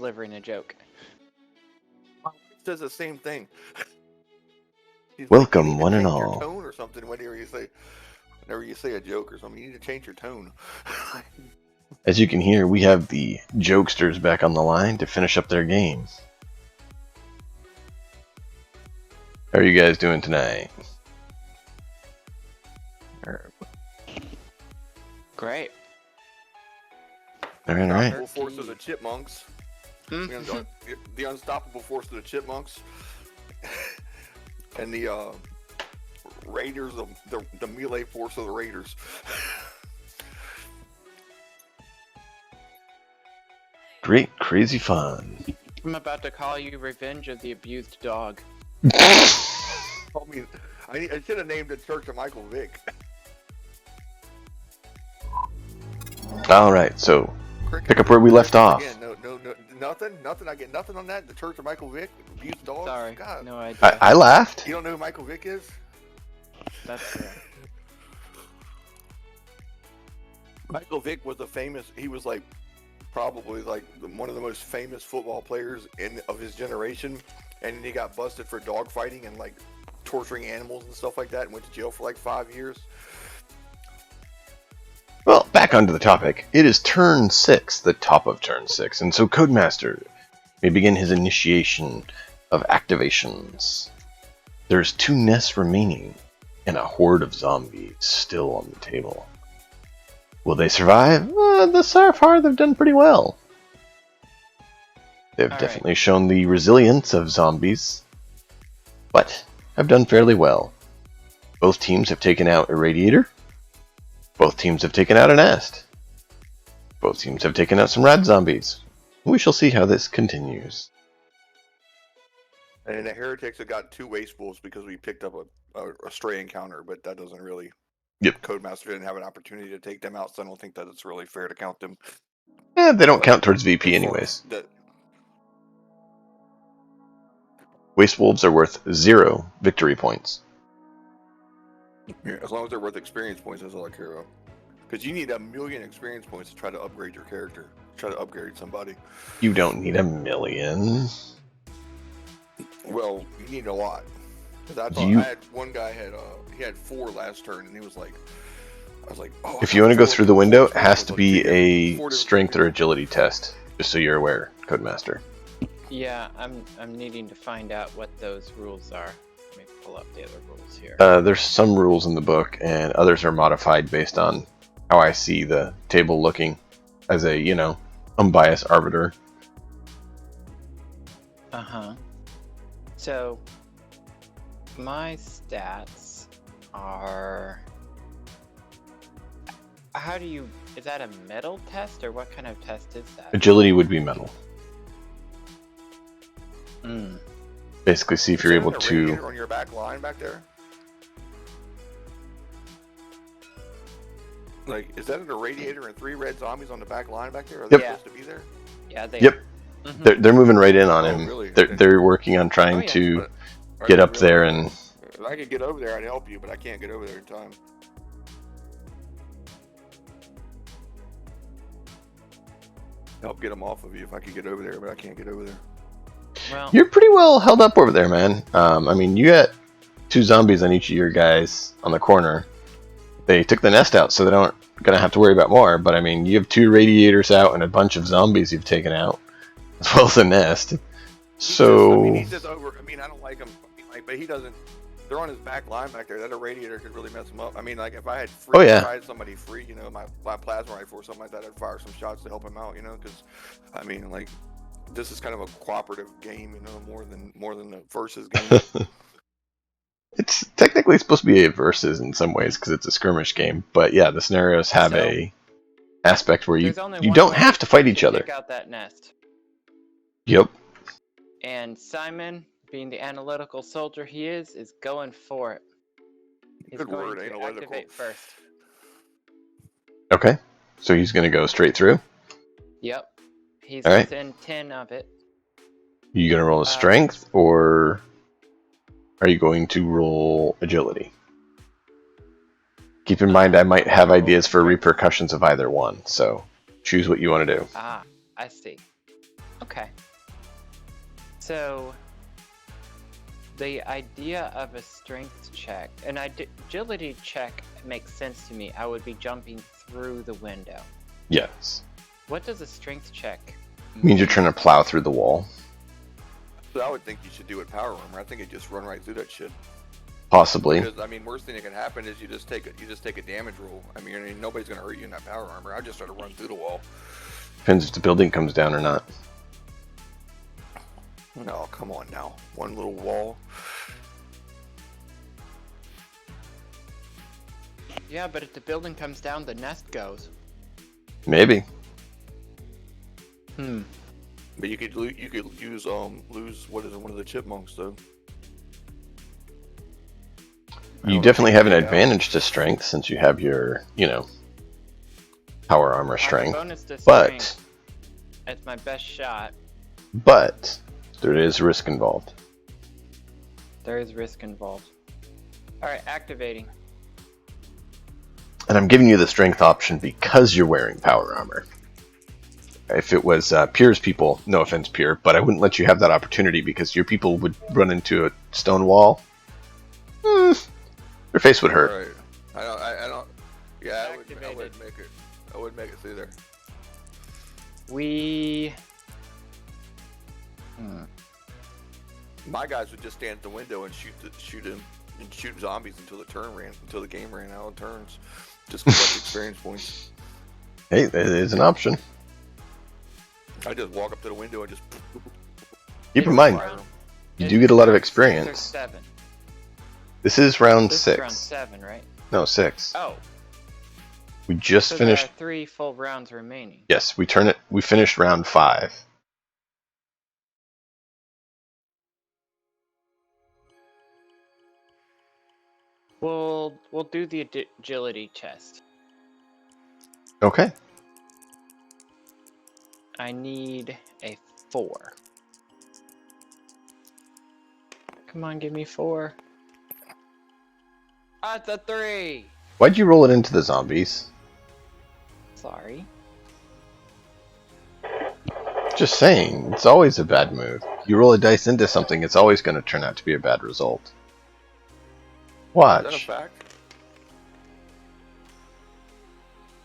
delivering a joke. My wife says the same thing. She's Welcome, like, you need to one and change your all. tone or something whenever you say a joke or something. You need to change your tone. As you can hear, we have the jokesters back on the line to finish up their game. How are you guys doing tonight? Great. All right, all right. Unstoppable force of the chipmunks. The unstoppable force of the chipmunks. And the raiders of the melee force of the raiders. Great, crazy fun. I'm about to call you Revenge of the Abused Dog. Told me I should have named it Church of Michael Vick. All right, so pick up where we left off. Again, no, nothing. I get nothing on that. The Church of Michael Vick, abused dogs. Sorry, God. no idea. I laughed. You don't know who Michael Vick is? That's fair. Michael Vick was he was like probably like one of the most famous football players of his generation, and he got busted for dog fighting and like torturing animals and stuff like that, and went to jail for like 5 years. Well, back onto the topic. It is turn 6, the top of turn 6, and so Codemaster may begin his initiation of activations. There's 2 nests remaining, and a horde of zombies still on the table. Will they survive? So far, they've done pretty well. They've definitely shown the resilience of zombies, but have done fairly well. Both teams have taken out a radiator. Both teams have taken out a nest. Both teams have taken out some rat zombies. We shall see how this continues. And the heretics have got 2 waste wolves because we picked up a stray encounter, but that doesn't really. Yep. Codemaster didn't have an opportunity to take them out, so I don't think that it's really fair to count them. Yeah, they don't count towards VP anyways. Waste wolves are worth 0 victory points. Yeah, as long as they're worth experience points, that's all I care about. Because you need 1,000,000 experience points to try to upgrade your character. Try to upgrade somebody. You don't need 1,000,000. Well, you need a lot. Because I had one guy he had 4 last turn, and he was like, I was like, oh. If you want to go through the window, it has to be a strength or agility test. Just so you're aware, Codemaster. Yeah, I'm needing to find out what those rules are. Let me pull up the other rules here. There's some rules in the book, and others are modified based on how I see the table looking as a, unbiased arbiter. Uh-huh. So, my stats are... Is that a metal test, or what kind of test is that? Agility would be metal. Mm. Basically, see if you're able to... on your back line back there? Like, is that a radiator and 3 red zombies on the back line back there? Are they supposed to be there? Yeah, they Yep. are. Mm-hmm. They're moving right in on him. Really? They're working on trying to get up there and... If I could get over there, I'd help you, but I can't get over there in time. Help get them off of you if I could get over there, but I can't get over there. Well, You're pretty well held up over there, man. You got 2 zombies on each of your guys on the corner. They took the nest out, so they don't gonna have to worry about more. But you have 2 radiators out and a bunch of zombies you've taken out, as well as a nest. So he's just over. I don't like him, but he doesn't. They're on his back line back there. That a radiator could really mess him up. If I had tried somebody free, my plasma rifle or something like that, I'd fire some shots to help him out. Because this is kind of a cooperative game, more than a versus game. it's technically supposed to be a versus in some ways because it's a skirmish game. But yeah, the scenarios have a aspect where you don't have to fight each other. Take out that nest. Yep. And Simon, being the analytical soldier he is going for it. He's Good going word, to analytical. activate first. Okay. So he's going to go straight through? Yep. He's all right. within 10 of it. You going to roll a strength, or are you going to roll agility? Keep in mind, I might have ideas for repercussions of either one, so choose what you want to do. Ah, I see. Okay. So, the idea of a strength check, an agility check makes sense to me. I would be jumping through the window. Yes. What does a strength check It means you're trying to plow through the wall. So I would think you should do it power armor. I think it just run right through that shit. Possibly. Because I mean, worst thing that can happen is you just take a damage roll. I mean, nobody's gonna hurt you in that power armor. I just try to run through the wall. Depends if the building comes down or not. No, come on now. One little wall. Yeah, but if the building comes down, the nest goes. Maybe. But you could use lose one of the chipmunks though. You definitely have an advantage to strength since you have your, power armor I have a strength. bonus to But, strength. It's my best shot. but, there is risk involved. There is risk involved. Alright, activating. And I'm giving you the strength option because you're wearing power armor. If it was Pierre's people, no offense, Pierre, but I wouldn't let you have that opportunity because your people would run into a stone wall. Your face would hurt. Right. I don't. Yeah, I wouldn't Activated. make it. I wouldn't make it through there. My guys would just stand at the window and shoot zombies until the game ran out of turns. Just collect experience points. Hey, it is an option. I just walk up to the window and just. Keep in mind, fire 'em. you do get a lot of Or experience. 7. This is round This 6. is round 7, right? No, 6. Oh, We just so finished. there are 3 full rounds remaining. Yes, we finished round 5. We'll do the agility test. Okay. I need a 4. Come on, give me 4. That's a 3! Why'd you roll it into the zombies? Sorry. Just saying, it's always a bad move. You roll a dice into something, it's always going to turn out to be a bad result. Is that a Watch. fact?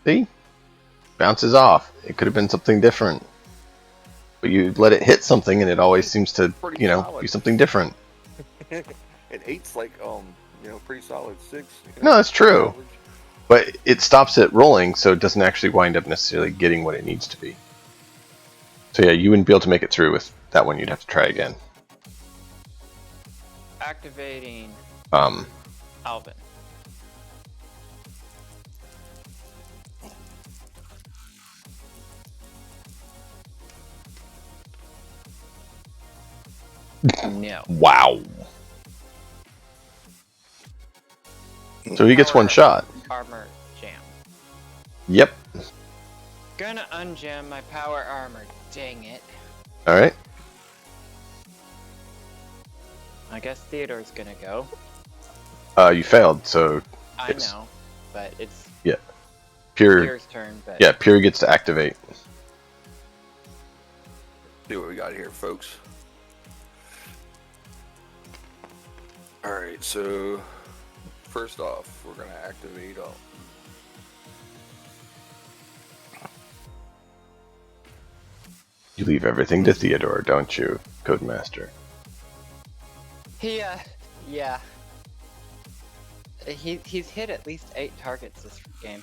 See? Bounces off. It could have been something different. But you let it hit something and it always seems to, Pretty solid. be something different. And 8's like pretty solid 6. No, that's true. average. But it stops it rolling, so it doesn't actually wind up necessarily getting what it needs to be. So yeah, you wouldn't be able to make it through with that one. You'd have to try again. Activating Um, Alvin. No. wow. So he gets one shot. Armor jam. Yep. Gonna unjam my power armor. Dang it. Alright. I guess Theodore's gonna go. You failed, so I Yes. know, but it's Pure. Pierre's turn. But Yeah, Pure gets to activate. See what we got here, folks. Alright, so first off, we're gonna activate You leave everything to Theodore, don't you, Codemaster? yeah. He's hit at least 8 targets this game.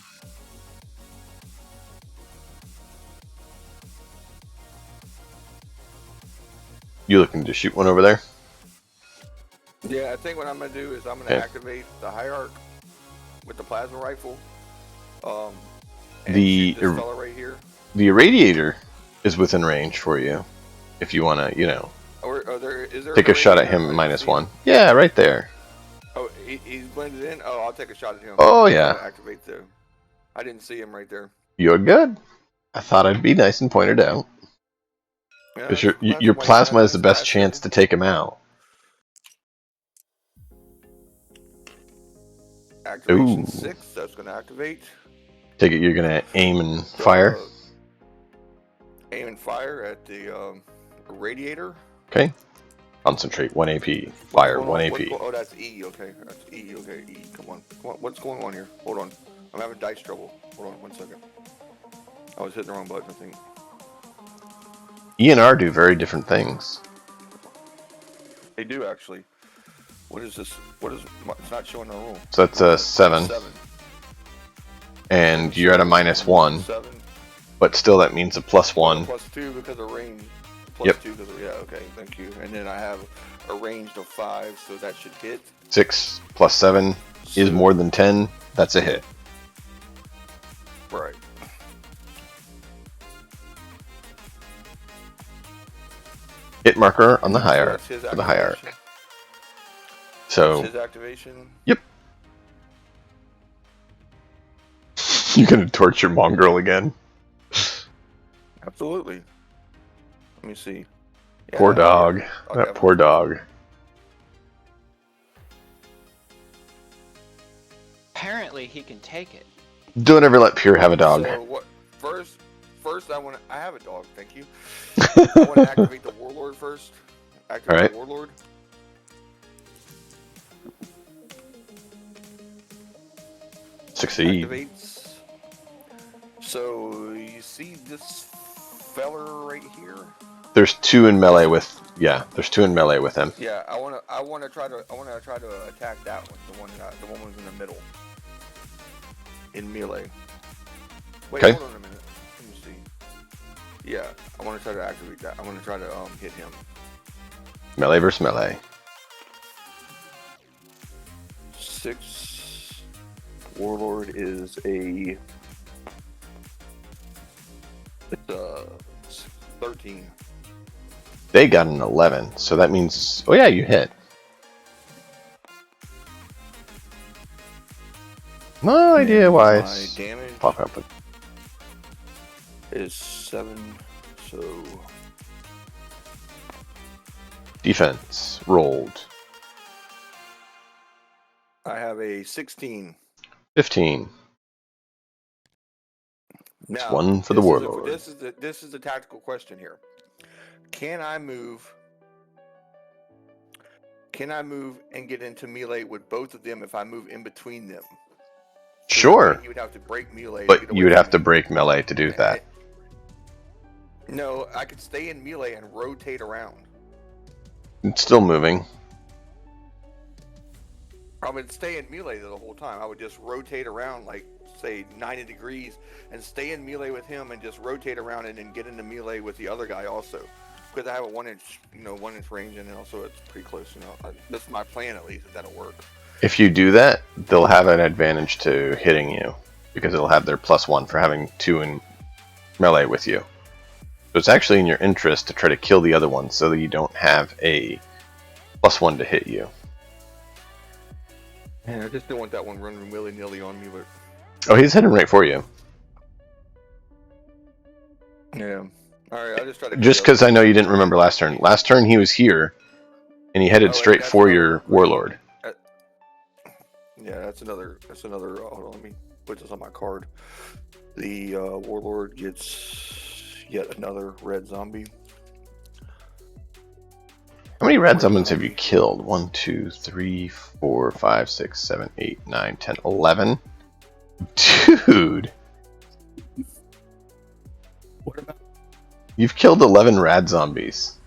You looking to shoot one over there? Yeah, I think what I'm gonna do is I'm gonna Okay. activate the hierarch with the plasma rifle. And The shoot this fella right here. The irradiator is within range for you. If you want to, Is there take an a shot at irradiator? I him didn't minus see 1. it. Yeah, right there. Oh, he's blended in. Oh, I'll take a shot at him. Oh, I'm yeah. gonna activate the. I didn't see him right there. You're good. I thought I'd be nice and point it out. Yeah, Because that's your why you plasma got is the nice best plasma. chance to take him out. Activation Ooh. 6. That's gonna activate. Take it you're going to aim and fire? Aim and fire at the radiator. Okay. Concentrate 1 AP. What's Fire going 1 on? AP. Oh, that's E. Okay, that's E. Okay, E. Come on. What's going on here? Hold on. I'm having dice trouble. Hold on 1 second. I was hitting the wrong button, I think. E and R do very different things. They do actually. What is this? What is? It's not showing the roll. So that's a 7. 7. And you're at a -1. 7. But still, that means a +1. +2 because of range. Yep. +2 because of, yeah, okay, thank you. And then I have a range of 5, so that should hit. 6 + 7 is more than 10. That's a hit. Right. Hit marker on the hierarch. So that's his For the hierarch. activation. So That's his activation. Yep. You're gonna torture Mongrel again. Absolutely. Let me see. Yeah, Poor dog. yeah. I'll That definitely- poor dog. Apparently, he can take it. Don't ever let Pure have a dog. So what? First, I have a dog. Thank you. I want to activate the warlord first. Activate Alright. the warlord. Succeed. Activates. So you see this feller right here? There's 2 in melee with. Yeah, there's 2 in melee with him. Yeah, I wanna try to attack that one. The one was in the middle. In melee. Wait, Okay. hold on a minute. Let me see. Yeah, I want to try to activate that. I want to try to hit him. Melee versus melee. 6. Warlord is a. It's a 13. They got an 11, so that means. Oh yeah, you hit. No idea why My it's damage popping up. is 7. So Defense rolled I have a 16. 15. Now, one for the warlord. This is the tactical question here. Can I move and get into melee with both of them if I move in between them? So Sure, you would have to break melee. to but get you away would from have to me. break melee to do that. No, I could stay in melee and rotate around. It's still moving. I would stay in melee the whole time. I would just rotate around, like say 90 degrees, and stay in melee with him, and just rotate around and then get into melee with the other guy also. Because I have a 1-inch, 1-inch range, and also it's pretty close. That's my plan at least. If that'll work. If you do that, they'll have an advantage to hitting you because it'll have their +1 for having 2 in melee with you. So it's actually in your interest to try to kill the other one so that you don't have a +1 to hit you. Yeah, I just don't want that one running willy-nilly on me, but Oh, he's heading right for you. yeah. All right, I'll just try to. Just because I know you didn't remember last turn. Last turn he was here, and he headed Oh, straight that's for another- your warlord. Yeah, that's another. Hold on, let me put this on my card. The warlord gets yet another red zombie. How many red zombies have you killed? 1, 2, 3, 4, 5, 6, 7, 8, 9, 10, 11. Dude, What about? you've killed 11 rad zombies.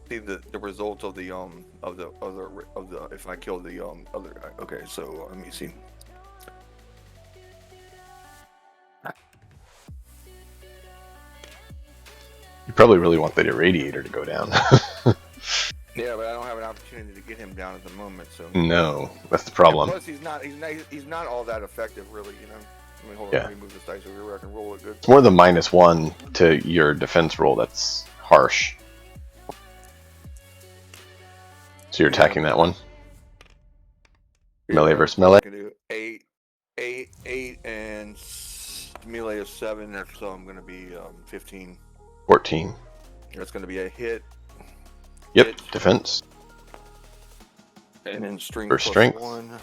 See the result of the if I kill the other guy. Okay, so let me see. You probably really want the irradiator to go down. Yeah, but I don't have an opportunity to get him down at the moment. So No, that's the problem. Plus, he's not all that effective, really. I mean, hold on, Yeah. let me move this dice over here. I can roll it good. It's more the -1 to your defense roll that's harsh. So you're attacking that one? Melee versus melee? I can do 8, and melee is 7. So I'm going to be 15. 14. That's going to be a hit. Yep, Hit. defense. And then strength For plus strength. 1.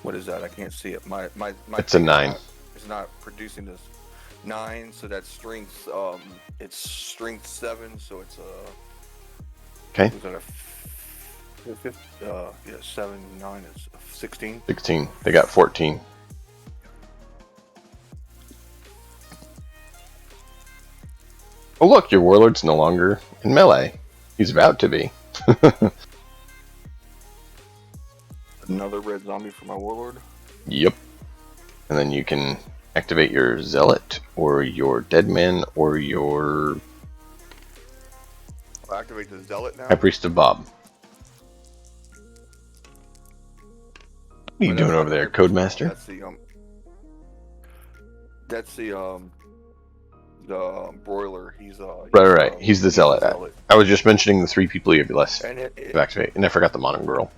What is that? I can't see it. My It's a 9. It's not producing this 9, so that's strength. It's strength 7, so it's Okay. Is that a 7, 9 is 16. 16. They got 14. Oh look, your warlord's no longer in melee. He's about to be. Another red zombie for my warlord. Yep. And then you can activate your zealot, or your deadman, or your I'll activate the zealot now. high priest of Bob. What are you doing over there, Codemaster? That's the broiler. He's Right. He's the zealot. zealot. I was just mentioning the 3 people you have left And to activate, and I forgot the mongrel.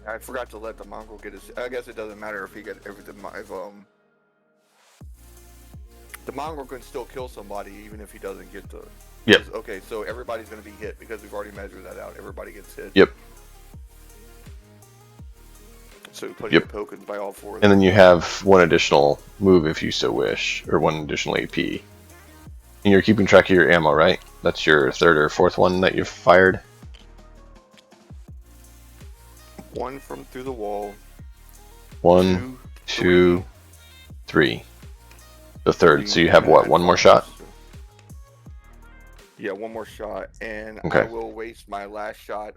I forgot to let the mongrel get his. I guess it doesn't matter if the mongrel can still kill somebody even if he doesn't get the. Yep. Okay, so everybody's going to be hit because we've already measured that out. Everybody gets hit. Yep. So plenty of tokens by all 4 of them. And then you have 1 additional move if you so wish, or 1 additional AP. And you're keeping track of your ammo, right? That's your 3rd or 4th one that you've fired? 1 from through the wall. 1, 2, 3. The 3rd. So you have what? 1 more shot? Yeah, 1 more shot, and Okay. I will waste my last shot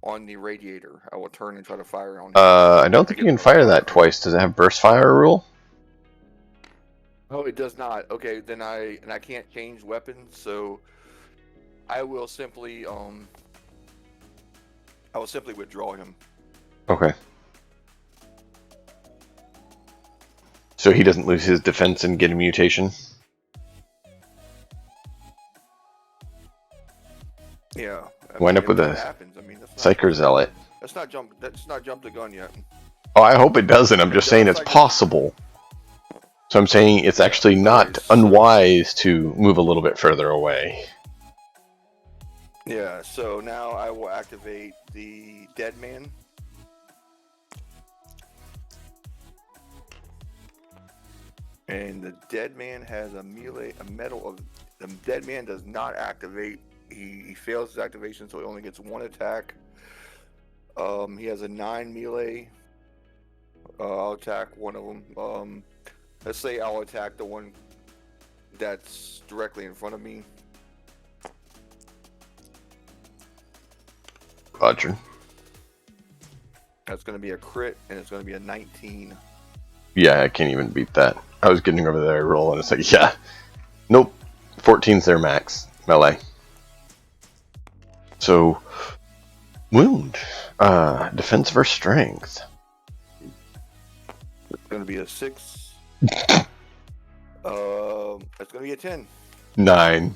on the radiator. I will turn and try to fire on him. I don't think you can fire that twice. Does it have burst fire rule? Oh, it does not. Okay, then I can't change weapons, so I will simply withdraw him. Okay. So he doesn't lose his defense and get a mutation? Yeah. Wind up with a Psyker Zealot. That's not jump the gun yet. Oh, I hope it doesn't. I'm just saying it's possible. So I'm saying it's actually not unwise to move a little bit further away. Yeah, so now I will activate the Dead Man. And the Dead Man has a melee, the Dead Man does not activate. He fails his activation, so he only gets 1 attack. He has a 9 melee. I'll attack one of them. Let's say I'll attack the one that's directly in front of me. Roger. That's going to be a crit, and it's going to be a 19. Yeah, I can't even beat that. I was getting over there roll, and it's like, yeah. Nope. 14's their max. Melee. So, wound. Defense versus strength. It's going to be a 6. It's going to be a 10. 9.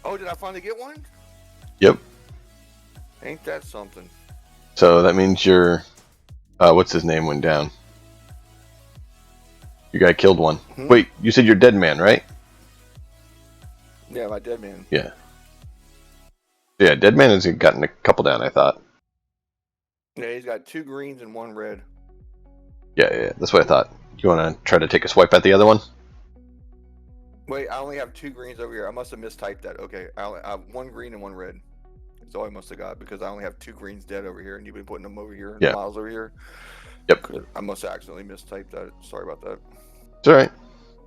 Oh, did I finally get one? Yep. Ain't that something? So that means your, what's his name went down. Your guy killed one. Wait, you said you're Dead Man, right? Yeah, my Dead Man. Yeah. Yeah, Dead Man has gotten a couple down, I thought. Yeah, he's got 2 greens and 1 red. Yeah, that's what I thought. You want to try to take a swipe at the other one? Wait, I only have 2 greens over here. I must have mistyped that. Okay, I have 1 green and 1 red. That's all I must have got, because I only have 2 greens dead over here, and you've been putting them over here, yeah. Miles over here. Yep. I must have accidentally mistyped that. Sorry about that. It's alright.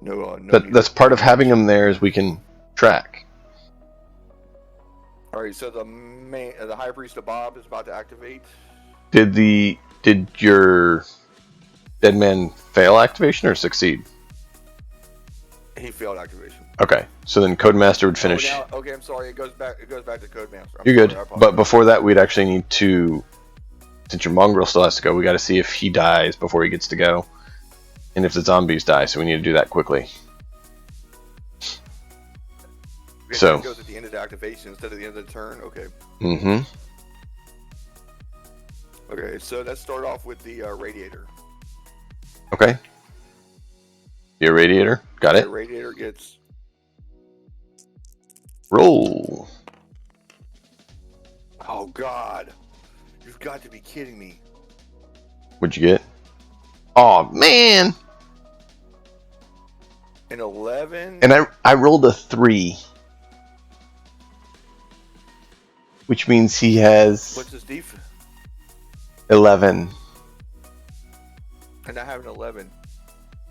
No, that's part of having them there, is we can track. Alright, so the High Priest of Bob is about to activate. Did your Dead Man fail activation or succeed? He failed activation. Okay, so then Codemaster would finish. Okay, I'm sorry. It goes back to Codemaster. You're good. But before that, we'd actually need to, since your mongrel still has to go, we got to see if he dies before he gets to go, and if the zombies die. So we need to do that quickly. So it goes at the end of the activation instead of the end of the turn. Okay. Mm-hmm. Okay, so let's start off with the radiator. Okay. The irradiator. Got it. The radiator gets... Roll. Oh, God. You've got to be kidding me. What'd you get? Oh man! An 11. And I rolled a 3, which means he has What's his defense? 11. And I have an 11.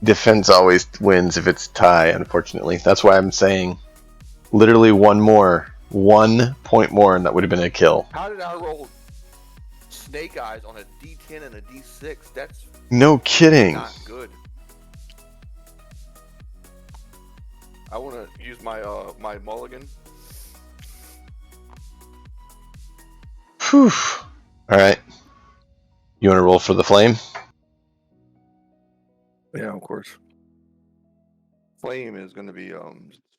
Defense always wins if it's tie, unfortunately. That's why I'm saying literally 1 point more, and that would have been a kill. How did I roll snake eyes on a D10 and a D6? That's No kidding. not good. I want to use my my mulligan. Whew. Alright. You want to roll for the flame? Yeah, of course. Flame is going to be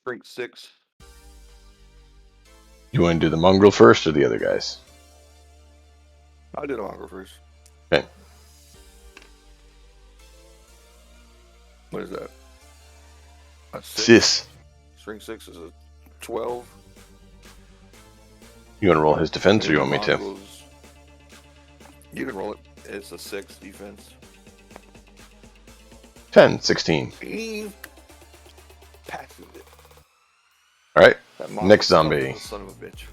strength 6. You want to do the mongrel first or the other guys? I'll do the mongrel first. Okay. What is that? A 6. Sis. Strength 6 is a 12. You want to roll his defense or you want me to? Mongrels, you can roll it. It's a 6 defense. 10, 16. Passes it. Alright. That mongrel Next zombie. Son of a bitch.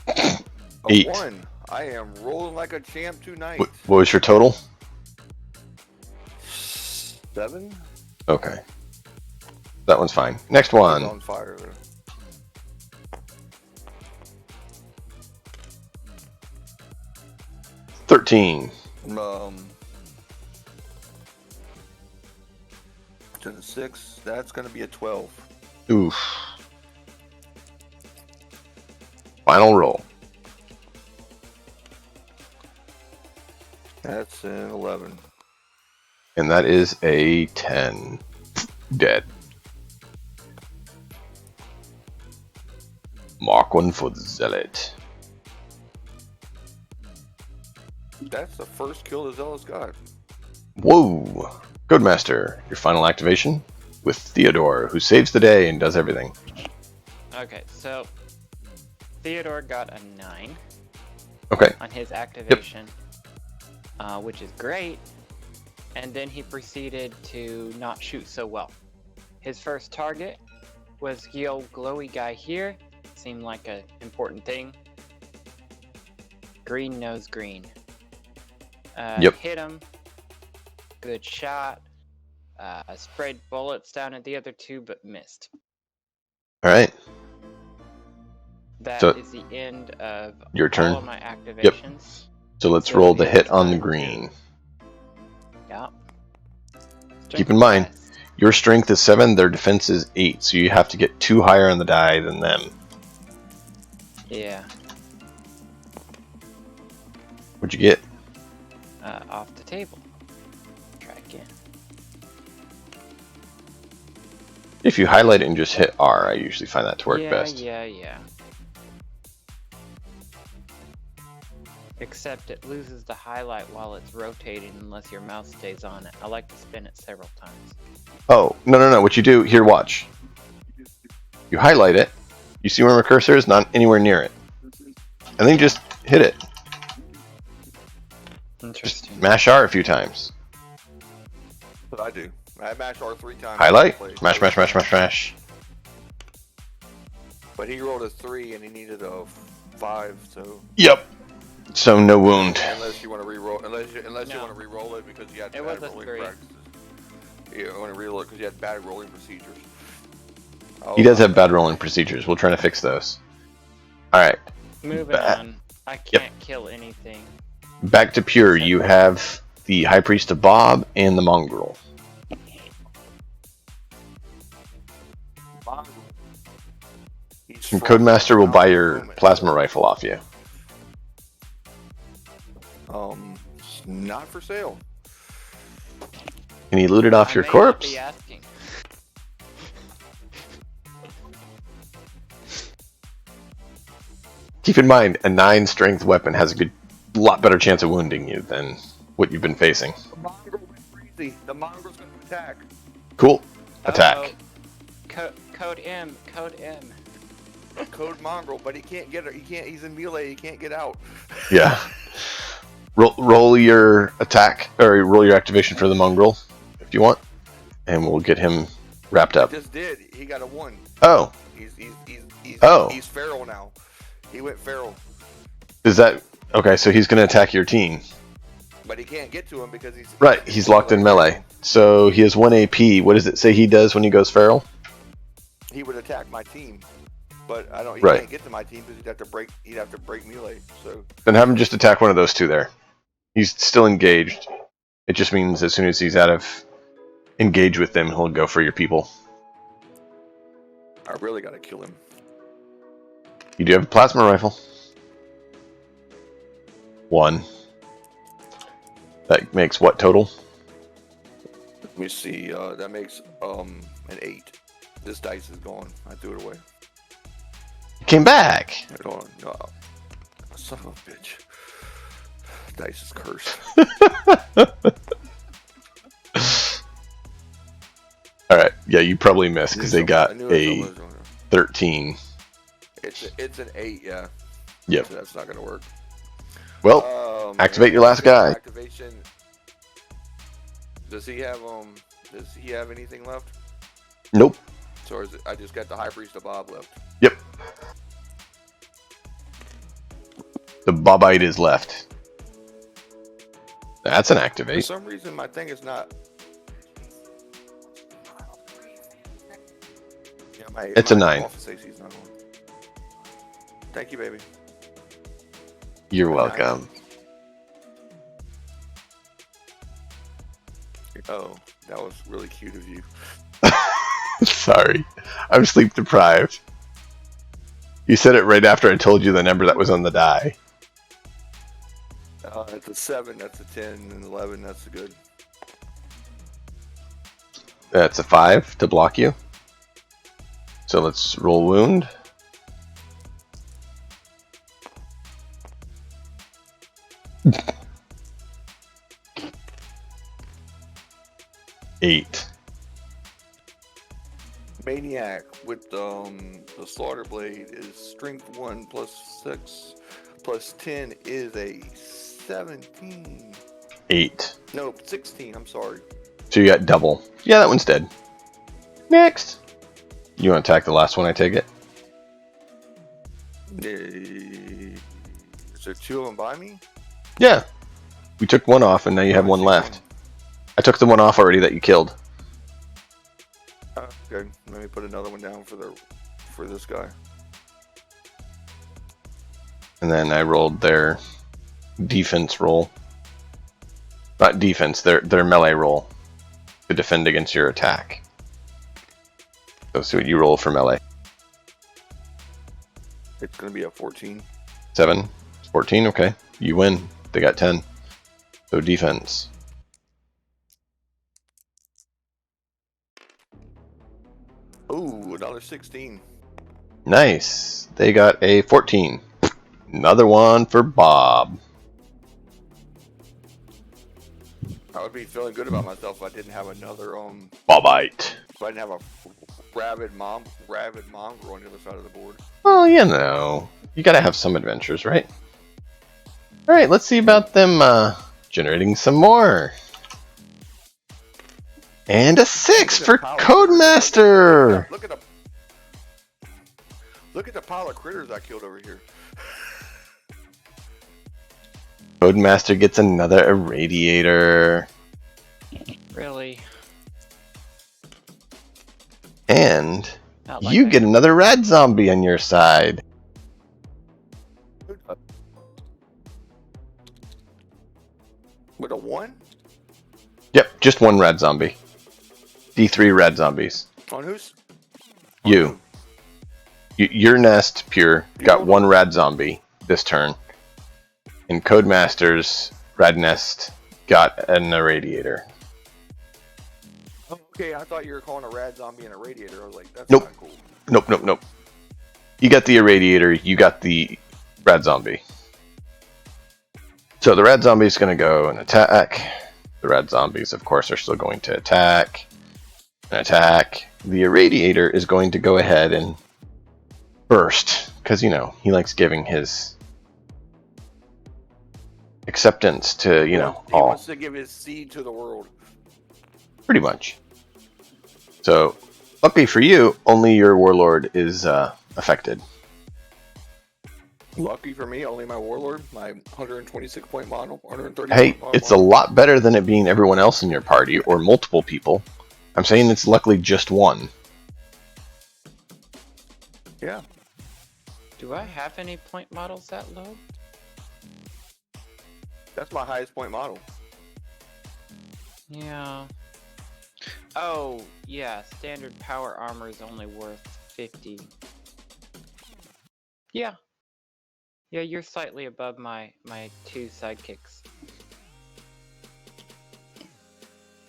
A 8. 1. I am rolling like a champ tonight. What was your total? 7. Okay. That one's fine. Next He's one. on fire. 13. To the 6. That's going to be a 12. Oof. Final roll. That's an 11. And that is a 10. Dead. Mark 1 for the Zealot. That's the first kill the Zealot's got. Whoa! Codemaster, your final activation with Theodore, who saves the day and does everything. Okay, so Theodore got a 9 Okay. on his activation, which is great. And then he proceeded to not shoot so well. His first target was the old glowy guy here. Seemed like an important thing. Green knows green. Yep. Hit him. Good shot. Sprayed bullets down at the other two, but missed. Alright. That So, is the end of your turn. all of my activations. So let's So roll the hit it's on the time to- green. Yeah. Keep in mind, your strength is 7, their defense is 8, so you have to get 2 higher on the die than them. Yeah. What'd you get? Off the table. Try again. If you highlight it and just hit R, I usually find that to work best. Yeah. Except it loses the highlight while it's rotating unless your mouse stays on it. I like to spin it several times. Oh, no. What you do, here, watch. You highlight it. You see where my cursor is? Not anywhere near it. And then you just hit it. Interesting. Just mash R a few times. That's what I do. I mash R 3 times. Highlight. Smash. But he rolled a 3 and he needed a 5, so. Yep. So no wound. Unless you want to re-roll, unless you want to re-roll it because you had It bad was a rolling 3. practices. You want to re-roll it because you had bad rolling procedures. He does have bad rolling procedures. We'll try to fix those. Alright. Moving on. I can't kill anything. Back to pure. You have the High Priest of Bob and the Mongrel. And Codemaster will buy your plasma rifle off you. It's not for sale. Can you loot it off your I may not corpse? be asking. Keep in mind, a 9 strength weapon has a lot better chance of wounding you than what you've been facing. The mongrel went crazy. The mongrel's going to attack. Cool. Attack. Uh-oh. Code M. Code Mongrel, but he can't get it. He can't. He's in melee. He can't get out. Yeah. Roll your attack, or roll your activation for the mongrel, if you want, and we'll get him wrapped up. I just did. He got a 1. Oh. He's feral now. He went feral. Is that okay? So he's going to attack your team. But he can't get to him because he's Right. He's locked in melee. So he has 1 AP. What does it say he does when he goes feral? He would attack my team, but I don't. He Right. can't get to my team because he'd have to break melee. So Then have him just attack one of those two there. He's still engaged. It just means as soon as he's out of engage with them, he'll go for your people. I really got to kill him. You do have a plasma rifle. 1. That makes what total? Let me see. That makes an 8. This dice is gone. I threw it away. It came back. Hold on. No. Son of a bitch. Dice is cursed. Alright, yeah, you probably missed because they got a was 13. It's an 8, yeah. Yep. So that's not going to work. Well, activate your last guy. Activation. Does he have anything left? Nope. So is it, I just got the High Priest of Bob left. Yep. The Bobite is left. That's an For activate. some reason, my thing is not. Yeah, It's a 9. office AC's not on. Thank you, baby. You're welcome. Oh, that was really cute of you. Sorry. I'm sleep deprived. You said it right after I told you the number that was on the die. It's a 7, that's a 10, and 11, that's a good. That's a 5 to block you. So let's roll wound. Eight. Maniac with the Slaughter Blade is strength 1 plus 6 plus 10 is a 17. 8. No, 16, I'm sorry. So you got double. Yeah, that one's dead. Next. You want to attack the last one, I take it? Is there 2 of them by me? Yeah. We took one off and now you have one left. I took the one off already that you killed. Okay, let me put another one down for this guy. And then I rolled their defense roll. Not defense, their melee roll to defend against your attack. So see what you roll for melee. It's going to be a 14. 7. 14, okay. You win. They got 10. So defense. Ooh, another 16. Nice. They got a 14. Another one for Bob. I would be feeling good about myself if I didn't have another Bobite. if I didn't have a rabid mongrel on the other side of the board. Well, you know, you gotta have some adventures, right? Alright, let's see about them generating some more. And a 6 for Codemaster! Look at the pile of critters I killed over here. Codemaster gets another Irradiator. Really? And Not like you that. get another Rad Zombie on your side. With a 1? Yep, just one Rad Zombie. D3 Rad Zombies. On who's? You. Your nest, Pure, got one Rad Zombie this turn. And Codemaster's Rad Nest got an Irradiator. Oh, okay, I thought you were calling a rad zombie and a radiator. I was like, that's Nope. not cool. Nope. You got the Irradiator, you got the Rad Zombie. So the Rad Zombie is going to go and attack. The Rad Zombies, of course, are still going to attack. And attack. The Irradiator is going to go ahead and burst, because, you know, he likes giving his acceptance to, you know, He all. wants to give his seed to the world. Pretty much. So, luckily for you, only your warlord is affected. Lucky for me, only my warlord, my 126 point model, 130 Hey, point it's a model. lot better than it being everyone else in your party, or multiple people. I'm saying it's luckily just one. Yeah. Do I have any point models that low? That's my highest point model. Yeah. Oh, yeah, standard power armor is only worth 50. Yeah. Yeah, you're slightly above my two sidekicks.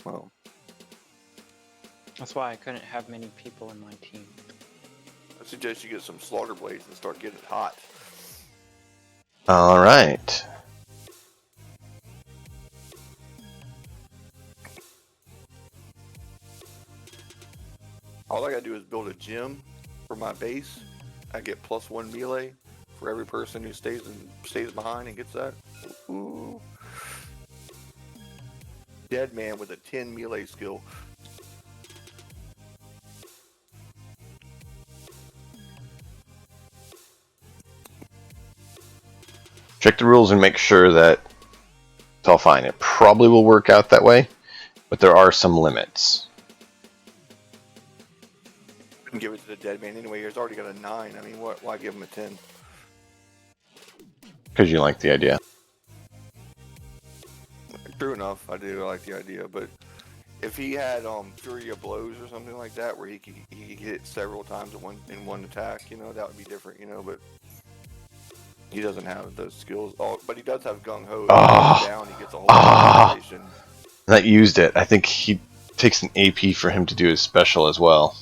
Well, That's why I couldn't have many people in my team. I suggest you get some slaughter blades and start getting it hot. All right. All I gotta do is build a gym for my base. I get +1 melee for every person who stays behind and gets that. Ooh. Dead man with a 10 melee skill. Check the rules and make sure that it's all fine. It probably will work out that way, but there are some limits. Couldn't give it to the dead man anyway. He's already got a 9. I mean, why give him a 10? Because you like the idea. True enough, I do like the idea, but if he had Fury of Blows or something like that, where he could hit several times in one attack, you know, that would be different, you know. But he doesn't have those skills. Oh, but he does have Gung Ho. Down, he gets a whole lot of that used it. I think he takes an AP for him to do his special as well.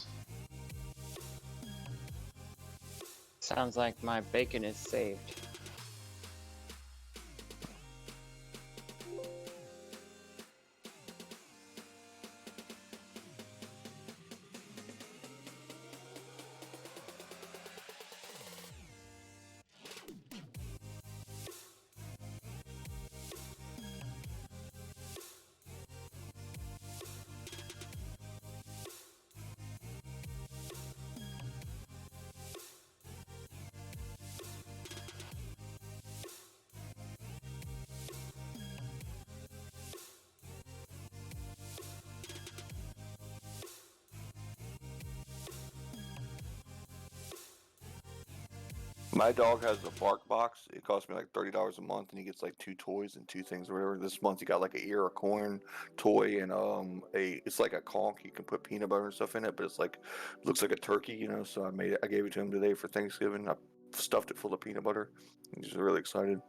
Sounds like my bacon is saved. My dog has a bark box. It costs me like $30 a month, and he gets like 2 toys and 2 things or whatever. This month he got like an ear of corn toy and it's like a conch. You can put peanut butter and stuff in it, but it's like looks like a turkey, you know. So I gave it to him today for Thanksgiving. I stuffed it full of peanut butter. He's really excited.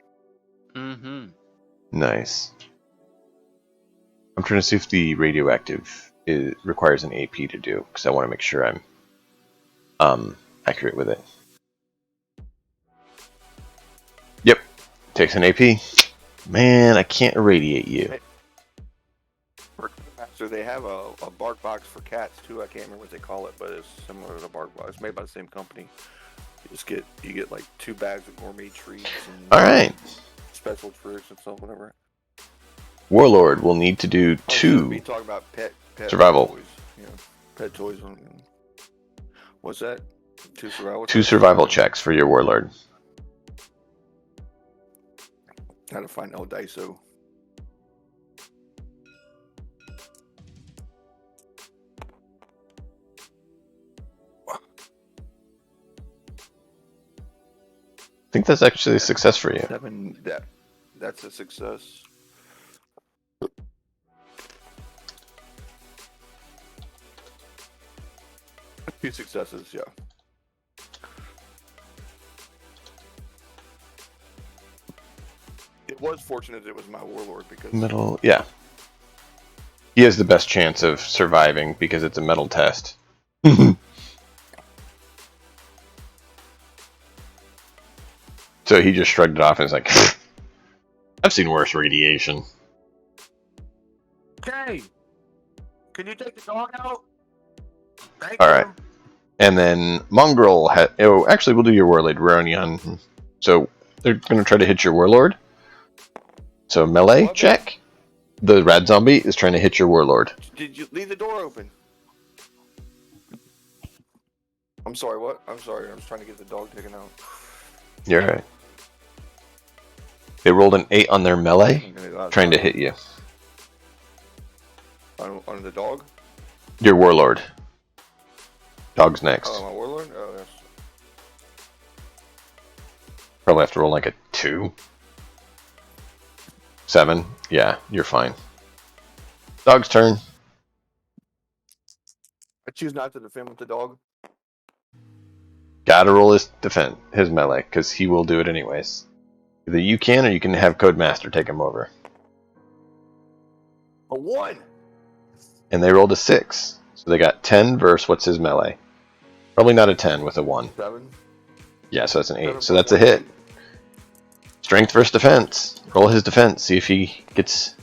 Mm-hmm. Nice. I'm trying to see if the radioactive requires an AP to do, because I want to make sure I'm accurate with it. Yep, takes an AP. Man, I can't irradiate you. Hey, for Master, they have a bark box for cats too. I can't remember what they call it, but it's similar to the bark box. It's made by the same company. You get like 2 bags of gourmet treats and All right. special fruits and stuff, whatever. Warlord will need to do 2 We talking about pet survival. Toys, you know, pet toys. What's that? 2 survival. 2 survival checks for your warlord. Gotta find El Daiso. I think that's actually a success for you. 7. That's a success. 2 successes, yeah. It was fortunate it was my warlord because Metal, yeah. He has the best chance of surviving because it's a metal test. So he just shrugged it off and was like, I've seen worse radiation. Okay, can you take the dog out? Thank All right. And then Mongrel oh, actually, we'll do your Warlord. We're only on. So they're going to try to hit your Warlord. So melee What, man? check. The Rad Zombie is trying to hit your Warlord. Did you leave the door open? I'm sorry, what? I'm sorry, I was trying to get the dog taken out. You're right. They rolled an 8 on their melee, trying to hit you. On the dog? Your Warlord. Dog's next. Oh, my Warlord? Oh, yes. Probably have to roll like a 2. 7. Yeah, you're fine. Dog's turn. I choose not to defend with the dog. Gotta roll his defense, his melee, because he will do it anyways. Either you can, or you can have Codemaster take him over. A 1! And they rolled a 6. So they got 10 versus what's his melee? Probably not a 10 with a 1. 7. Yeah, so that's an 8. 7 So that's a hit. Strength versus defense. Roll his defense. See if he gets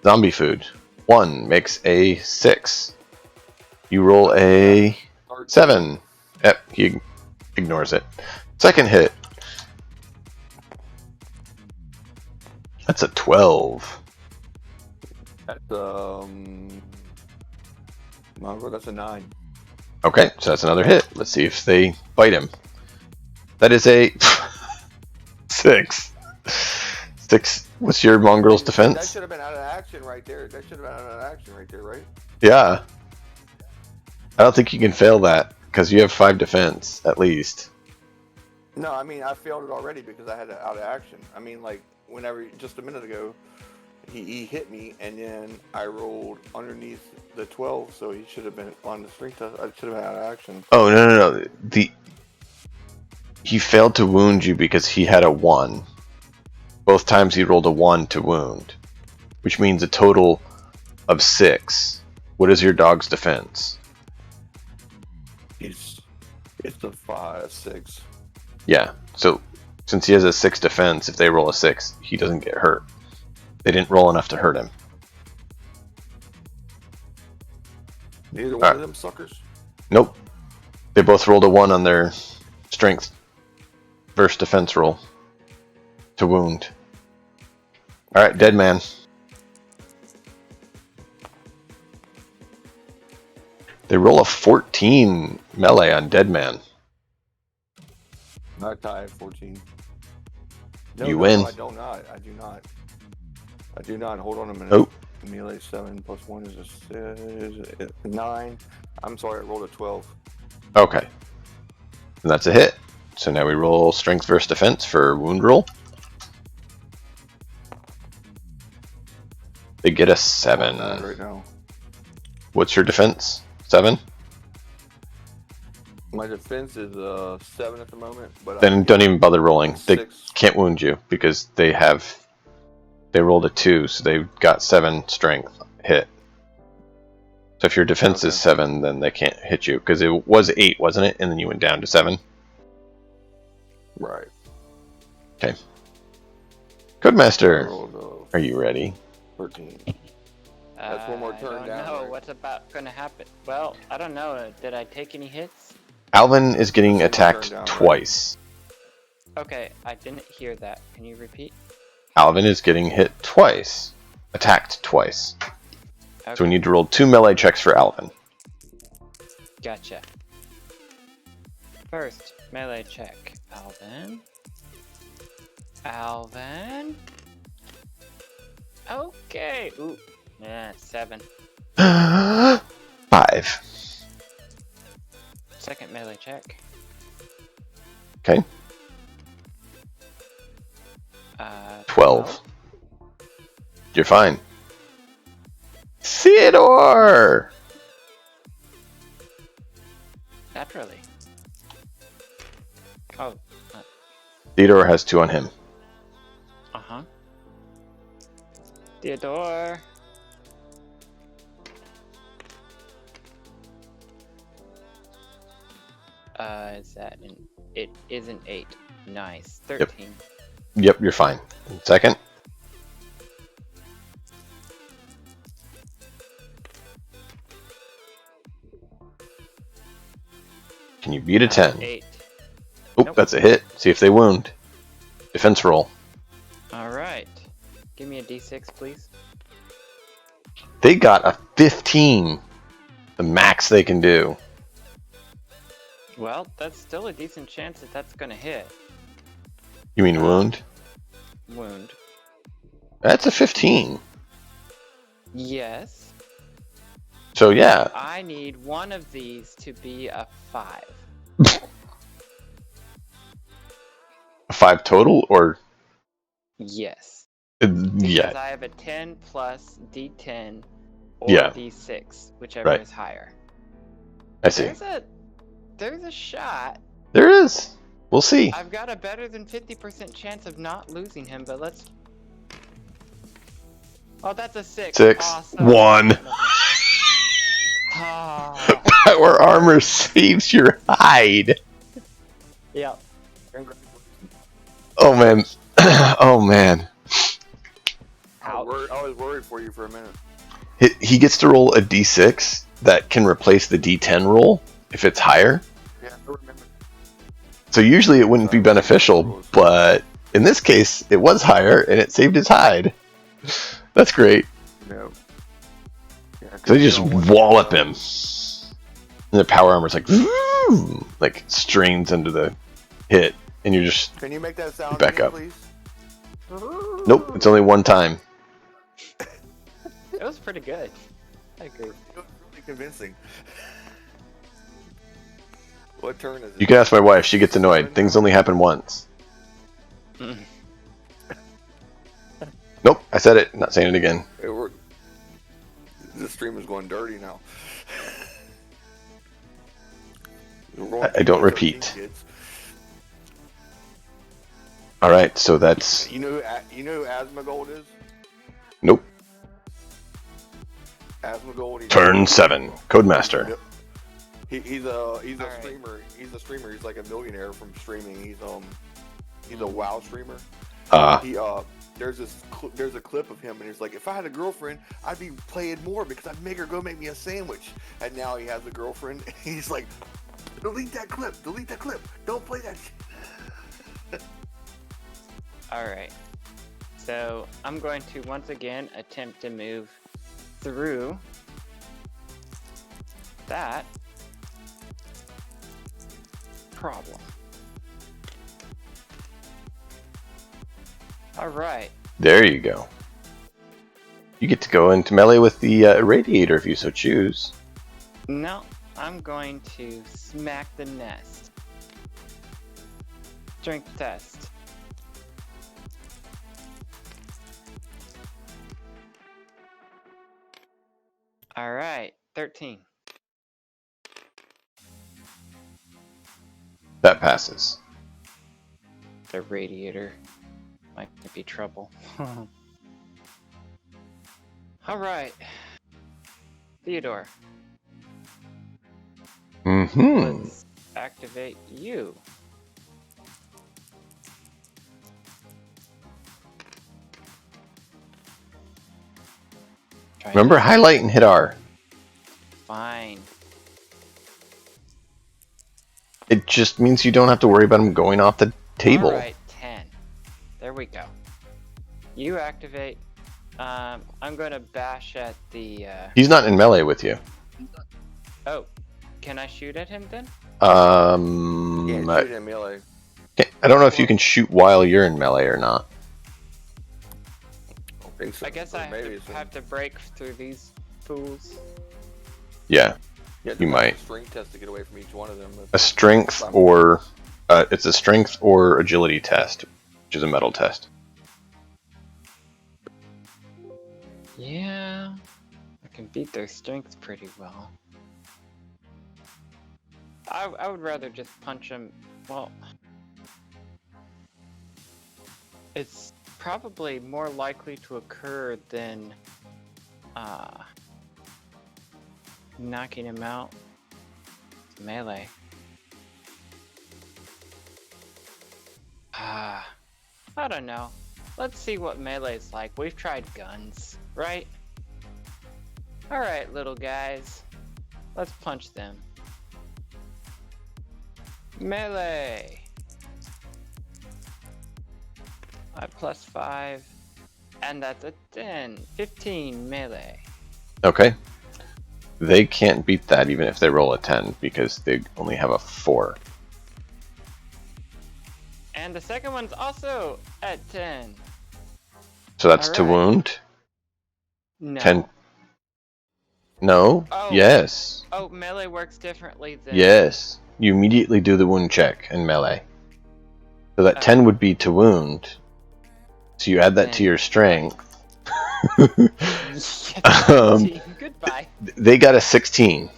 zombie food. 1 makes a 6. You roll a 7. Yep, he ignores it. Second hit. That's a 12. That's, Mongrel, that's a 9. Okay, so that's another hit. Let's see if they bite him. That is a 6. 6. What's your Mongrel's That defense? should have been out of action right there. That should have been out of action right there, right? Yeah. I don't think you can fail that, because you have 5 defense, at least. No, I mean, I failed it already because I had it out of action. I mean, like, whenever, just a minute ago, he hit me, and then I rolled underneath the 12, so he should have been on the strength test. I should have been out of action. Oh, no. He failed to wound you because he had a 1. Both times he rolled a 1 to wound, which means a total of 6. What is your dog's defense? It's a 5, 6. Yeah, so since he has a 6 defense, if they roll a 6, he doesn't get hurt. They didn't roll enough to hurt him. Neither one of them suckers? Nope. They both rolled a 1 on their strength versus defense roll to wound. Alright, dead man. They roll a 14 melee on dead man. I tied 14. You win. No, I do not. I do not. Hold on a minute. Nope. Melee 7 plus 1 is a 9. I'm sorry, I rolled a 12. Okay. And that's a hit. So now we roll strength versus defense for wound roll. They get a 7. Right now. What's your defense? 7? My defense is 7 at the moment, but Then don't even bother rolling. They 6. can't wound you because they rolled a 2, so they got 7 strength hit. So if your defense is 7, then they can't hit you because it was 8, wasn't it? And then you went down to 7. Right. Okay. Codemaster, are you ready? 13. That's one more turn I don't down, know right? what's about gonna happen. Well, I don't know. Did I take any hits? Alvin is getting That's one more attacked turn down, right? twice. Okay, I didn't hear that. Can you repeat? Alvin is getting hit twice. Attacked twice. Okay. So we need to roll 2 melee checks for Alvin. Gotcha. First, melee check. Alvin. Okay. Ooh. Yeah, 7. 5. Second melee check. Okay. 12. You're fine. Theodore! Naturally. Oh. Theodore has 2 on him. Uh-huh. Theodore. Is that it is an 8. Nice. 13. Yep, you're fine. Second. Can you beat a 10? 8. Oh, Nope. that's a hit. See if they wound. Defense roll. Alright. Give me a d6, please. They got a 15. The max they can do. Well, that's still a decent chance that that's gonna hit. You mean wound? Wound. That's a 15. Yes. So yeah. I need one of these to be a 5. A 5 total, or Yes. yeah, Because I have a 10 plus d10 or Yeah. d6, whichever Right. is higher. I see. There's a shot. There is. We'll see. I've got a better than 50% chance of not losing him, but let's... Oh, that's a 6. 6. Awesome. 1. Ah. Power armor saves your hide. Yeah. Oh man. Oh man. I was worried for you for a minute. He gets to roll a d6 that can replace the d10 roll if it's higher. Yeah, I remember. So usually it wouldn't be beneficial, but in this case it was higher and it saved his hide. That's great. No. Yeah, So they just wallop him. And the power armor's like strains into the hit, and you're just Can you make that sound back again, up. please? Nope, it's only one time. It was pretty good. I agree. It was really convincing. What turn is it? You can ask my wife, she gets annoyed. Things only happen once. Nope, I said it, not saying it again. This stream is going dirty now. I don't repeat. Alright, so that's... You know who Asmongold is? Nope. Asmongold. Turn 7. Codemaster. He's a Alright. streamer. He's a streamer. He's like a millionaire from streaming. He's a WoW streamer. There's a clip of him, and he's like, if I had a girlfriend, I'd be playing more because I'd make her go make me a sandwich. And now he has a girlfriend. And he's like, delete that clip. Don't play that shit. Alright. So, I'm going to once again attempt to move through that problem. Alright. There you go. You get to go into melee with the radiator if you so choose. No, I'm going to smack the nest. Strength test. Alright, 13. That passes. The radiator might be trouble. Alright. Theodore, Mm-hmm. let's activate you. Try Remember, that. highlight and hit R. Fine. It just means you don't have to worry about him going off the table. Alright, 10. There we go. You activate. I'm gonna bash at the, He's not in melee with you. Oh, can I shoot at him then? Yeah, shoot him melee. I don't know if you can shoot while you're in melee or not. I think so. I guess Or I maybe have to break through these fools. Yeah, have to you pass might. a strength test to get away from each one of them. A strength or it's a strength or agility test, which is a metal test. Yeah, I can beat their strength pretty well. I would rather just punch them. Well, it's probably more likely to occur than knocking him out. Melee. I don't know. Let's see what melee's like. We've tried guns, right? Alright, little guys. Let's punch them. Melee. 5+5. And that's a 10. 15 melee. Okay. They can't beat that even if they roll a 10 because they only have a 4. And the second one's also at 10. So that's to Alright. wound. No. 10. No? Oh. Yes. Oh, melee works differently than... Yes. You immediately do the wound check in melee. So that Oh. 10 would be to wound. So you add that to Then- your strength. Yeah, goodbye. They got a 16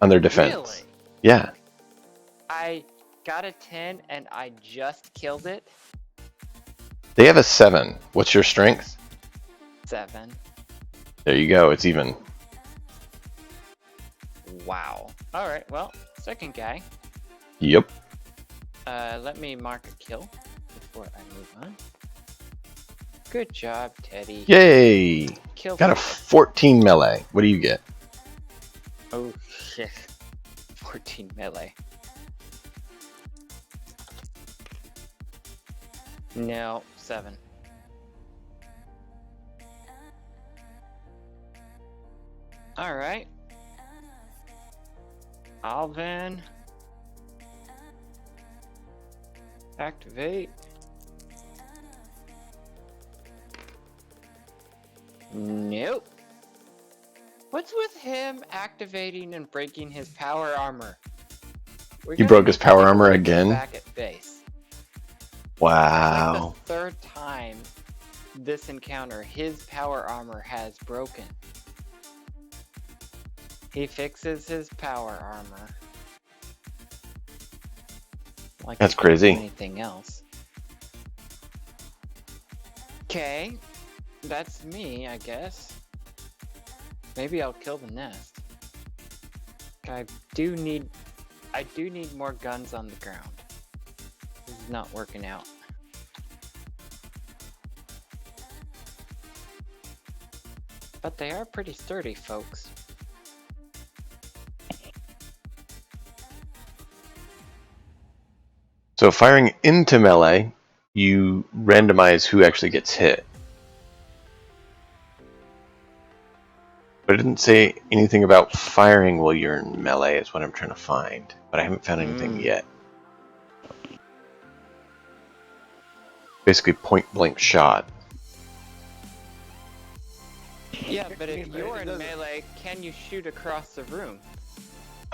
on their defense. Really? Yeah. I got a 10 and I just killed it. They have a 7. What's your strength? 7. There you go. It's even. Wow. Alright, well, second guy. Yep. Let me mark a kill before I move on. Good job, Teddy. Yay! Kill Got a for- 14 melee. What do you get? Oh, shit. 14 melee. No, 7. Alright. Alvin. Activate. Nope. What's with him activating and breaking his power armor? He broke his power armor again? Back at base. Wow. Like the third time this encounter, his power armor has broken. He fixes his power armor. Like That's he couldn't do crazy. Anything else? Okay, that's me, I guess. Maybe I'll kill the nest. I do need more guns on the ground. This is not working out. But they are pretty sturdy, folks. So firing into melee, you randomize who actually gets hit. But it didn't say anything about firing while you're in melee is what I'm trying to find. But I haven't found anything yet. Basically point blank shot. Yeah, but if you're in melee, can you shoot across the room?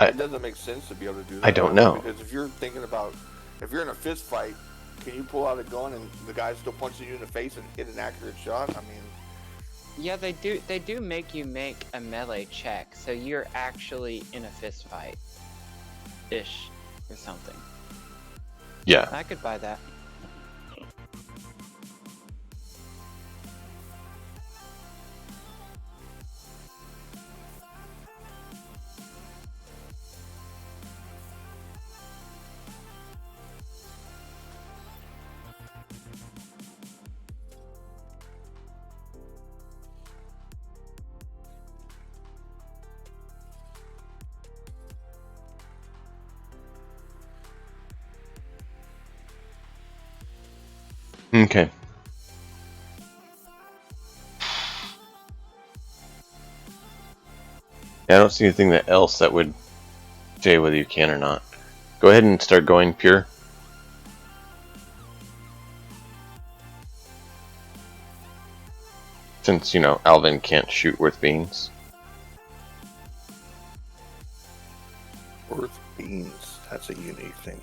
It doesn't make sense to be able to do that. I don't know. Because if you're thinking about, if you're in a fist fight, can you pull out a gun and the guy's still punching you in the face and hit an accurate shot? I mean... Yeah, they do make you make a melee check, so you're actually in a fist fight. Ish. Or something. Yeah. I could buy that. Okay. Yeah, I don't see anything else that would say whether you can or not. Go ahead and start going pure. Since, you know, Alvin can't shoot worth beans. Worth beans. That's a unique thing.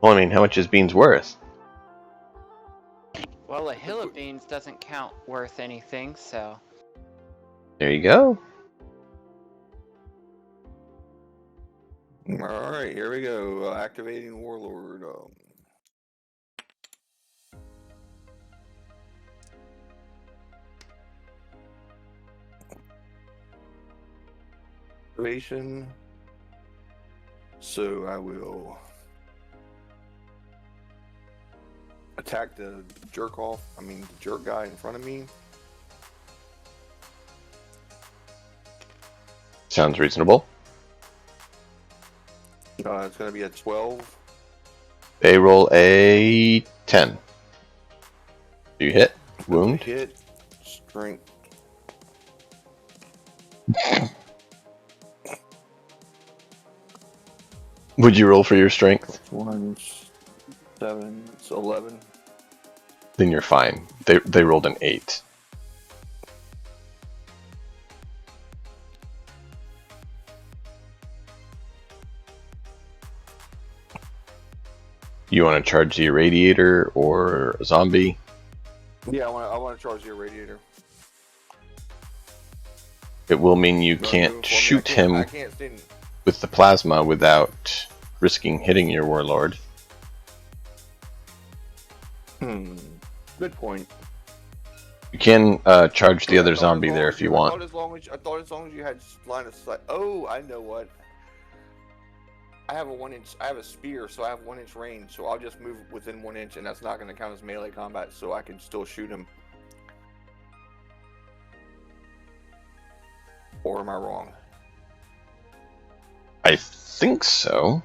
Well, I mean, how much is beans worth? Well, a hill of beans doesn't count worth anything, so... There you go. Alright, here we go. Activating Warlord. Activation. So I will attack the jerk guy in front of me. Sounds reasonable. It's going to be a 12. They roll a 10. Do you hit? Wound? Hit. Strength. Would you roll for your strength? 1, 7, it's 11. Then you're fine. They rolled an 8. You want to charge the irradiator or a zombie? Yeah, I want to charge the irradiator. It will mean you Go ahead, can't move for me. shoot him I can't stand. with the plasma without risking hitting your warlord. Good point. You can charge the other zombie there if you want. I thought as long as you had line of sight. Oh, I know what. I have a spear, so I have 1 inch range, so I'll just move within 1 inch, and that's not going to count as melee combat, so I can still shoot him. Or am I wrong? I think so.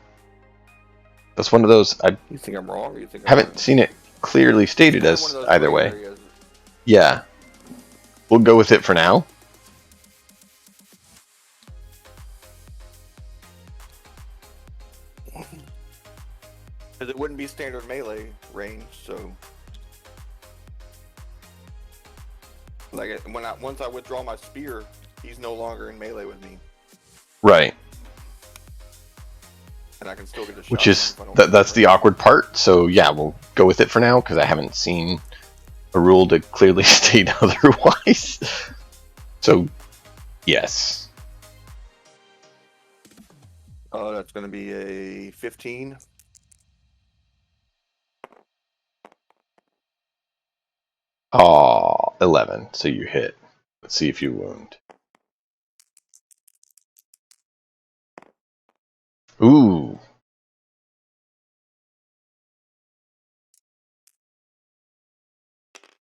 That's one of those. I You think I'm wrong, or you think haven't seen it clearly stated one as of those either gray way. areas. Yeah. We'll go with it for now. Because it wouldn't be standard melee range, so like once I withdraw my spear, he's no longer in melee with me, Right. and I can still get a shot. Which is if I don't that's the awkward part. So yeah, we'll go with it for now because I haven't seen a rule to clearly state otherwise. So yes. Oh, that's going to be a 15. Aw, 11. So you hit. Let's see if you wound. Ooh.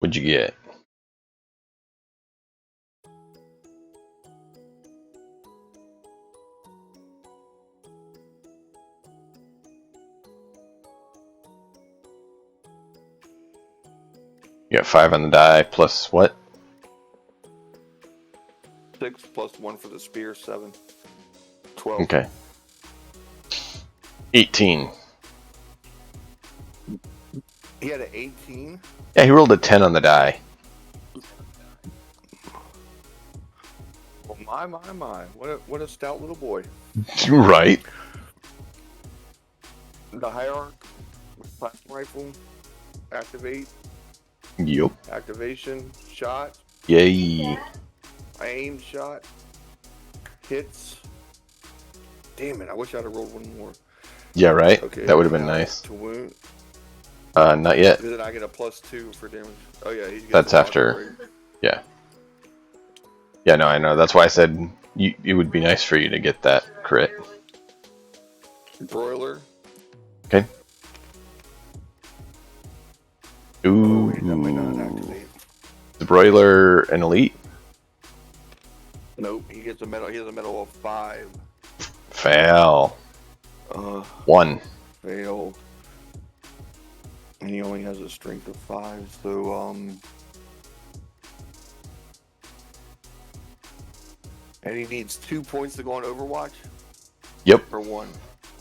What'd you get? You got 5 on the die plus what? 6 plus 1 for the spear, 7. 12. Okay. 18. He had an 18. Yeah, he rolled a 10 on the die. Well, my. What a stout little boy. Right. The hierarch with plasma rifle. Activate. Yup. Activation. Shot. Yay. Aim. Shot. Hits. Damn it, I wish I'd have rolled one more. Yeah, right? Okay, That would have been now nice. To wound. Not yet. Then I get a +2 for damage. Oh yeah, he gets That's a lot after. for it. Yeah. Yeah, no, I know. That's why I said it would be nice for you to get that crit. Broiler. Okay. Oh, Ooh. wait, that might not activate. The broiler an elite? Nope, he gets a medal. He has a medal of 5. Fail. 1. Fail. And he only has a strength of 5, so and he needs 2 points to go on Overwatch. Yep. For 1.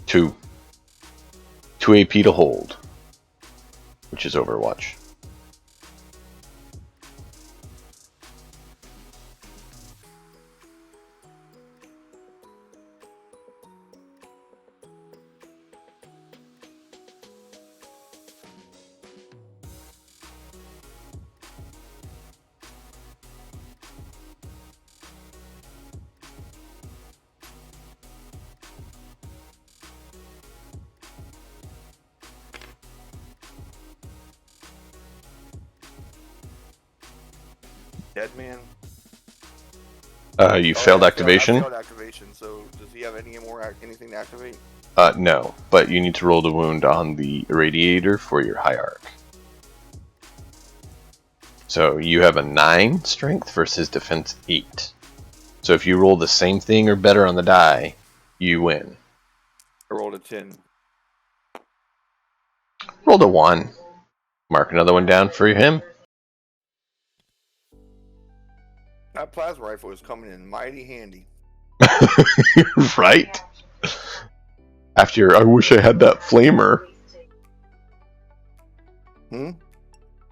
2. 2 AP to hold. Which is Overwatch. Dead man. You failed activation? I failed activation. So does he have anything to activate? No, but you need to roll the wound on the irradiator for your hierarch. So you have a 9 strength versus defense 8. So if you roll the same thing or better on the die, you win. I rolled a 10. Rolled a 1. Mark another one down for him. That plasma rifle is coming in mighty handy. Right? After, I wish I had that flamer. Hmm?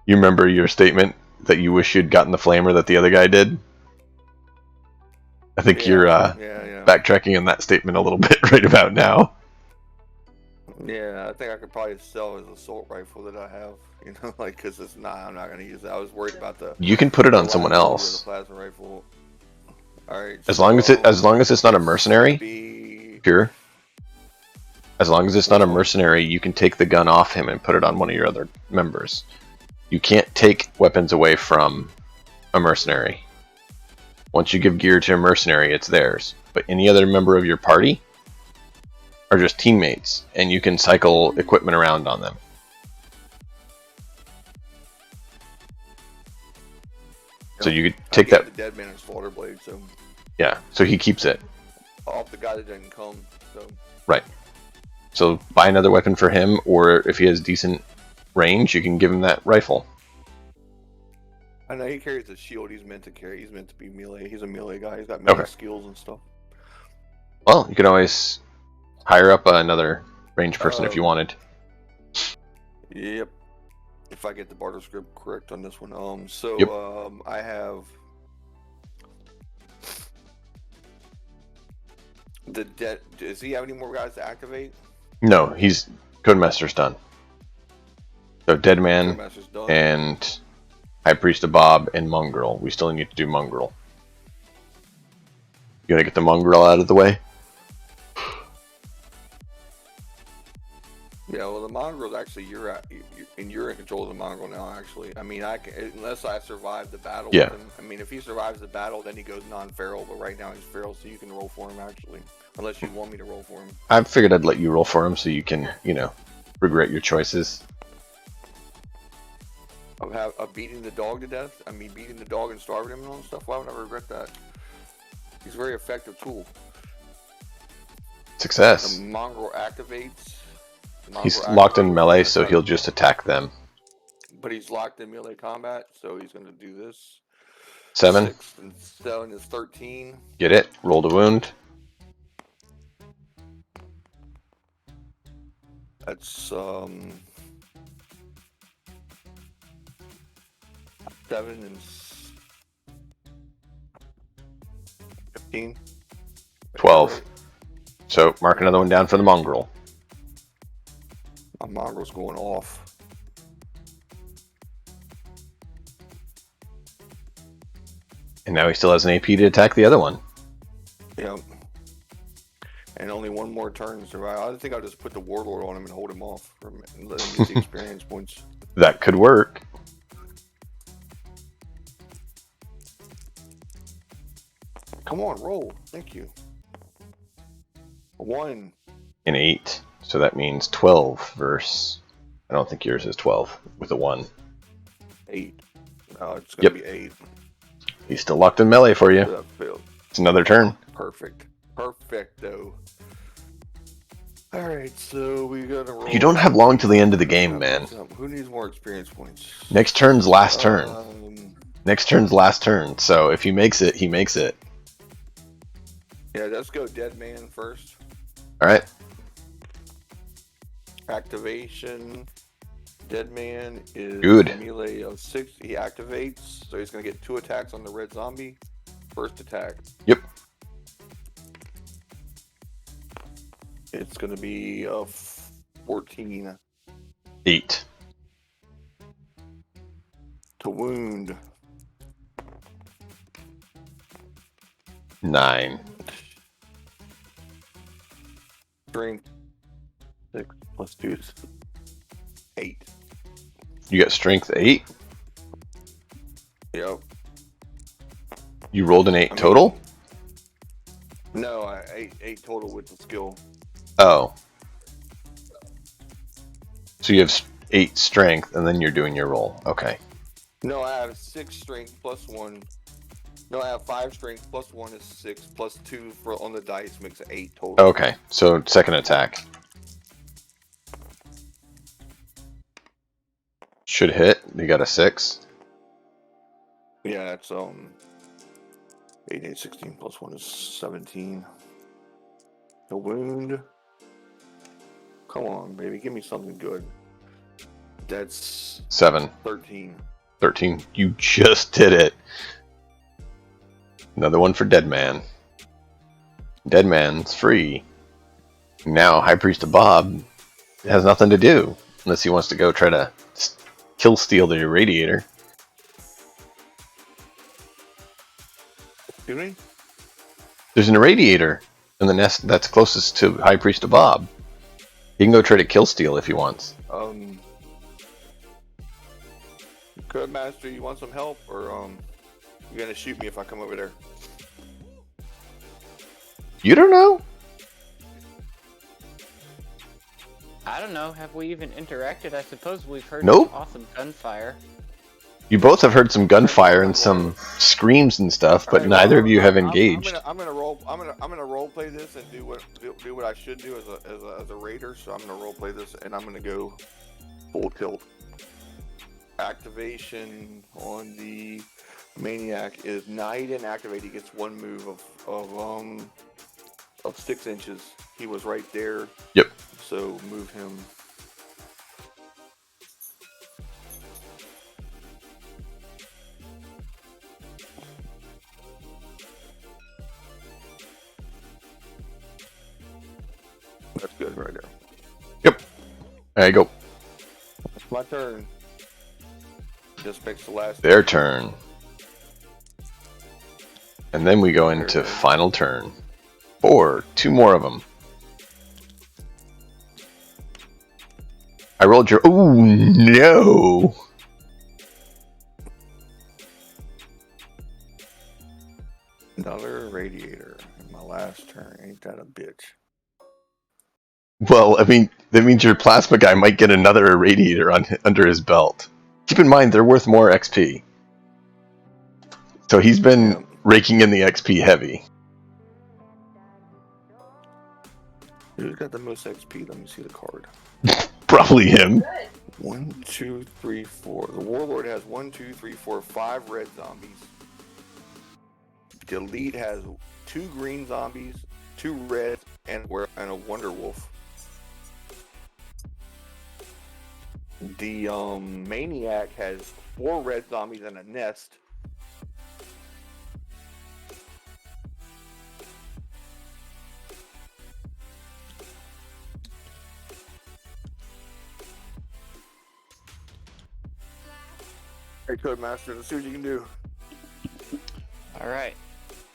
You remember your statement that you wish you'd gotten the flamer that the other guy did? I think you're yeah. backtracking on that statement a little bit right about now. Yeah, I think I could probably sell his assault rifle that I have. You know, like, because it's not. I'm not going to use it. I was worried about the. You can put it on the someone liability of else. The plasma rifle. All right. As long as it's not a mercenary, be... sure. As long as it's not a Which one? mercenary, you can take the gun off him and put it on one of your other members. You can't take weapons away from a mercenary. Once you give gear to a mercenary, it's theirs. But any other member of your party are just teammates, and you can cycle equipment around on them. So you could take that. The dead man is Slaughter Blade, so. Yeah, so he keeps it. Off the guy that didn't come, so. Right. So buy another weapon for him, or if he has decent range, you can give him that rifle. I know he carries a shield. He's meant to carry. He's meant to be melee. He's a melee guy. He's got melee skills and stuff. Well, you can always hire up another range person if you wanted. Yep. If I get the barter script correct on this one. I have the dead. Does he have any more guys to activate? No, Codemaster's done. So Deadman Codemaster's done. and High Priest of Bob and Mongrel. We still need to do Mongrel. You gonna get the Mongrel out of the way? Yeah, well, the mongrel's actually you're in control of the mongrel now. Actually, I mean, I can, unless I survive the battle. Yeah. With him. I mean, if he survives the battle, then he goes non-feral. But right now he's feral, so you can roll for him actually, unless you want me to roll for him. I figured I'd let you roll for him so you can, regret your choices. Of beating the dog to death. I mean, beating the dog and starving him and all that stuff. Why would I regret that? He's a very effective tool. Success. The mongrel activates. He's locked in melee, so he'll just attack them. But he's locked in melee combat, so he's going to do this. 7. 6 and 7 is 13. Get it. Roll the wound. That's 7 and 15. 12. So mark another one down for the mongrel. My mongrel's going off. And now he still has an AP to attack the other one. Yep. And only one more turn to survive. I think I'll just put the Warlord on him and hold him off and let him get the experience points. That could work. Come on, roll. Thank you. 1. An 8. So that means 12 versus... I don't think yours is 12 with a 1. 8. No, it's going to be 8. He's still locked in melee for you. That failed. It's another turn. Perfect. Perfecto. Alright, so we gotta roll. You don't have long till the end of the game, man. Who needs more experience points? Next turn's last turn. Next turn's last turn. So if he makes it, he makes it. Yeah, let's go Dead Man first. Alright. Activation. Dead Man is good. Melee of 6. He activates, so he's gonna get 2 attacks on the red zombie. First attack. Yep. It's gonna be 14. 8. To wound. 9. Strength. 6 plus 2 is 8. You got strength 8? Yep. You rolled an 8 total? No, 8 total with the skill. Oh. So you have 8 strength, and then you're doing your roll. Okay. No, I have 6 strength plus 1. No, I have 5 strength, plus 1 is 6, plus 2 for on the dice makes it 8 total. Okay, so second attack. Should hit. You got a 6. Yeah, it's 8, 8, 16 plus 1 is 17. A wound. Come on, baby, give me something good. That's 7. 13. 13. You just did it. Another one for Dead Man. Dead Man's free. Now High Priest of Bob has nothing to do unless he wants to go try to kill steal the Irradiator. Excuse me? There's an Irradiator in the nest that's closest to High Priest of Bob. He can go try to kill steal if he wants. Codemaster, you want some help, or you gonna shoot me if I come over there? You don't know? I don't know. Have we even interacted? I suppose we've heard Nope. some awesome gunfire. You both have heard some gunfire and some screams and stuff, but Alright, neither well, of you have engaged. I'm gonna role play this and do what I should do as a raider. So I'm gonna role play this and I'm gonna go full tilt. Activation on the maniac is now he didn't activate. He gets 1 move of 6 inches. He was right there. Yep. So move him. That's good right there. Yep. There you go. It's my turn. Just makes the last. Their turn. And then we go into final turn. 4. 2 more of them. I rolled your... Ooh, no! Another radiator in my last turn. Ain't that a bitch? Well, I mean, that means your plasma guy might get another irradiator under his belt. Keep in mind, they're worth more XP. So he's been raking in the XP heavy. Who's got the most XP? Let me see the card. Probably him. 1, 2, 3, 4. The Warlord has 1, 2, 3, 4, 5 red zombies. The Elite has 2 green zombies, 2 red, and a Wonder Wolf. The Maniac has 4 red zombies and a nest. Hey, Codemaster, let's see what you can do. Alright.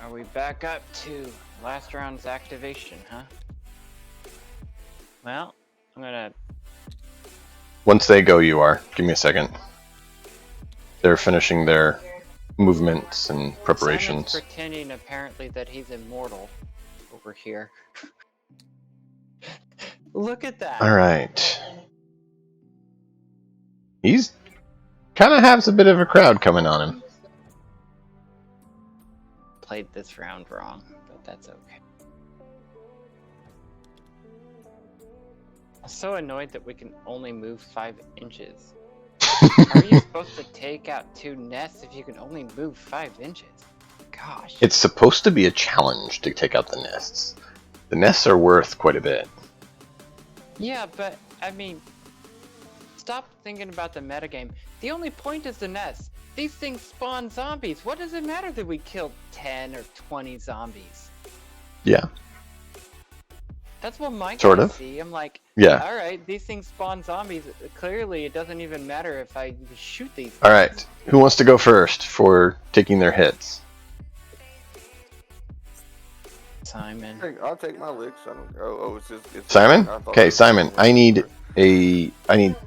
Are we back up to last round's activation, huh? Well, I'm gonna... Once they go, you are. Give me a second. They're finishing their movements and preparations. Simon's pretending apparently that he's immortal over here. Look at that! Alright. He's kind of has a bit of a crowd coming on him. Played this round wrong, but that's okay. I'm so annoyed that we can only move 5 inches. How are you supposed to take out 2 nests if you can only move 5 inches? Gosh. It's supposed to be a challenge to take out the nests. The nests are worth quite a bit. Yeah, but, I mean, stop thinking about the metagame. The only point is the nest. These things spawn zombies. What does it matter that we killed 10 or 20 zombies? Yeah. That's what my Sort guys of. see. I'm like, Yeah. alright, these things spawn zombies. Clearly, it doesn't even matter if I shoot these things. Alright. Who wants to go first for taking their hits? Simon. I'll take my licks. I don't. It's Simon? I thought Okay, it was- Simon. I need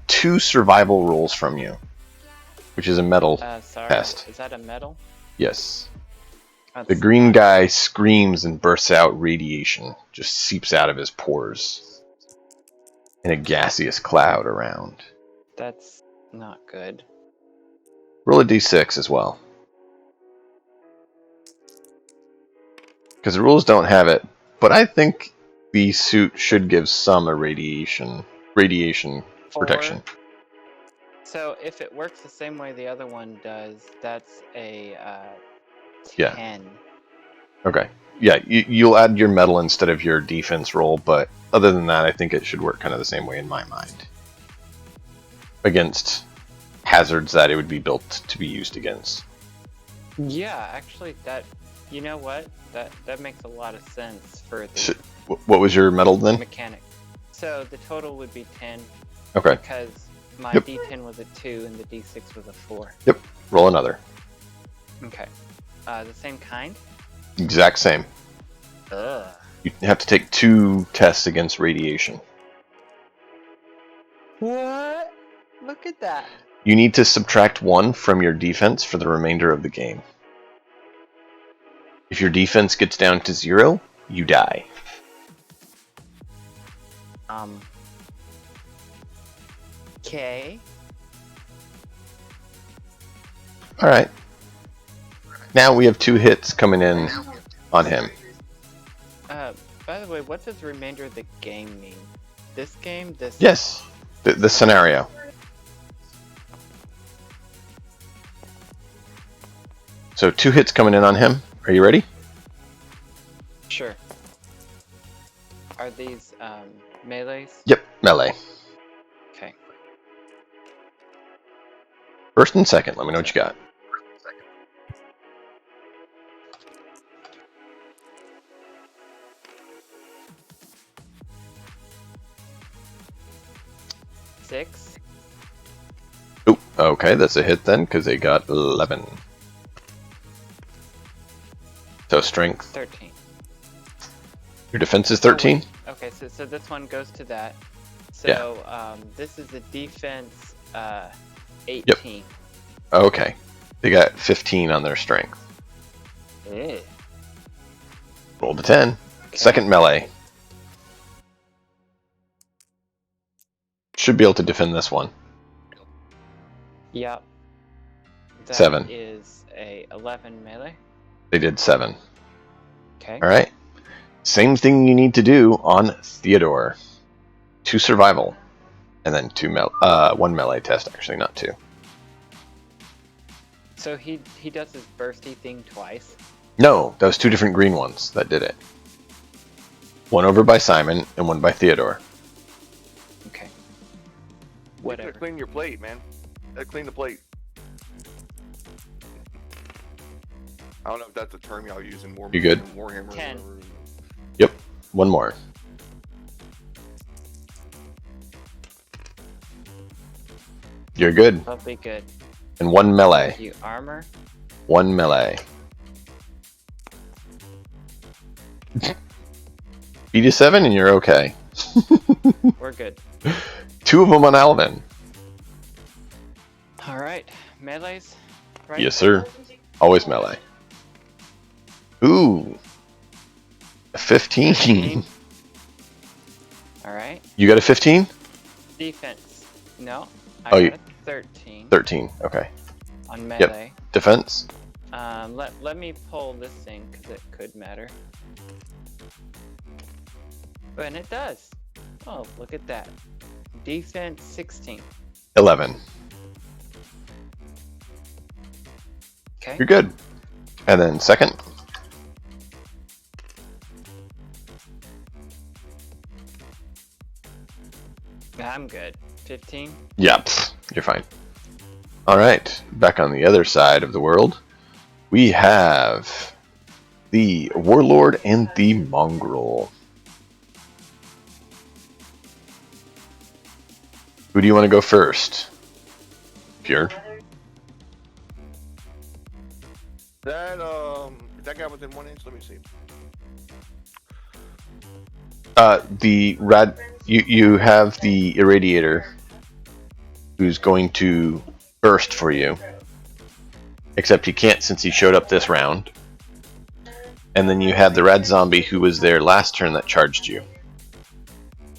2 survival rolls from you, which is a metal Sorry, test. is that a medal? Yes. That's The green guy screams and bursts out radiation, just seeps out of his pores in a gaseous cloud around. That's not good. Roll a d6 as well. because the rules don't have it. But I think the suit should give some radiation protection. So if it works the same way the other one does, that's a 10. Yeah. Okay. Yeah, you'll add your metal instead of your defense roll, but other than that, I think it should work kind of the same way in my mind. Against hazards that it would be built to be used against. Yeah, actually, you know what? That makes a lot of sense for the What was your metal then? mechanic. So the total would be 10. Okay. Because my Yep. D10 was a 2 and the D6 was a 4. Yep. Roll another. Okay. The same kind? Exact same. Ugh. You have to take 2 tests against radiation. What? Look at that. You need to subtract 1 from your defense for the remainder of the game. If your defense gets down to 0, you die. Okay. Alright. Now we have 2 hits coming in on him. By the way, what does remainder of the game mean? This game? This? Yes. The scenario. So 2 hits coming in on him. Are you ready? Sure. Are these melees? Yep, melee. Okay. First and second, let me know what you got. Six. Oop, okay, that's a hit then, because they got 11. So strength. 13. Your defense is 13? Okay, so this one goes to that. So this is a defense 18. Yep. Okay. They got 15 on their strength. Ew. Roll the 10. Okay. Second melee. Should be able to defend this one. Yep. That 7. is a 11 melee. They did 7. Okay. Alright. Same thing you need to do on Theodore. 2 survival. And then 1 melee test, actually, not 2. So he does his bursty thing twice. No, that was 2 different green ones that did it. One over by Simon and one by Theodore. Okay. You Whatever. gotta clean your plate, man. You gotta clean the plate. I don't know if that's a term y'all use in Warhammer. You good? Warhammer. 10. Yep, one more. You're good. Lovely good. And 1 melee. You armor. 1 melee. Beat a 7 and you're okay. We're good. 2 of them on Alvin. Alright. Melees? Right? Yes, sir. Always melee. Ooh. A 15. Alright. You got a 15? Defense. No. Oh, I you- got a 13 13. Okay. on melee. Defense? Let me pull this thing because it could matter. And it does. Oh, look at that. Defense 16. 11. Okay. You're good. And then second? I'm good. 15. Yeah, you're fine. Alright, back on the other side of the world, we have the Warlord and the Mongrel. Who do you want to go first? Pure? That guy within 1 inch? Let me see. You have the Irradiator who's going to burst for you. Except he can't since he showed up this round. And then you have the Rad Zombie who was there last turn that charged you.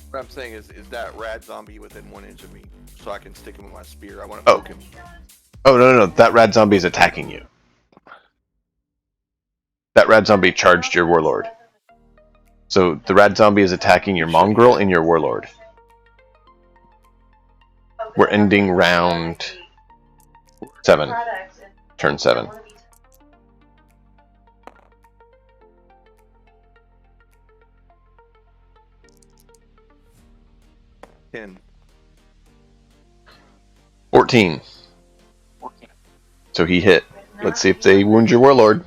What I'm saying is that rad zombie within 1 inch of me, so I can stick him with my spear. I want to poke him. Oh, no, that Rad Zombie is attacking you. That rad zombie charged your warlord. So the rad zombie is attacking your mongrel and your warlord. We're ending round 7. Turn 7. $10. 14. So he hit. Let's see if they wound your warlord.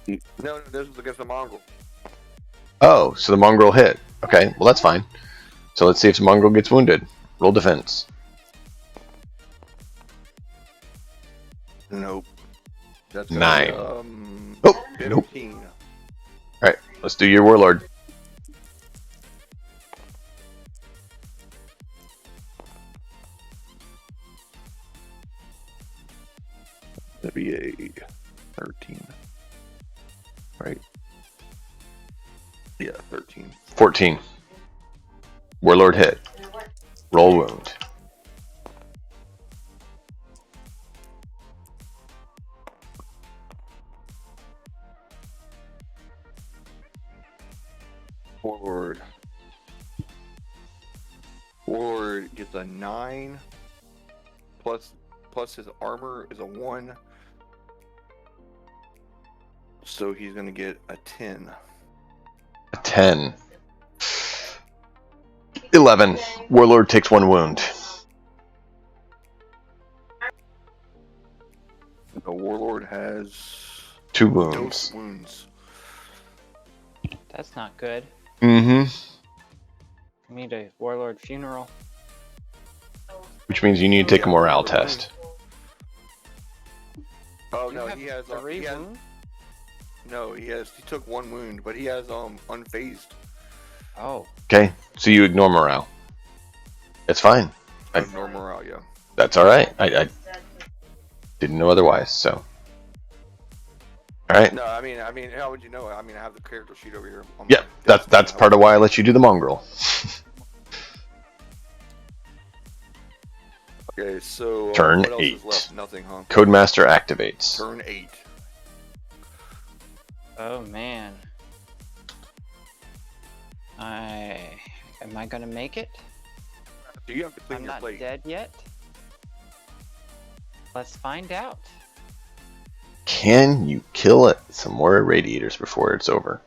No, this was against the mongrel. Oh, so the mongrel hit. Okay, well that's fine. So let's see if the mongrel gets wounded. Roll defense. Nope. That's 9. Be, Oh, nope. 15. Alright, let's do your warlord. That'd be a 13. Right? Yeah, 13. 14. Warlord hit. Roll wound. Warlord gets a 9. Plus his armor is a 1. So he's gonna get a 10. A 10. 11. Warlord takes 1 wound. The warlord has 2 wounds. dose wounds. That's not good. Mm-hmm. We need a warlord funeral. Which means you need to take a morale test. Oh You no, have he has 3 he has wounds? no, he took 1 wound, but he has unfazed. Oh. Okay, so you ignore morale. It's fine. Ignore morale, yeah. That's alright. I didn't know otherwise, so. Alright. No, I mean, how would you know? I mean, I have the character sheet over here. On Yep, my desk. that's part of why I let you do the mongrel. Okay, so Turn what else 8. is left? Nothing, huh? Codemaster activates. Turn 8. Oh man. Am I gonna make it? Do you have to clean I'm your not plate? dead yet. Let's find out. Can you kill it? Some more irradiators before it's over.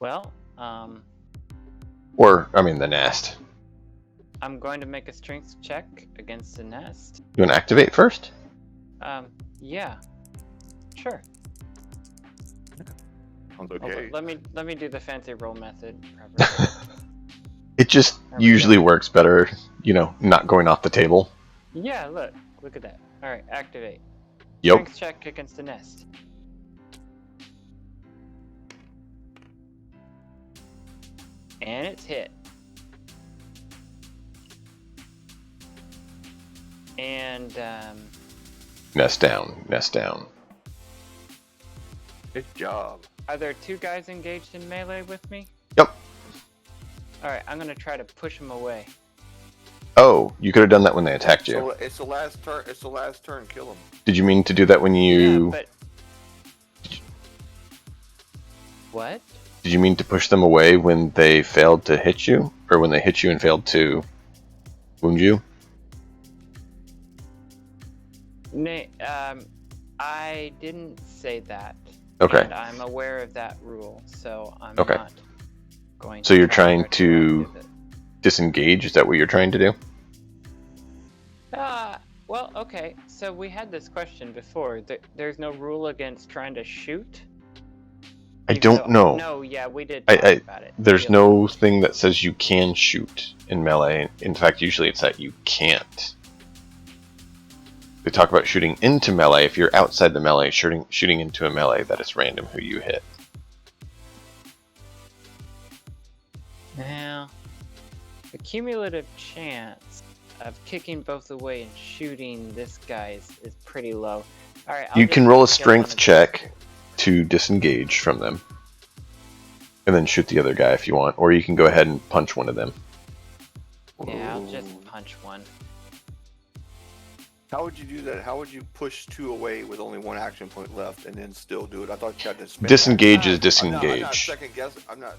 Well, Or, I mean, the nest. I'm going to make a strength check against the nest. You want to activate first? Yeah. Sure. Sounds Hold okay. on, let me do the fancy roll method. Probably. It just There we usually go. works better, you know, not going off the table. Yeah, look at that. All right, activate. Yep. Strength check against the nest. And it's hit. And Nest down, nest down. Good job. are there 2 guys engaged in melee with me? Yep. All right, I'm gonna try to push them away. Oh, you could have done that when they attacked you. So it's the last turn. It's the last turn. Kill him. Did you mean to do that when you... Yeah, but what? Did you mean to push them away when they failed to hit you? Or when they hit you and failed to wound you? I didn't say that. Okay. And I'm aware of that rule, so I'm Okay. not going to. So you're try trying to retroactive it. disengage? Is that what you're trying to do? Well, okay. So we had this question before. There's no rule against trying to shoot. I Even don't know. No, yeah, we did talk about it. There's Yeah. no thing that says you can shoot in melee. In fact, usually it's that you can't. They talk about shooting into melee. If you're outside the melee, shooting into a melee, that is random who you hit. Now, the cumulative chance of kicking both away and shooting this guy is pretty low. All right. You can roll a strength check to disengage from them. And then shoot the other guy if you want. Or you can go ahead and punch one of them. Yeah, I'll just punch one. How would you do that? How would you push 2 away with only 1 action point left and then still do it? I thought you had to spend Disengage is I'm not disengage. second guessing. I'm not.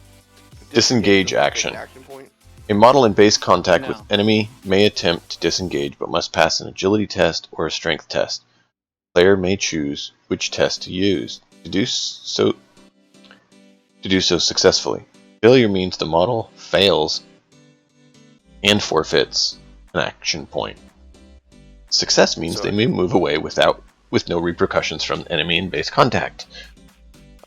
Disengage doesn't take action. an action point. A model in base contact with No. enemy may attempt to disengage, but must pass an agility test or a strength test. Player may choose which test to use to do so successfully. Failure means the model fails and forfeits an action point. Success means they may move away with no repercussions from the enemy in base contact.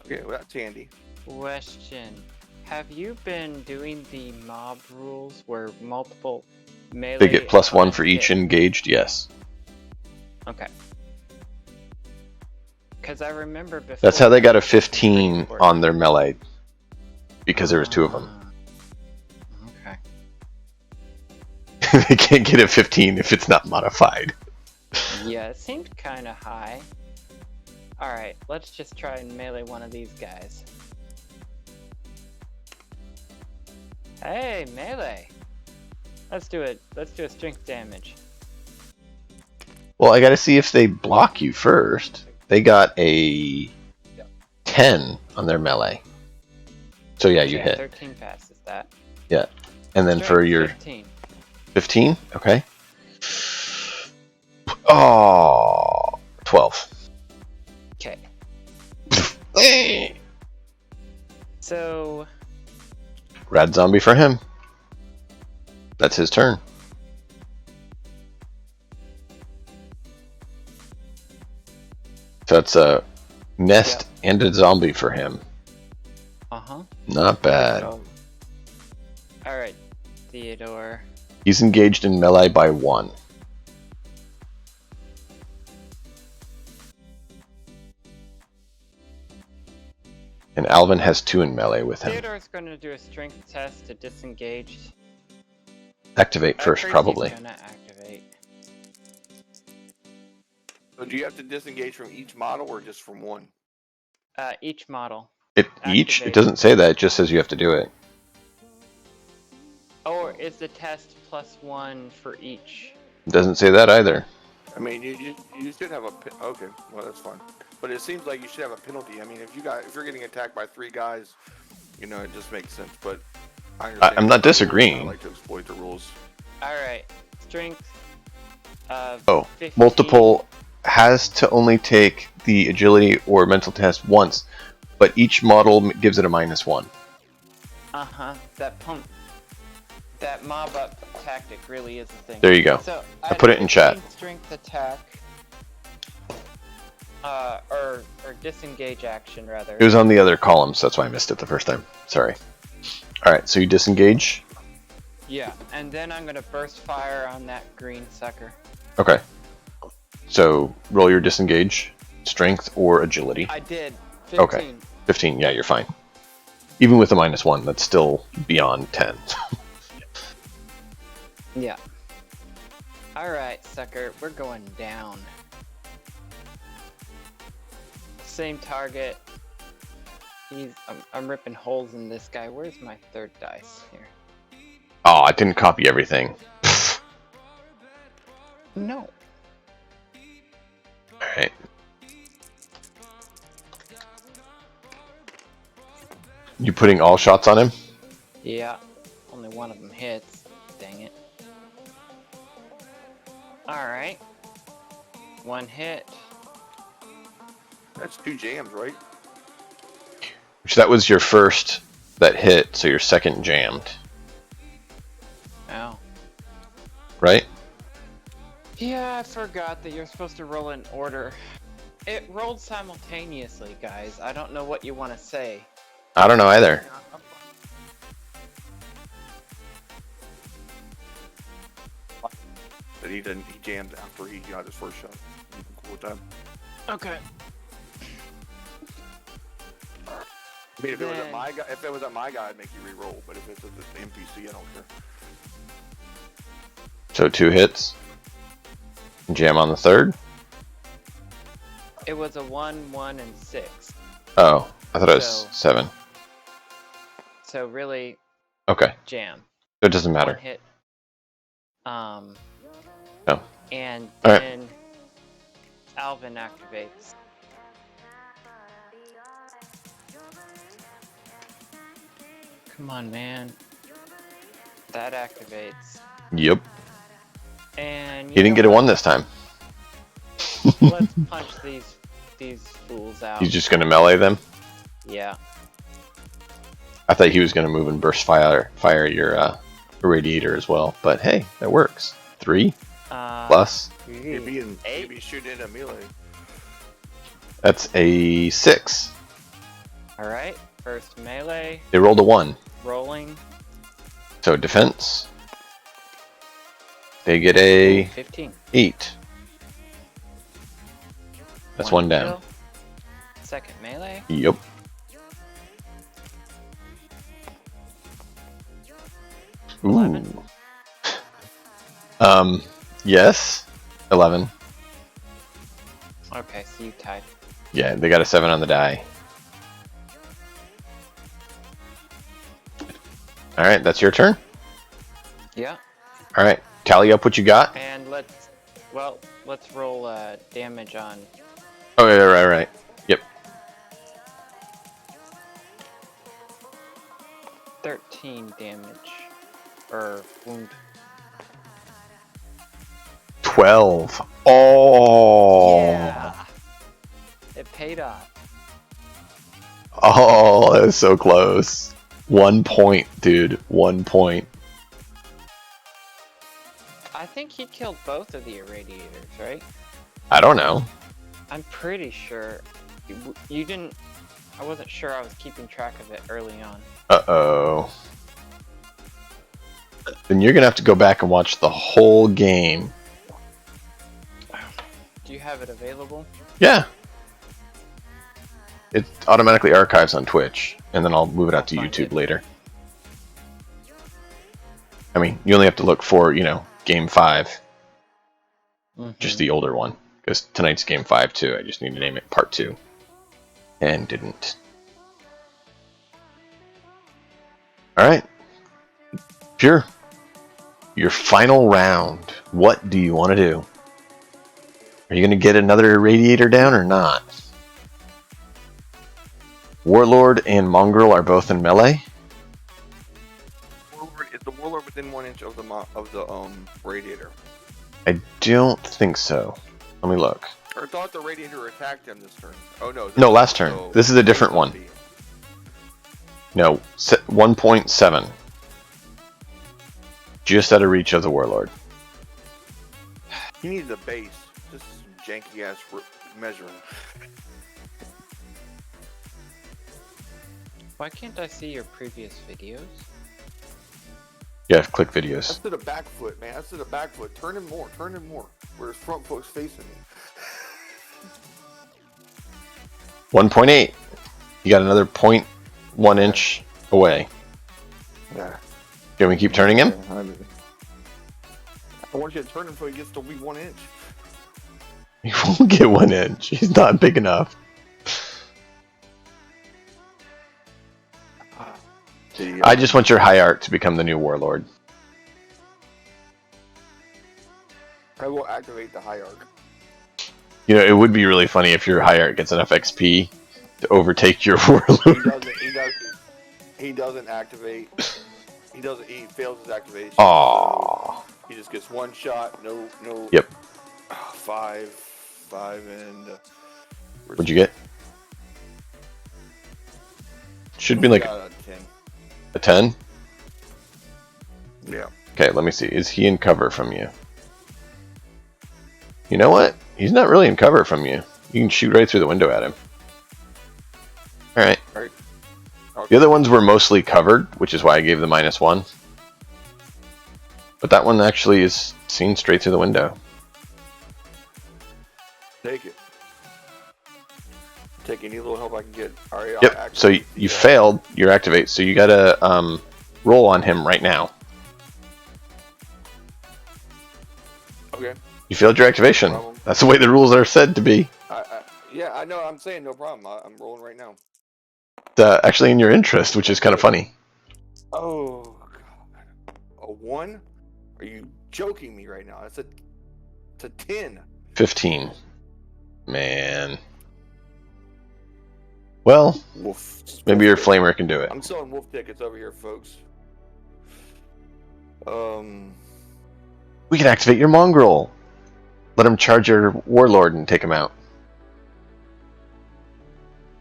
Okay, well, that's handy. Question. Have you been doing the mob rules where multiple melee... They get +1 for opponents each get... engaged, yes. Okay. Because I remember before... That's how they got a 15 on their melee. Because there was 2 of them. Okay. They can't get a 15 if it's not modified. Yeah, it seemed kind of high. Alright, let's just try and melee one of these guys. Hey, melee! Let's do it. Let's do a strength damage. Well, I gotta see if they block you first. They got a 10 on their melee. So yeah, you hit. 13 passes that. Yeah. And then Strength, for your 15. 15? Okay. Oh, 12. Okay. So... Rad zombie for him. That's his turn. So that's a nest and a zombie for him. Uh-huh. Not bad. Alright, Theodore. He's engaged in melee by 1. And Alvin has 2 in melee with him. Theodore's going to do a strength test to disengage. Activate first, probably. Gonna activate. So do you have to disengage from each model or just from one? Each model. Each? It doesn't say that, it just says you have to do it. Or is the test +1 for each? It doesn't say that either. I mean, you should have a okay. Well, that's fine. But it seems like you should have a penalty. I mean, if you're getting attacked by 3 guys, you know, it just makes sense. But I'm not disagreeing. I like to exploit the rules. All right, strength. 15. Multiple has to only take the agility or mental test once, but each model gives it a -1. That mob up tactic really is the thing. There you go. So I put it in chat. Strength attack. Or disengage action rather. It was on the other column, so that's why I missed it the first time. Sorry. Alright, so you disengage. Yeah, and then I'm gonna burst fire on that green sucker. Okay. So roll your disengage, strength or agility. I did. 15. Okay. 15, yeah, you're fine. Even with a -1, that's still beyond 10. Yeah. Alright, sucker, we're going down. Same target. I'm ripping holes in this guy. Where's my 3rd dice here? Oh, I didn't copy everything. No. Alright. You putting all shots on him? Yeah. Only one of them hits. Dang it. Alright. 1 hit. That's 2 jams, right? Which that was your first that hit, so your second jammed. Oh. Right? Yeah, I forgot that you're supposed to roll in order. It rolled simultaneously, guys. I don't know what you want to say. I don't know either. That he jammed after he got his first shot. You can cool with that. Okay. I mean, if it was at my guy, I'd make you re-roll. But if it's at the NPC, I don't care. So 2 hits. Jam on the 3rd? It was a 1, 1, and 6. Oh, I thought it was 7. So really, Okay. jam. It doesn't matter. 1 hit. No. and Alright. then Alvin activates. Come on, man. That activates. Yep. And He didn't get a 1 this time. Let's punch these fools out. He's just gonna melee them? Yeah. I thought he was gonna move and burst fire your irradiator as well, but hey, that works. 3 plus. You'd be shooting a melee. That's a 6. Alright, first melee. They rolled a 1. Rolling. So defense. They get a 15. 8. That's one down. Kill. Second melee. Yep. Ooh. 11. Yes. 11. Okay, so you tied. Yeah, they got a 7 on the die. Alright, that's your turn? Yeah. Alright, tally up what you got. And let's roll damage on. Oh, yeah, right. Yep. 13 damage. Or wound. 12. Oh. Yeah. It paid off. Oh, that was so close. 1 point, dude. 1 point. I think he killed both of the irradiators, right? I don't know. I'm pretty sure. You didn't. I wasn't sure I was keeping track of it early on. Uh-oh. Then you're gonna have to go back and watch the whole game. Do you have it available? Yeah. It automatically archives on Twitch, and then I'll move it out to I'll find YouTube it. later. I mean, you only have to look for, Game 5. Just the older one. Because tonight's Game 5 too. I just need to name it Part 2. And didn't. Alright. Pure. Your final round. What do you want to do? Are you going to get another irradiator down or not? Warlord and Mongrel are both in melee. Is the Warlord within 1 inch of the radiator? I don't think so. Let me look. I thought the radiator attacked him this turn. Oh no. No, last turn. So This is a different one. No, 1.7. Just out of reach of the Warlord. He needs a base. Just janky ass measuring. Why can't I see your previous videos? Yeah, click videos. That's to the back foot, man. That's to the back foot. Turn him more. Turn him more. Where his front foot's facing me. 1.8. You got another 0.1 inch away. Yeah. Can we keep turning him? I want you to turn him so he gets to be 1 inch. He won't get 1 inch. He's not big enough. I just want your high art to become the new Warlord. I will activate the high arc. It would be really funny if your high art gets enough XP to overtake your Warlord. He doesn't activate. He fails his activation. Aww. He just gets 1 shot. No. Yep. 5 and. What'd you get? Should be like a 10. a 10. Yeah. Okay, let me see. Is he in cover from you? You know what? He's not really in cover from you. You can shoot right through the window at him. Alright. Okay. The other ones were mostly covered, which is why I gave the -1. But that one actually is seen straight through the window. Take it. Take any little help I can get. All right, Yep. So you failed your activate, so you gotta roll on him right now. Okay. You failed your activation. No problem. That's the way the rules are said to be. Yeah, I know. I'm saying no problem. I'm rolling right now. Actually in your interest, which is kind of funny. Oh God. A 1? Are you joking me right now? That's a to 10. 15. Man. Well, Wolf. maybe your flamer can do it. I'm selling wolf tickets over here, folks. We can activate your mongrel. Let him charge your warlord and take him out.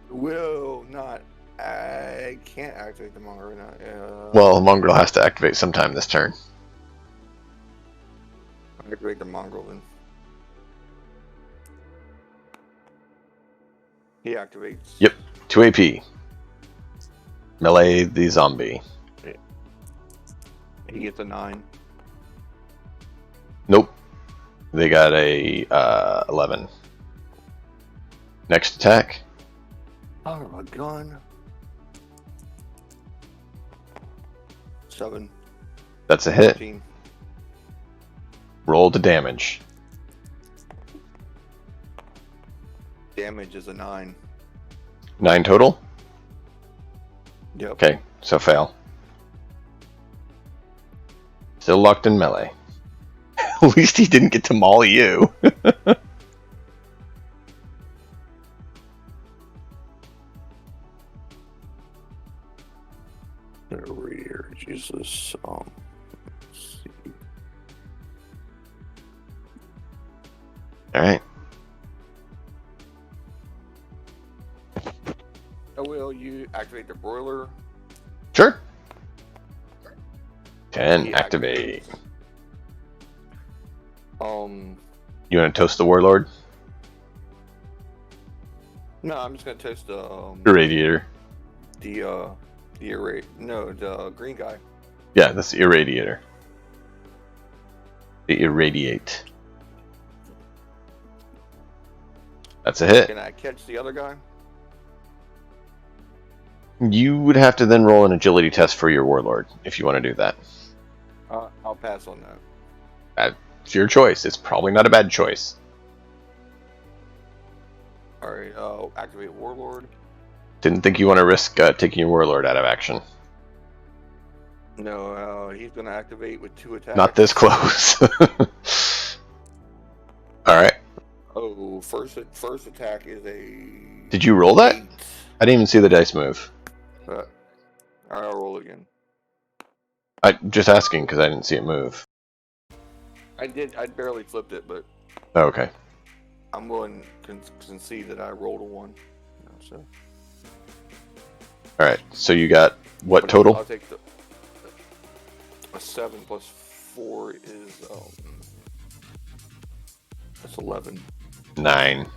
Will not. I can't activate the mongrel right now. Well, the mongrel has to activate sometime this turn. I'll activate the mongrel then. He activates. Yep. 2 AP. Melee the zombie. He gets a 9. Nope. They got a 11. Next attack. Out of a gun. 7. That's a hit. 14. Roll the damage. Damage is a 9. 9 total? Yep. Okay, so fail. Still locked in melee. At least he didn't get to maul you. Reader, Jesus. Let's see. Alright. Will you activate the broiler? Sure. 10, He activate. activates. You want to toast the warlord? No, I'm just gonna toast Irradiator. the green guy. Yeah, that's the irradiator. The irradiate. That's a hit. Can I catch the other guy? You would have to then roll an agility test for your warlord if you want to do that. I'll pass on that. It's your choice. It's probably not a bad choice. Alright, I'll activate Warlord. Didn't think you want to risk taking your warlord out of action. No, he's gonna activate with 2 attacks. Not this close. Alright. Oh, first attack is a... Did you roll that? 8. I didn't even see the dice move. Alright, I'll roll again. Just asking because I didn't see it move. I barely flipped it, but Oh, okay. I'm willing to concede that I rolled a 1. So. Alright, so you got what But total? I'll take a 7 plus 4 is that's 11. 9.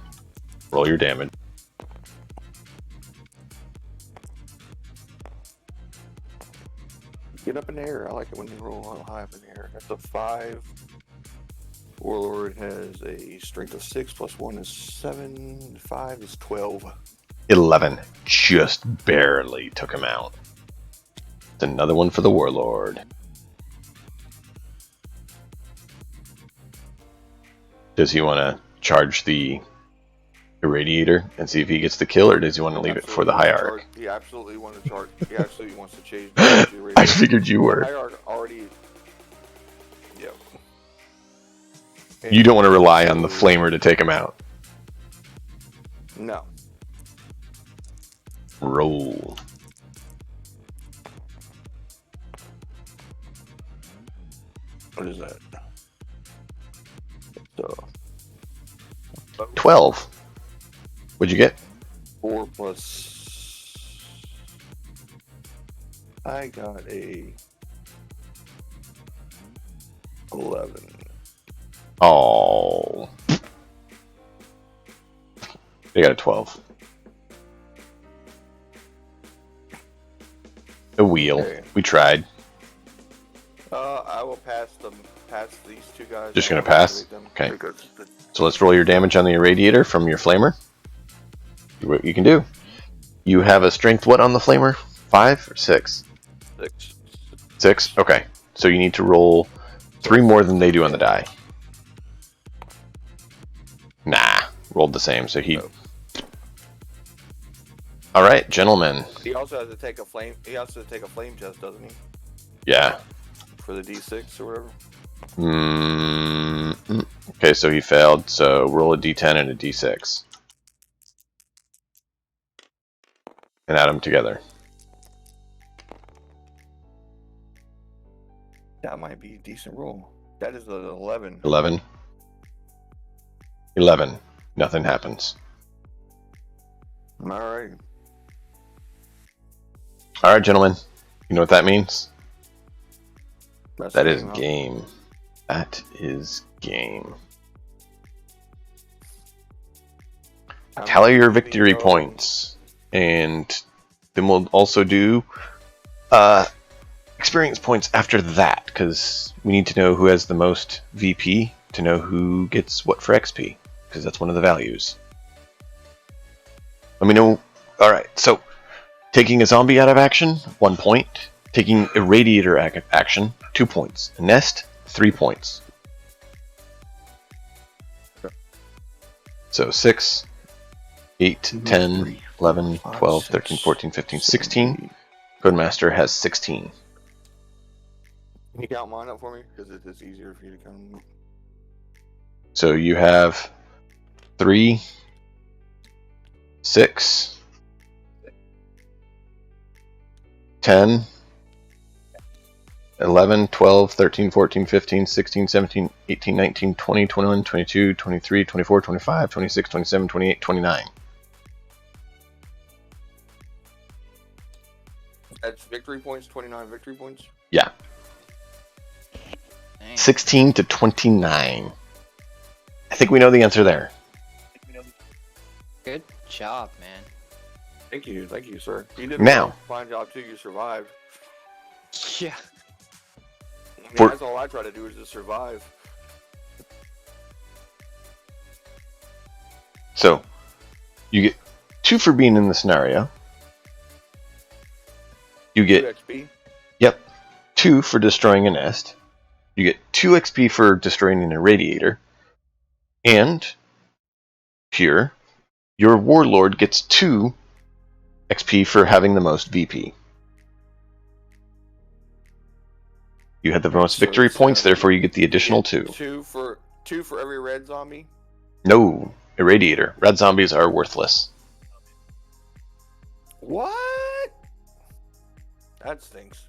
Roll your damage. Get up in the air. I like it when you roll high up in the air. That's a 5. Warlord has a strength of 6 plus 1 is 7. 5 is 12. 11. Just barely took him out. It's another one for the warlord. Does he want to charge the irradiator and see if he gets the kill, or does he want to leave it for the hierarch? He absolutely wants to charge. He absolutely wants to change the irradiator. I figured you were. The hierarch already. Yep. You don't want to rely on the flamer to take him out. No. Roll. What is that? So. 12. What'd you get? 4 plus. I got a 11. Oh. They got a 12. A wheel. Okay. We tried. I will pass these 2 guys. Just gonna pass? Okay. Because So let's roll your damage on the irradiator from your flamer. See what you can do. You have a strength what on the flamer? 5 or 6? 6. 6? Okay. So you need to roll 3 more than they do on the die. Nah. Rolled the same, so he... No. Alright, gentlemen. He also has to take a flame. He also has to take a flame test, doesn't he? Yeah. For the D6 or whatever. Okay, so he failed. So roll a d10 and a d6. And add them together. That might be a decent roll. That is an 11. 11. 11. Nothing happens. All right. All right, gentlemen. You know what that means? That's That the is game, huh? game. That is game. Tally your victory points. And then we'll also do experience points after that, because we need to know who has the most VP to know who gets what for XP, because that's one of the values. Let me know. Alright, so taking a zombie out of action, 1 point. Taking a radiator action, 2 points. A nest, 3 points. So 6, 8, 10, 11, 12, 13, 14, 15, 16. Codemaster has 16. Can you count mine up for me? Because it's easier for you to count them. So you have 3, 6, 10, 11, 12, 13, 14, 15, 16, 17, 18, 19, 20, 21, 22, 23, 24, 25, 26, 27, 28, 29. That's victory points, 29 victory points? Yeah. Dang. 16 to 29. I think we know the answer there. Good job, man. Thank you, sir. You did Now. a fine job too, you survived. Yeah. I mean, For- that's all I try to do is just survive. So, you get 2 for being in the scenario. You 2 get, XP. yep, 2 for destroying a nest. You get 2 XP for destroying a radiator. And here, your warlord gets 2 XP for having the most VP. You had the most So victory it's points, gonna be- therefore you get the additional you 2. get two for every red zombie. No, a radiator. Red zombies are worthless. What? That stinks.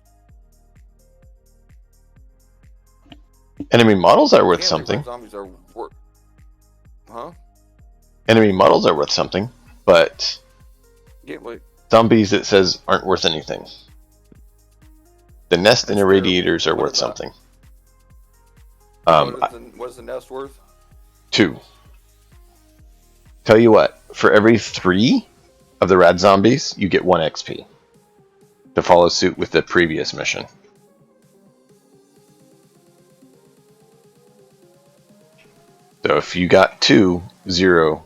Enemy models are worth Can't be something. red zombies are worth. Huh? Enemy models are worth something, but Yeah, wait. zombies, it says, aren't worth anything. The nest and That's irradiators are What worth about- something. What is the nest worth? 2. Tell you what, for every 3 of the rad zombies, you get 1 XP. To follow suit with the previous mission. So if you got 2, 0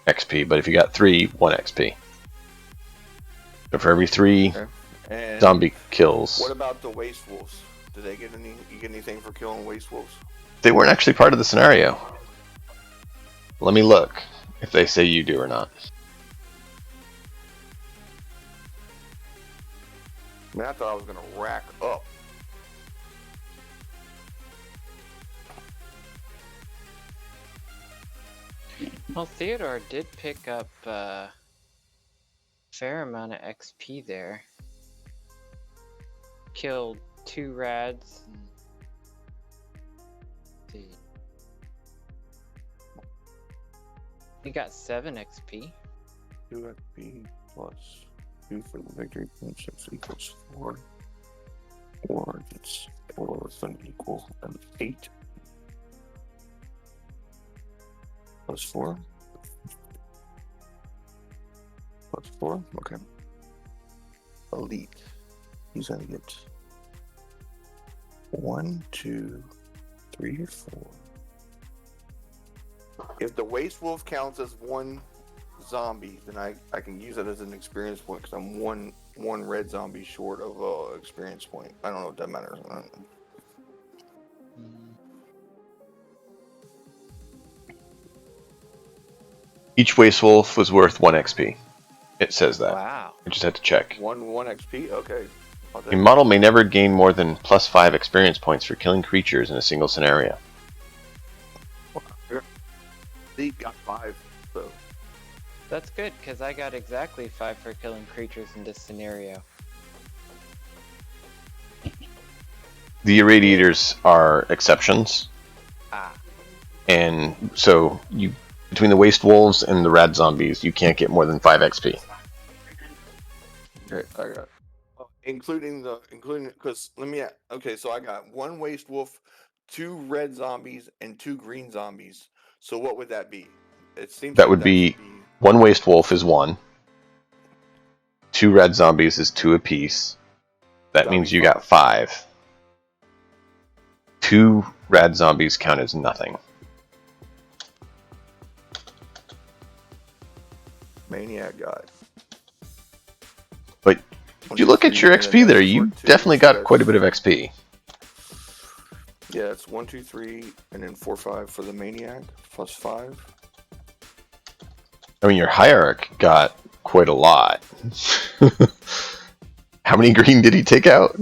XP, but if you got 3, 1 XP. So for every 3 And zombie kills, what about the waste wolves? Do they get anything for killing waste wolves? they weren't actually part of the scenario. Let me look if they say you do or not. I mean, I thought I was gonna rack up. Well, Theodore did pick up a fair amount of XP there. Killed 2 rads. See. He got 7 XP. 2 XP plus 2 for the victory point, 6 equals 4. 4 gets 4 is going to equal 8. Plus 4. Plus 4, okay. Elite. He's going to get 1, 2, 3, 4. If the waste wolf counts as 1 zombie, then I can use that as an experience point because I'm one red zombie short of experience point. I don't know if that matters. I don't know. Each waste wolf was worth 1 XP. It says that. Wow. I just had to check. 1 XP. Okay. A model may never gain more than +5 experience points for killing creatures in a single scenario. He got 5, so. That's good, because I got exactly 5 for killing creatures in this scenario. The irradiators are exceptions, Ah. and so you between the waste wolves and the rad zombies, you can't get more than 5 XP. Okay, I got. Including because okay, so I got 1 waste wolf, 2 red zombies, and 2 green zombies. So what would that be? It seems That like would that should be be 1 waste wolf is 1, 2 red zombies is 2 apiece. That that'd be means you got 5. 5. 2 rad zombies count as nothing. Maniac got. But if you look at your XP there, you definitely got quite a bit of XP. Yeah, it's 1, 2, 3, and then 4, 5 for the maniac, plus 5. I mean, your hierarch got quite a lot. How many green did he take out?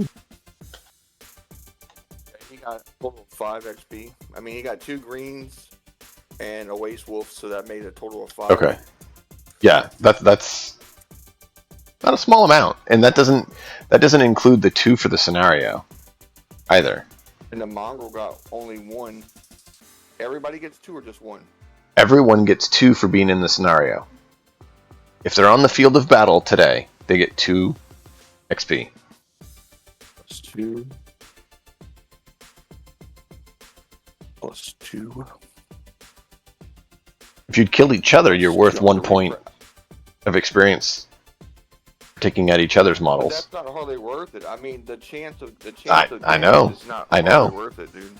He got a total of 5 XP. I mean, he got 2 greens and a waste wolf, so that made a total of 5. Okay. Yeah, that's not a small amount, and that doesn't include the 2 for the scenario either. And the mongrel got only 1. Everybody gets 2 or just 1? Everyone gets 2 for being in the scenario. If they're on the field of battle today, they get 2 XP. Plus 2. Plus 2. If you'd killed each other, you're worth 1 point of experience taking out each other's models. But that's not hardly worth it. I mean, the chance of I know. is not I know. worth it, dude.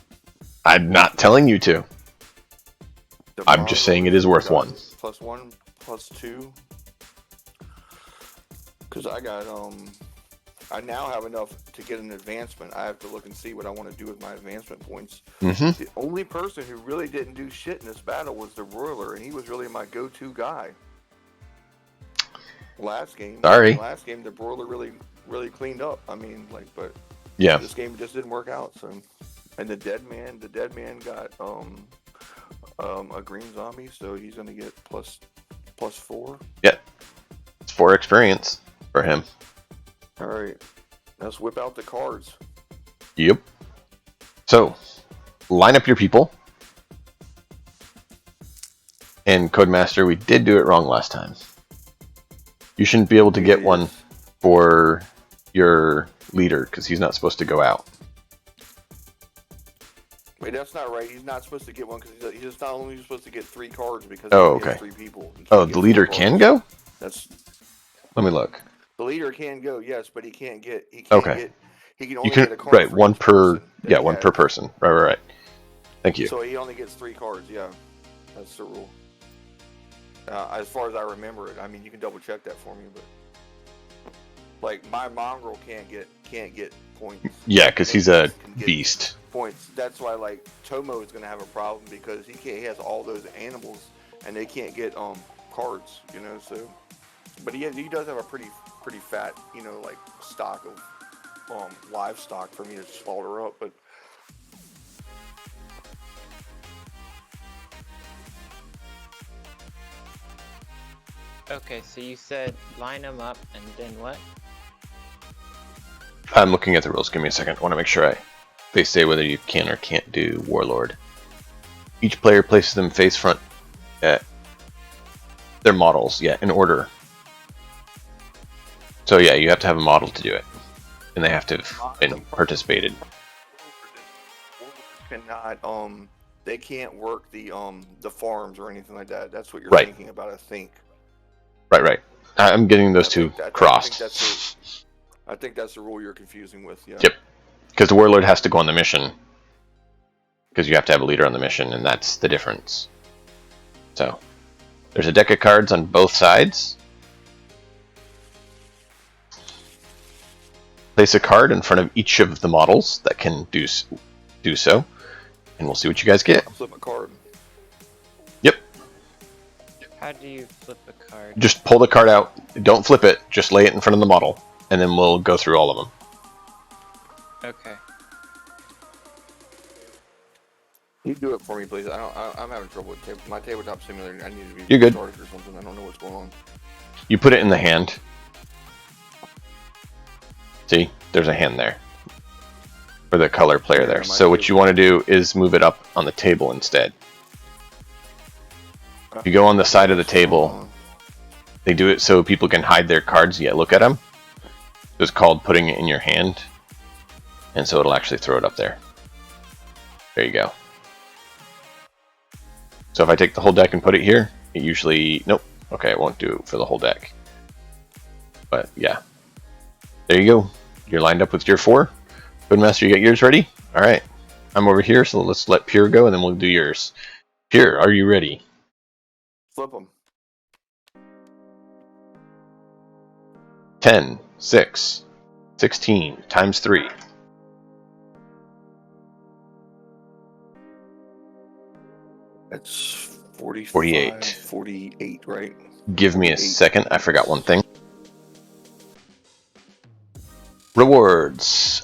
I'm not telling you to. I'm just saying it is worth 1. Plus 1, plus 2. Because I got I now have enough to get an advancement. I have to look and see what I want to do with my advancement points. Mm-hmm. The only person who really didn't do shit in this battle was the Roiler, and he was really my go-to guy. Last game, the Broiler really cleaned up. I mean, but yeah, this game just didn't work out. So, and the dead man got a green zombie, so he's gonna get plus 4. Yeah, it's 4 experience for him. All right, let's whip out the cards. Yep. So, line up your people. And Codemaster, we did do it wrong last time. You shouldn't be able to get one for your leader, because he's not supposed to go out. Wait, that's not right. He's not supposed to get one, because he's not only supposed to get 3 cards because he has 3 people. Oh, the leader can go? That's. Let me look. The leader can go, yes, but he can't get. He can only get a card. Right, for one each per. person Yeah, one per person. Right. Thank you. So he only gets 3 cards. Yeah, that's the rule. As far as I remember it, I mean, you can double check that for me, but like my mongrel can't get points. Yeah, because he's a beast. Points. That's why like Tomo is gonna have a problem because he has all those animals and they can't get cards, you know. So, but he does have a pretty fat, you know, like stock of livestock for me to slaughter up, but. Okay, so you said line them up and then what? I'm looking at the rules. Give me a second. I want to make sure they say whether you can or can't do Warlord. Each player places them face front at their models, in order. So yeah, you have to have a model to do it, and they have to have been participated. Cannot they can't work the farms or anything like that. That's what you're Right. thinking about, I think. Right. I'm getting those two crossed. I think that's the rule you're confusing with, yeah. Yep. Because the Warlord has to go on the mission. Because you have to have a leader on the mission, and that's the difference. So, there's a deck of cards on both sides. Place a card in front of each of the models that can do so, and we'll see what you guys get. I'll flip a card. Yep. How do you flip a card? Just pull the card out. Don't flip it. Just lay it in front of the model, and then we'll go through all of them. Okay. You do it for me, please. I'm having trouble with my tabletop simulator. I need to be You're good. started or something. I don't know what's going on. You put it in the hand. See, there's a hand there. For the color player Yeah, there. my So what you want to do is move it up on the table instead. If you go on the side of the table, they do it so people can hide their cards yet look at them. It's called putting it in your hand. And so it'll actually throw it up there. There you go. So if I take the whole deck and put it here, it usually... Nope. Okay, it won't do it for the whole deck. But yeah. There you go. You're lined up with your 4. Codemaster, you got yours ready? Alright. I'm over here, so let's let Pure go, and then we'll do yours. Pure, are you ready? Flip them. 10, 6, 16, times 3. That's 45, 48. 48, right? Give me a 48. second, I forgot one thing. Rewards.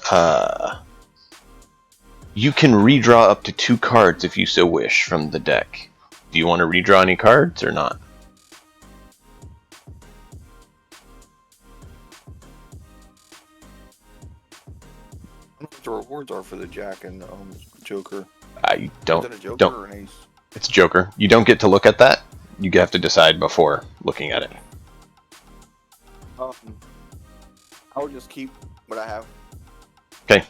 You can redraw up to 2 cards if you so wish from the deck. Do you want to redraw any cards or not? I don't know what the rewards are for the Jack and Joker. I don't. Is it a Joker Don't. or an Ace? It's Joker. You don't get to look at that. You have to decide before looking at it. I'll just keep what I have. Okay.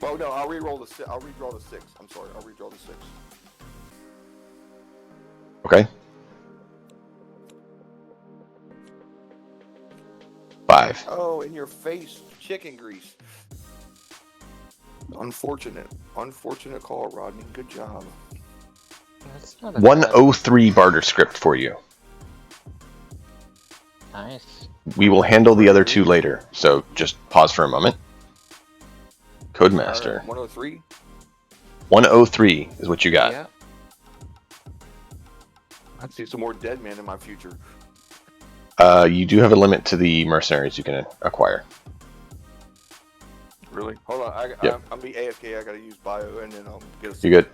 Oh no, I'll re-roll the 6. I'll redraw the 6. I'm sorry, I'll redraw the 6. Okay. 5. Oh, in your face, chicken grease. Unfortunate call, Rodney. Good job. That's not a 103 barter script for you. Nice. We will handle the other 2 later, so just pause for a moment. Codemaster. 103. 103 is what you got. Yeah. I'd see some more dead men in my future. You do have a limit to the mercenaries you can acquire. Really? Hold on. Yep. I'm be AFK. I gotta use bio and then get a. You good?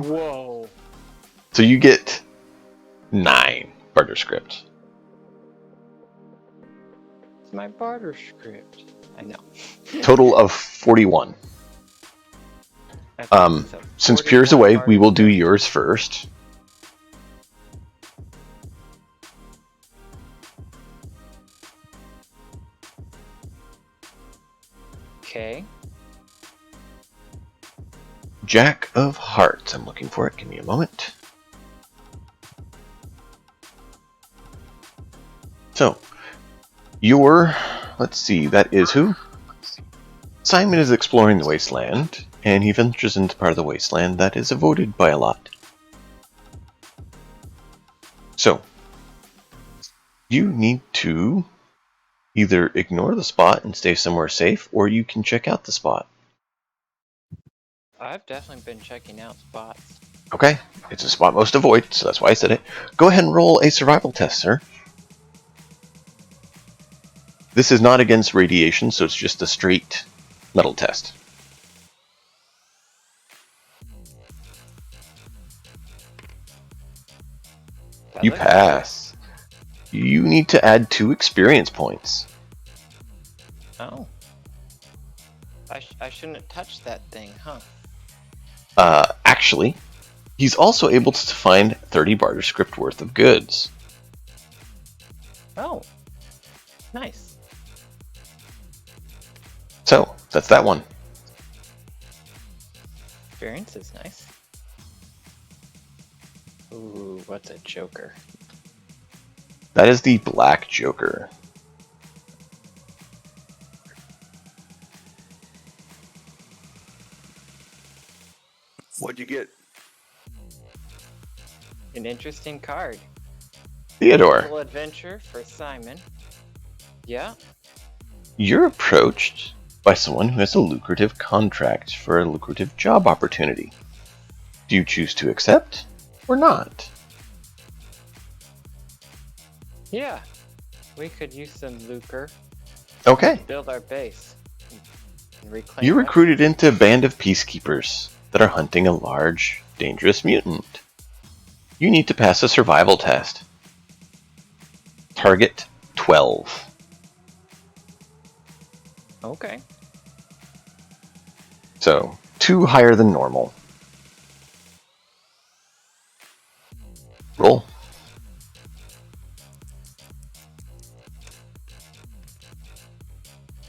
Whoa. So you get 9 barter script. It's my barter script. I know. Total of 41. Okay, so Since 41 Pure's away, barter we will do script. yours first. Okay. Jack of Hearts. I'm looking for it. Give me a moment. So, let's see, that is who? Simon is exploring the wasteland, and he ventures into part of the wasteland that is avoided by a lot. So, you need to either ignore the spot and stay somewhere safe, or you can check out the spot. I've definitely been checking out spots. Okay, it's a spot most avoid, so that's why I said it. Go ahead and roll a survival test, sir. This is not against radiation, so it's just a straight metal test. That You looks pass. You need to add 2 experience points. good. Oh. I shouldn't have touched that thing, huh? Actually, he's also able to find 30 barter script worth of goods. Oh. Nice. So, that's that one. Experience is nice. Ooh, what's a joker? That is the Black Joker. What'd you get? An interesting card. Theodore, Little adventure for Simon. Yeah. you're approached by someone who has a lucrative contract for a lucrative job opportunity. Do you choose to accept or not? Yeah. We could use some lucre. Okay. Build our base. and reclaim You're it. recruited into a band of peacekeepers that are hunting a large, dangerous mutant. You need to pass a survival test. Target 12. Okay. So, 2 higher than normal. Roll.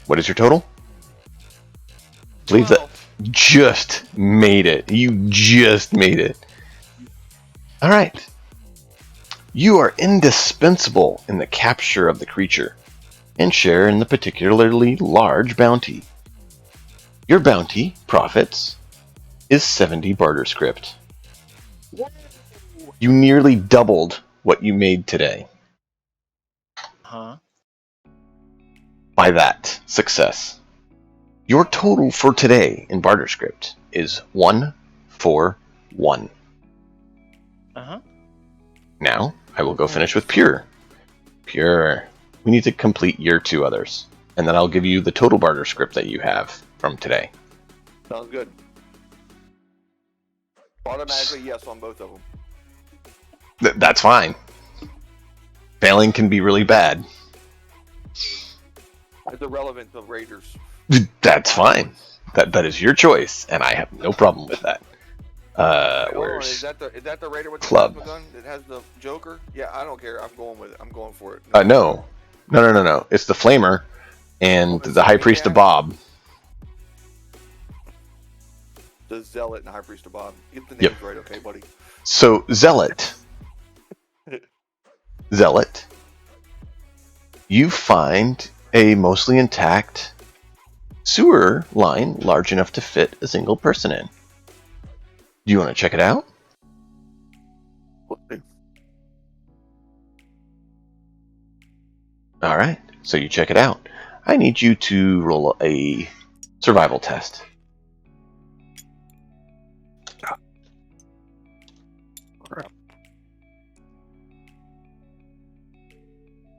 What is your total? Believe that 12. just made it. You just made it. Alright. You are indispensable in the capture of the creature, and share in the particularly large bounty. Your bounty, profits, is 70 barter script. You nearly doubled what you made today Huh? by that success. Your total for today in barter script is 141. Uh-huh. Now, I will go finish with Pure. Pure. We need to complete your 2 others. And then I'll give you the total barter script that you have from today. Sounds good. Automatically yes on both of them. That's fine. Failing can be really bad. It's irrelevant to Raiders. That's fine. That is your choice, and I have no problem with that. Where's is that the Raider with the Club? plasma gun that has the Joker? Yeah, I don't care. I'm going with it. I'm going for it. No. It's the Flamer and it's the High the Priest of Maniac? Bob. The Zealot and High Priest of Bob. Get the names Yep. right, okay, buddy? So Zealot, you find a mostly intact sewer line large enough to fit a single person in. Do you want to check it out? All right, so you check it out. I need you to roll a survival test.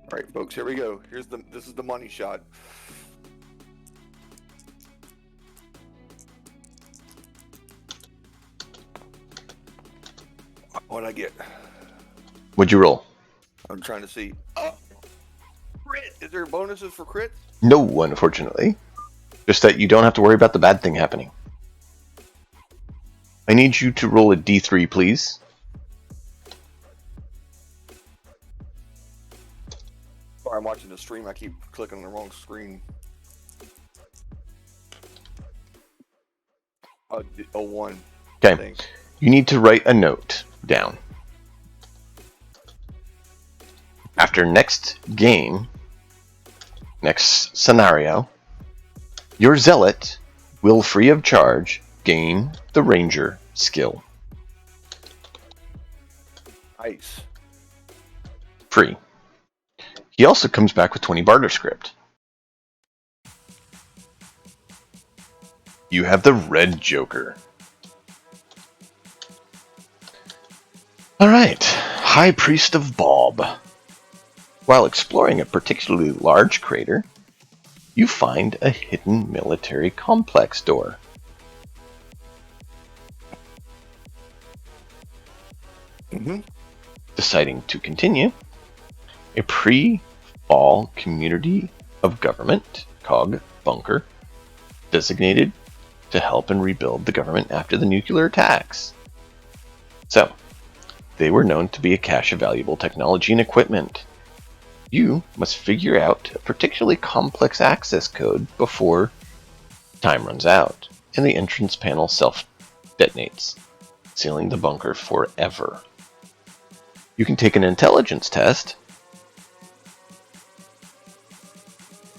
All right, folks, here we go. This is the money shot. What'd I get? What'd you roll? I'm trying to see. Oh, crit! Is there bonuses for crits? No, unfortunately. Just that you don't have to worry about the bad thing happening. I need you to roll a d3, please. Sorry, I'm watching the stream. I keep clicking on the wrong screen. A 1. Okay. You need to write a note down. After next game, next scenario, your Zealot will, free of charge, gain the Ranger skill. Nice. Free. He also comes back with 20 barter script. You have the Red Joker. Alright, High Priest of Bob. While exploring a particularly large crater, you find a hidden military complex door. Deciding to continue, a pre-fall community of government, COG bunker, designated to help and rebuild the government after the nuclear attacks. So, they were known to be a cache of valuable technology and equipment. You must figure out a particularly complex access code before time runs out, and the entrance panel self-detonates, sealing the bunker forever. You can take an intelligence test.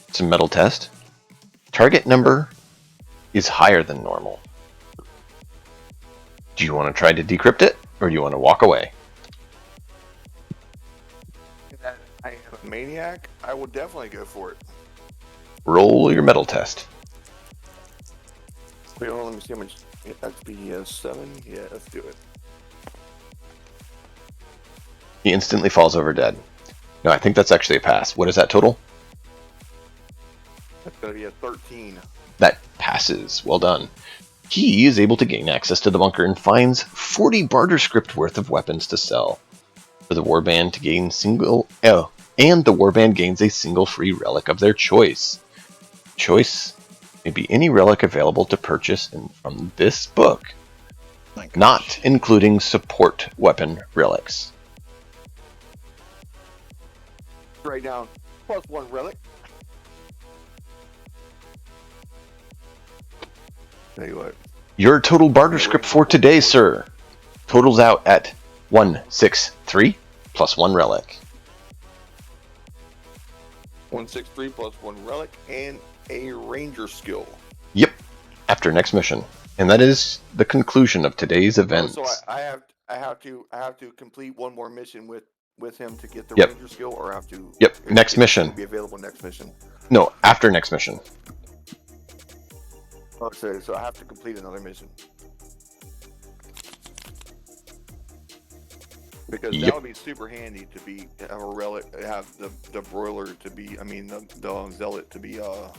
It's a metal test. Target number is higher than normal. Do you want to try to decrypt it, or do you want to walk away? I am a maniac. I will definitely go for it. Roll your metal test. Wait, hold on, let me see how much. Yeah, that's be 7. Yeah, let's do it. He instantly falls over dead. No, I think that's actually a pass. What is that total? That's gonna be a 13. That passes. Well done. He is able to gain access to the bunker and finds 40 barter script worth of weapons to sell. For the warband to gain and the warband gains a single free relic of their choice. Choice may be any relic available to purchase from this book, not including support weapon relics. Right down. +1 relic. Tell you what. Your total barter script for today, sir, totals out at 163 plus 1 relic. 163 plus 1 relic and a ranger skill. Yep. After next mission, and that is the conclusion of today's events. Oh, so I have to complete one more mission with him to get the Yep. ranger skill, or I have to. Yep. Next mission. Be available next mission. No, after next mission. Okay, so I have to complete another mission. Because Yep. that would be super handy to have a relic, have the broiler to be, the zealot to be, to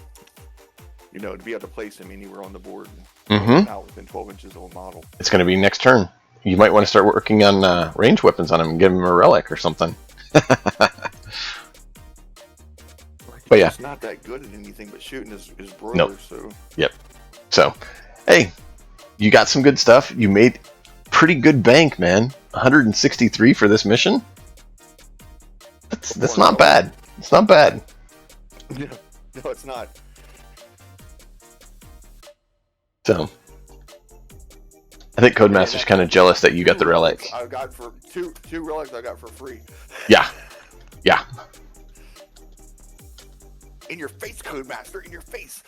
be able to place him anywhere on the board. Now within 12 inches of a model. It's going to be next turn. You might want to start working on range weapons on him and give him a relic or something. But yeah. He's not that good at anything but shooting his broiler, Nope. so. Yep. So, hey, you got some good stuff. You made pretty good bank, man. 163 for this mission. That's not bad. It's not bad. No, it's not. So, I think Codemaster's kind of jealous that you got the relic. I got for two relics. I got for free. Yeah. Yeah. In your face, Codemaster. In your face.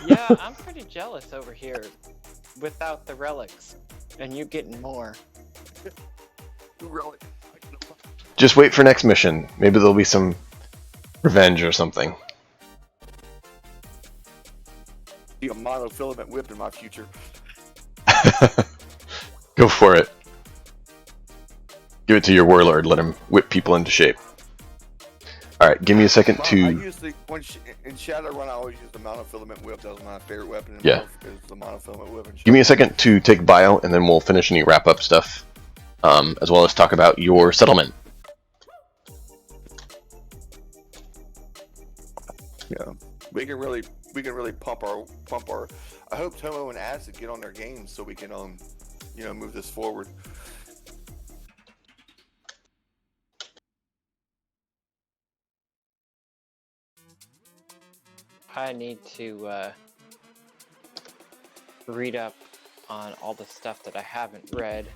Yeah, I'm pretty jealous over here without the relics, and you getting more. Relic. Just wait for next mission. Maybe there'll be some revenge or something. Be a monofilament whip in my future. Go for it. Give it to your warlord. Let him whip people into shape. Alright, give me a second I to... usually, in Shadowrun, I always use the monofilament whip. That's my favorite weapon. Yeah. Is the monofilament whip. Give me a second to take bio, and then we'll finish any wrap-up stuff, as well as talk about your settlement. Yeah, we can really pump our. I hope Tomo and Acid get on their games so we can move this forward. I need to read up on all the stuff that I haven't read.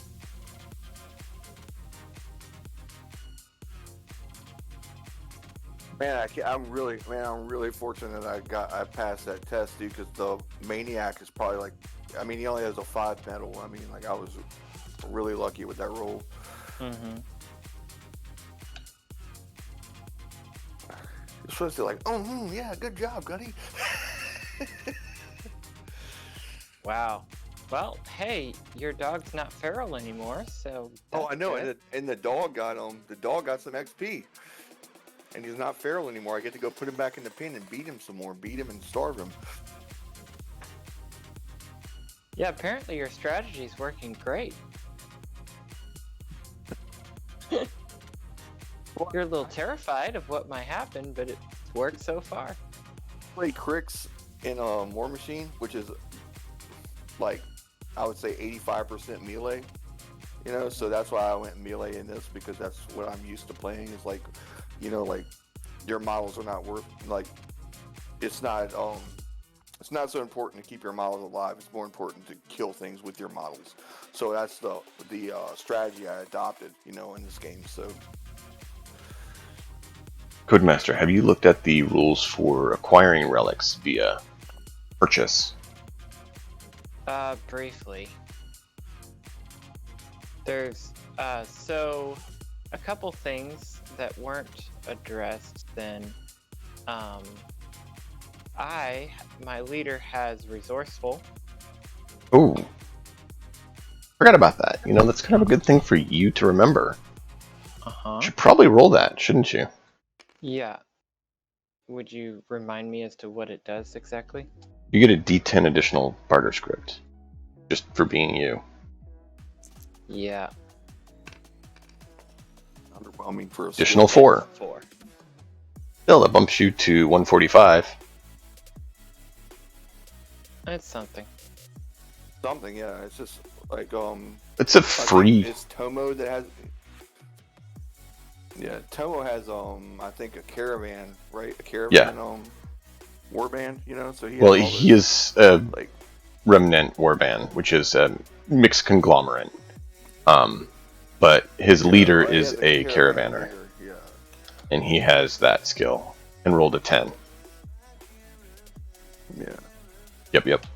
Man, I'm really fortunate that I passed that test, dude. Because the Maniac is probably like, he only has a 5 medal. I was really lucky with that roll. Mm-hmm. You're supposed to like, yeah, good job, Gunny. Wow. Well, hey, your dog's not feral anymore, so. Oh, I know, good. and the dog got some XP, and he's not feral anymore. I get to go put him back in the pen and beat him some more, beat him and starve him. Yeah, apparently your strategy's working great. You're a little terrified of what might happen, but it's worked so far. Play Crix in War Machine, which is like, I would say 85% melee. So that's why I went melee in this, because that's what I'm used to playing. Is like, your models are not worth, like, it's not so important to keep your models alive. It's more important to kill things with your models. So that's the strategy I adopted, in this game. So. Codemaster, have you looked at the rules for acquiring relics via purchase? Briefly. There's, so, a couple things that weren't addressed then. My leader has resourceful. Ooh. Forgot about that. That's kind of a good thing for you to remember. Uh-huh. You should probably roll that, shouldn't you? Yeah. Would you remind me as to what it does exactly? You get a D10 additional barter script, just for being you. Yeah. Underwhelming for a Additional skill. 4. It's 4. Still, that bumps you to 145. It's something. Something, yeah. It's just like It's a I think free. it's Tomo that has. Yeah, Tomo has I think a caravan, right? A caravan warband, you know. So he has Well, all he this, is a like remnant warband, which is a mixed conglomerate. But his leader he is has a caravan caravaner, leader, yeah. and he has that skill and rolled a 10. Yeah. Yep.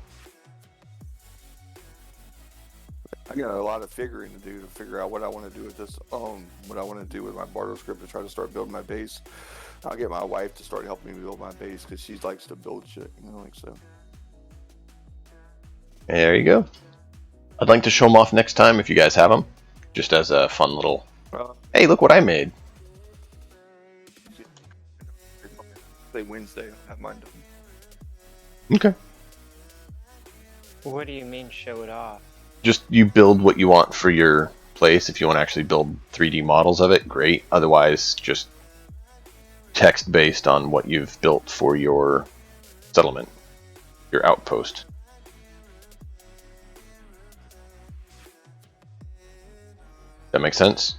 I got a lot of figuring to do to figure out what I want to do with this. What I want to do with my barter script to try to start building my base. I'll get my wife to start helping me build my base because she likes to build shit, you know, like so. There you go. I'd like to show them off next time if you guys have them, just as a fun little. Hey, look what I made. Say Wednesday. I have mine done. Okay. What do you mean show it off? Just you build what you want for your place. If you want to actually build 3D models of it, great. Otherwise, just text based on what you've built for your settlement, your outpost. That makes sense?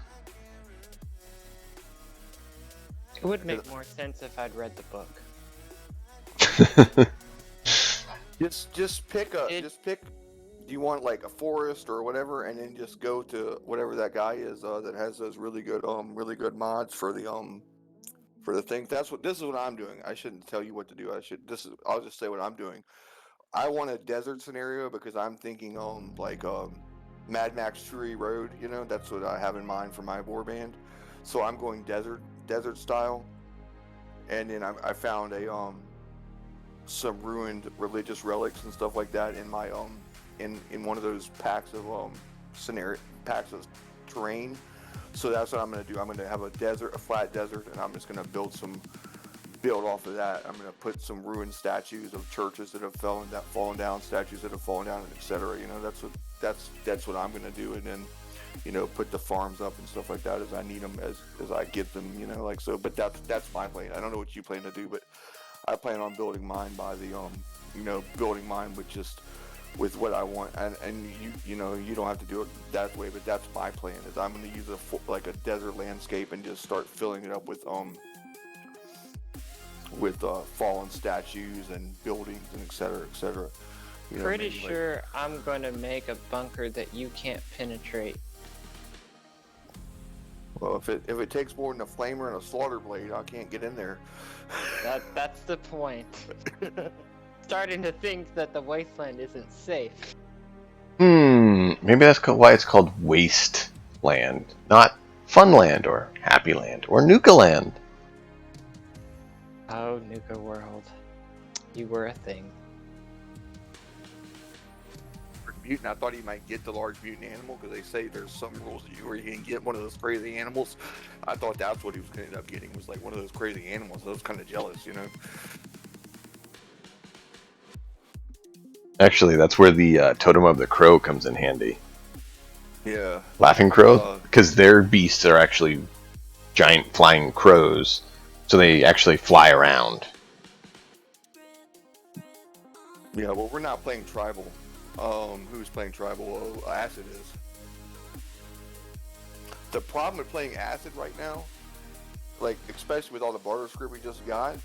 It would make more sense if I'd read the book. Just pick do you want like a forest or whatever, and then just go to whatever that guy is that has those really good mods for the thing. This is what I'm doing. I shouldn't tell you what to do. I'll just say what I'm doing. I want a desert scenario because I'm thinking on like Mad Max Fury Road, you know, that's what I have in mind for my warband. So I'm going desert style. And then I found some ruined religious relics and stuff like that in my in one of those packs of packs of terrain. So that's what I'm gonna do. I'm gonna have a flat desert, and I'm just gonna build off of that. I'm gonna put some ruined statues of churches that have fallen down, statues that have fallen down, etc. You know, that's what I'm gonna do, and then, you know, put the farms up and stuff like that as I need them, as I get them, you know, like so. But that's my plan. I don't know what you plan to do, but I plan on building mine by the building mine with what I want, and you know, you don't have to do it that way, but that's my plan. Is I'm going to use a desert landscape and just start filling it up with fallen statues and buildings and etc. You know, Pretty sure I'm going to make a bunker that you can't penetrate. Well, if it takes more than a flamer and a slaughter blade, I can't get in there. That's the point. Starting to think that the wasteland isn't safe. Maybe that's why it's called Wasteland, not Funland or Happy Land or Nuka Land. Oh, Nuka World. You were a thing. Mutant, I thought he might get the large mutant animal because they say there's some rules where you can get one of those crazy animals. I thought that's what he was going to end up getting, was like one of those crazy animals. I was kind of jealous, you know. Actually, that's where the totem of the crow comes in handy. Yeah. Laughing crow, because their beasts are actually giant flying crows, so they actually fly around. Yeah, well, we're not playing tribal. Who's playing tribal? Oh, Acid is. The problem with playing Acid right now, like especially with all the barter script we just got,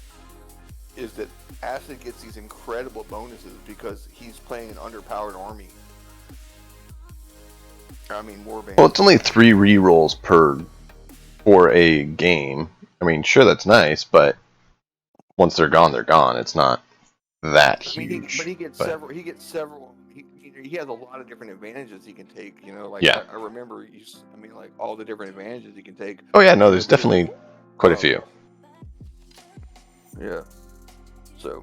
is that Acid gets these incredible bonuses because he's playing an underpowered army. I mean, warband. Well, it's only 3 rerolls for a game. I mean, sure, that's nice, but once they're gone, they're gone. It's not that huge. But he gets several. He gets several. He has a lot of different advantages he can take. You know, like yeah. I remember. Like all the different advantages he can take. Oh yeah, no, there's definitely quite a few. Yeah. So.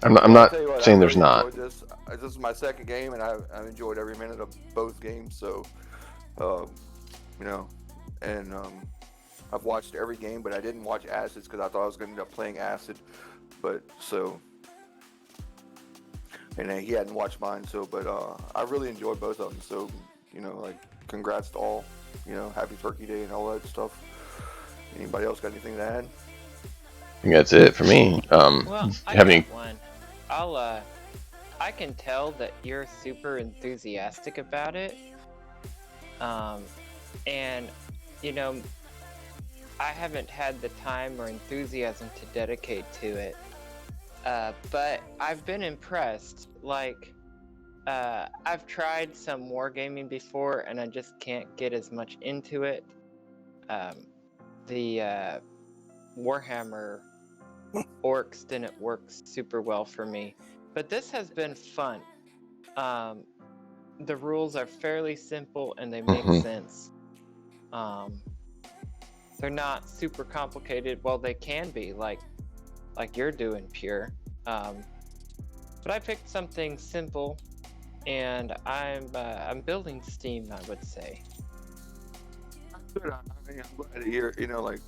I'm not saying there's not. This is my second game, and I've enjoyed every minute of both games. So, you know, and I've watched every game, but I didn't watch Acids because I thought I was going to end up playing Acid. But so, and he hadn't watched mine. So, but I really enjoyed both of them. So, you know, like congrats to all. You know, happy Turkey Day and all that stuff. Anybody else got anything to add? I think that's it for me. Well, I have got any? one. I can tell that you're super enthusiastic about it. And, you know, I haven't had the time or enthusiasm to dedicate to it. But I've been impressed. Like, I've tried some wargaming before, and I just can't get as much into it. The Warhammer Orcs didn't work super well for me. But this has been fun. The rules are fairly simple and they make sense. They're not super complicated. Well, they can be, like you're doing, Pure. But I picked something simple, and I'm building steam, I would say. Good. I'm glad to hear. You know, like,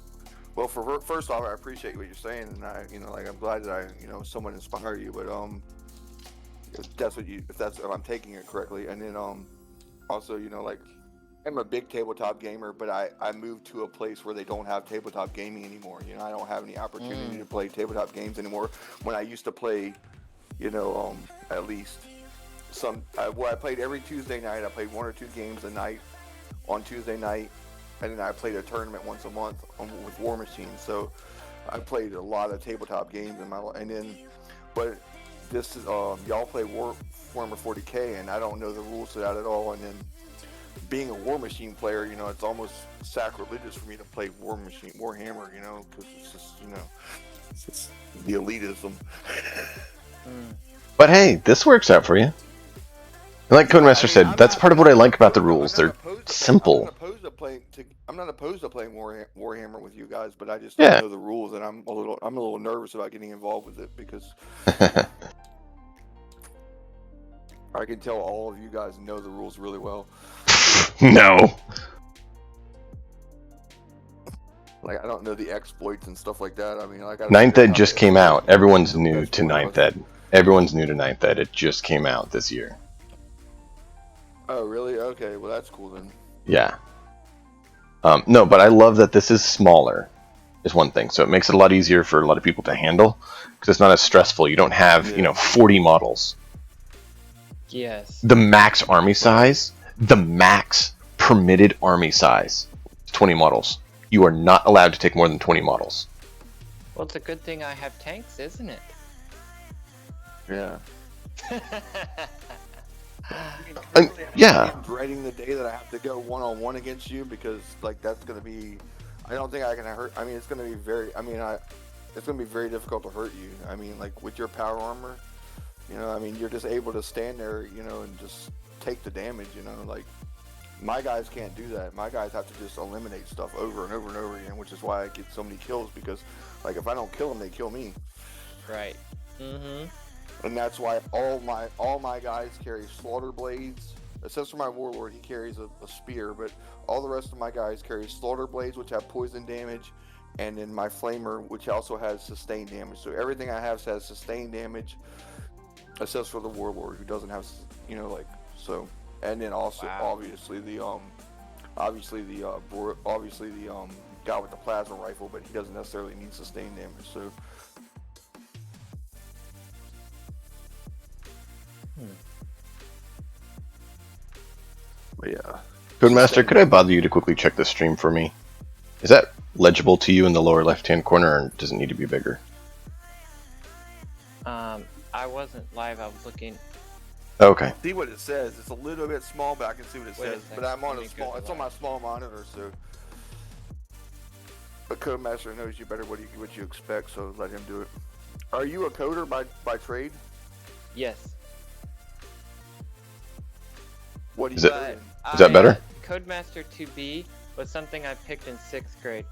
well, first off, I appreciate what you're saying, and I'm glad that someone inspired you. But if I'm taking it correctly, and then also, I'm a big tabletop gamer, but I moved to a place where they don't have tabletop gaming anymore. You know, I don't have any opportunity to play tabletop games anymore. When I used to play, at least I played every Tuesday night. I played 1 or 2 games a night on Tuesday night, and then I played a tournament once a month with War Machine. So I played a lot of tabletop games in my life. And then, but this is y'all play Warhammer 40K, and I don't know the rules to that at all. And then, being a War Machine player, it's almost sacrilegious for me to play Warhammer, because it's just, it's the elitism. But hey, this works out for you. Like Codemaster said, that's part of what I like about the rules. They're simple. I'm not opposed to playing Warhammer with you guys, but I just don't know the rules, and I'm a little nervous about getting involved with it because I can tell all of you guys know the rules really well. No. Like, I don't know the exploits and stuff like that. I mean, like, Ninth Ed just came out. Everyone's new to Ninth Ed. Everyone's new to Ninth Ed. It just came out this year. Oh, really? Okay, well, that's cool then. Yeah. No, but I love that this is smaller, is one thing. So it makes it a lot easier for a lot of people to handle, because it's not as stressful. You don't have, 40 models. Yes. The max army size, the max permitted army size, is 20 models. You are not allowed to take more than 20 models. Well, it's a good thing I have tanks, isn't it? Yeah. Yeah. I'm dreading the day that I have to go one-on-one against you, because like that's gonna be. I don't think I can hurt. I mean, it's gonna be very. It's gonna be very difficult to hurt you. I mean, like with your power armor, you're just able to stand there, and just take the damage. Like my guys can't do that. My guys have to just eliminate stuff over and over and over again, which is why I get so many kills, because like if I don't kill them, they kill me. Right. Mm-hmm. And that's why all my guys carry slaughter blades. Except for my warlord, he carries a spear, but all the rest of my guys carry slaughter blades, which have poison damage, and then my flamer, which also has sustained damage. So everything I have has sustained damage, except for the warlord, who doesn't have, so. And then also, obviously the guy with the plasma rifle, but he doesn't necessarily need sustained damage. So. But yeah. Codemaster, could I bother you to quickly check the stream for me? Is that legible to you in the lower left-hand corner, or does it need to be bigger? I wasn't live. I was looking. Okay. See what it says. It's a little bit small, but I can see what it says. But I'm on a small. It's on my small monitor, so. But Codemaster knows you better what you expect, so let him do it. Are you a coder by trade? Yes. What do you Is that better? Codemaster 2B was something I picked in 6th grade.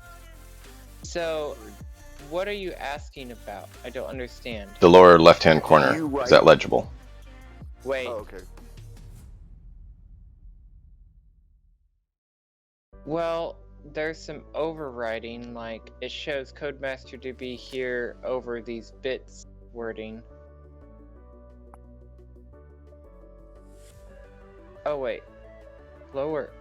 So, what are you asking about? I don't understand. The lower left-hand corner. Is that legible? Wait. Oh, okay. Well, there's some overriding, like it shows Codemaster to be here over these bits wording. Oh wait, lower.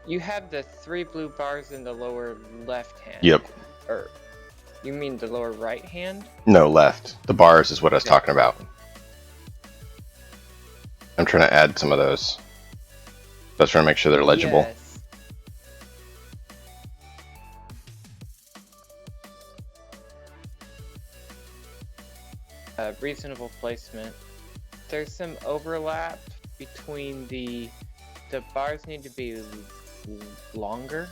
You have the 3 blue bars in the lower left hand. Yep. Or you mean the lower right hand? No, left. The bars is what I was talking about. I'm trying to add some of those. I was trying to make sure they're legible. Yes. Reasonable placement. There's some overlap between the bars need to be longer.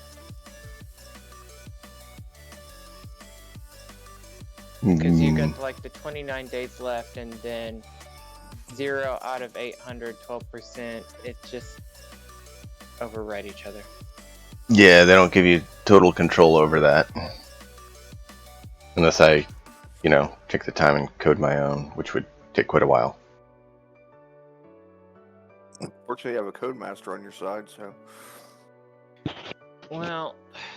Because you got like the 29 days left, and then 0 out of 800, 12%. It just override each other. Yeah, they don't give you total control over that. Unless I, take the time and code my own, which would take quite a while. Fortunately, you have a Codemaster on your side, so. Well,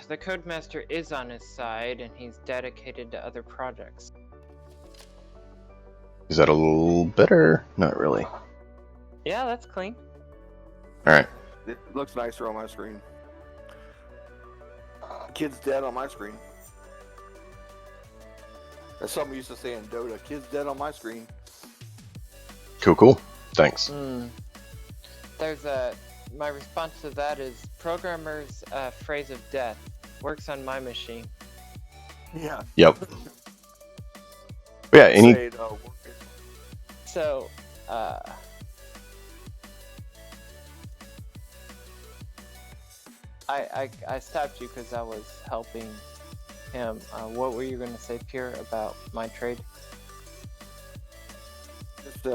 the Codemaster is on his side, and he's dedicated to other projects. Is that a little better? Not really. Yeah, that's clean. Alright. It looks nicer on my screen. Kid's dead on my screen. That's something we used to say in Dota. Kid's dead on my screen. Cool. Thanks. There's my response to that is programmer's phrase of death works on my machine. Yeah. Yep. Yeah, So, I stopped you because I was helping him. What were you going to say, Pierre, about my trade? Just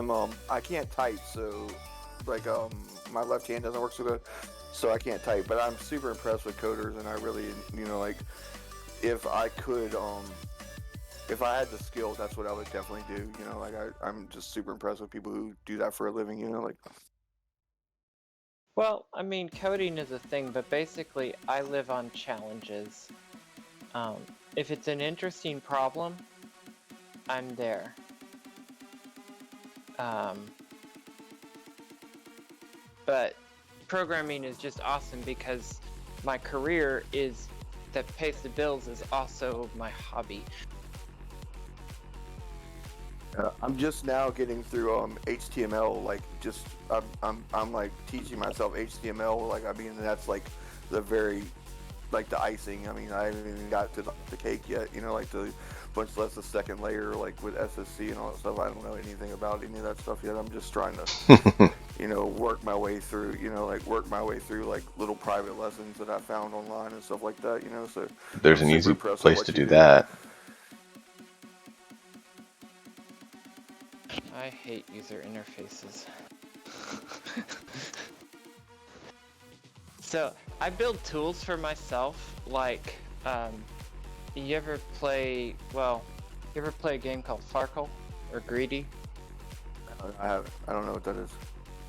I can't type, so my left hand doesn't work so good, so I can't type. But I'm super impressed with coders, and I really, if I could, if I had the skill, that's what I would definitely do. I'm just super impressed with people who do that for a living. Well, I mean, coding is a thing, but basically, I live on challenges. If it's an interesting problem, I'm there. But programming is just awesome because my career that pays the bills is also my hobby. I'm just now getting through HTML. I'm like teaching myself HTML. That's like the very the icing. I haven't even got to the cake yet. Much less the second layer with SSC and all that stuff. I don't know anything about any of that stuff yet. I'm just trying to work my way through. Work my way through little private lessons that I found online and stuff like that. So there's an easy place to do that. I hate user interfaces. So I build tools for myself, you ever play a game called Farkle or Greedy? I haven't. I don't know what that is.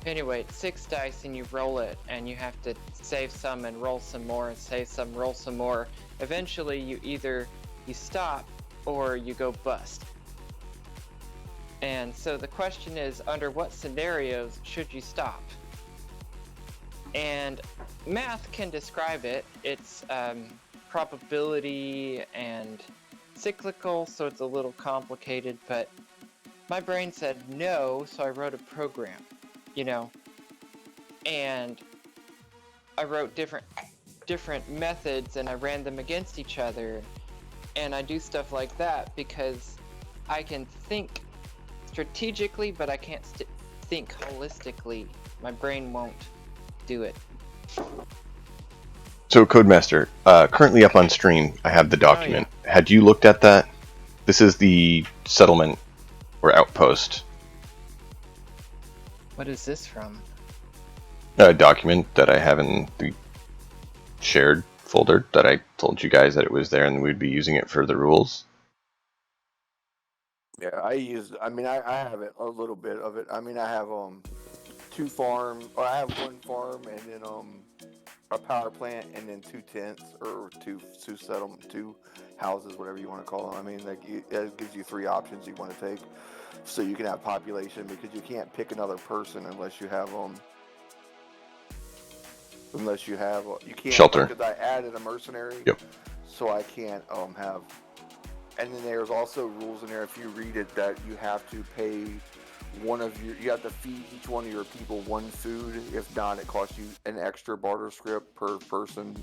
Anyway, it's 6 dice and you roll it, and you have to save some and roll some more and save some, roll some more. Eventually you stop or you go bust. And so the question is, under what scenarios should you stop? And math can describe it. It's probability and cyclical, so it's a little complicated, but my brain said no, so I wrote a program, and I wrote different methods and I ran them against each other, and I do stuff like that because I can think strategically, but I can't think holistically. My brain won't do it. So, Codemaster, currently up on stream, I have the document. Oh, yeah. Had you looked at that? This is the settlement or outpost. What is this from? A document that I have in the shared folder that I told you guys that it was there and we'd be using it for the rules. Yeah, I have it, a little bit of it. I have 2 farms, or I have 1 farm, and then a power plant and then 2 tents or two settlement, 2 houses, whatever you want to call them. I mean, like it gives you 3 options you want to take, so you can have population because you can't pick another person unless you have you can't Shelter. because I added a mercenary. Yep. So I can't have. And then there's also rules in there if you read it that you have to pay you have to feed each one of your people 1 food. If not, it costs you an extra barter script per person.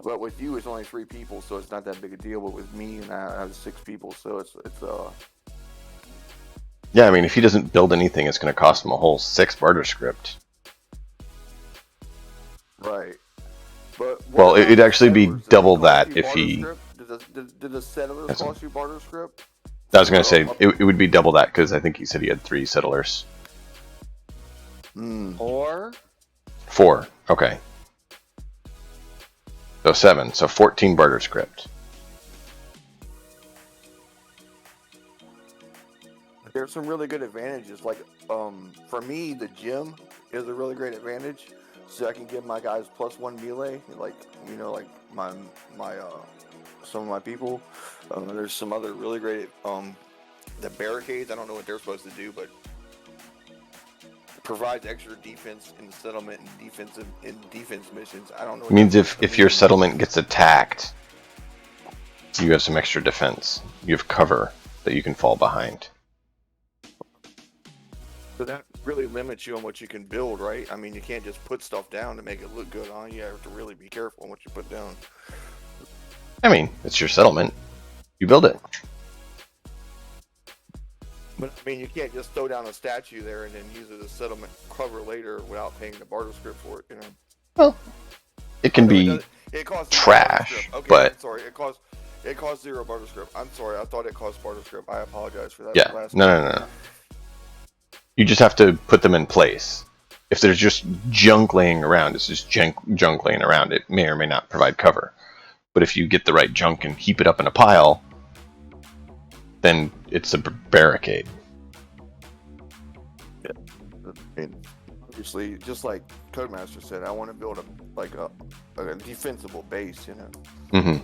But with you, it's only 3 people, so it's not that big a deal. But with me, and I have 6 people, so it's. Yeah, I mean, if he doesn't build anything, it's going to cost him a whole 6 barter script. Right. But well, it'd actually be double that if he. Did the settlers cost you barter script? I was going to say it would be double that because I think he said he had 3 settlers. 4? 4. Okay. So 7. So 14 barter script. There's some really good advantages. Like, for me, the gym is a really great advantage. So I can give my guys +1 melee, like my some of my people. There's some other really great the barricades. I don't know what they're supposed to do, but provides extra defense in the settlement and defense missions. I don't know. It means if your settlement gets attacked, you have some extra defense. You have cover that you can fall behind. So that really limits you on what you can build, right? I mean, you can't just put stuff down to make it look good on you. You have to really be careful on what you put down. I mean, it's your settlement. You build it. But I mean, you can't just throw down a statue there and then use it as settlement cover later without paying the barter script for it, Well, it can be it costs trash, okay, but I'm sorry, it costs 0 barter script. I'm sorry, I thought it cost barter script. I apologize for that. Yeah, no. You just have to put them in place. If there's just junk laying around, it's just junk laying around. It may or may not provide cover. But if you get the right junk and heap it up in a pile, then it's a barricade. Yeah. And obviously, just like Codemaster said, I want to build a defensible base, Mm-hmm.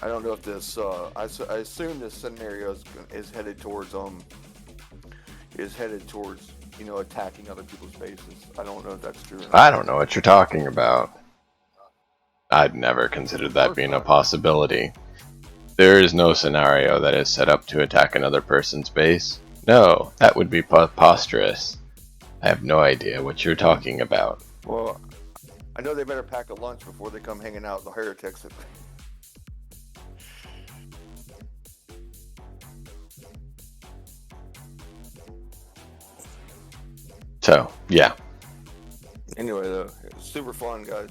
I don't know if this. I assume this scenario is headed towards attacking other people's bases. I don't know if that's true. I don't know what you're talking about. I'd never considered that being a possibility. There is no scenario that is set up to attack another person's base. No, that would be preposterous. I have no idea what you're talking about. Well, I know they better pack a lunch before they come hanging out with the heretics. So, yeah. Anyway, though, it's super fun, guys.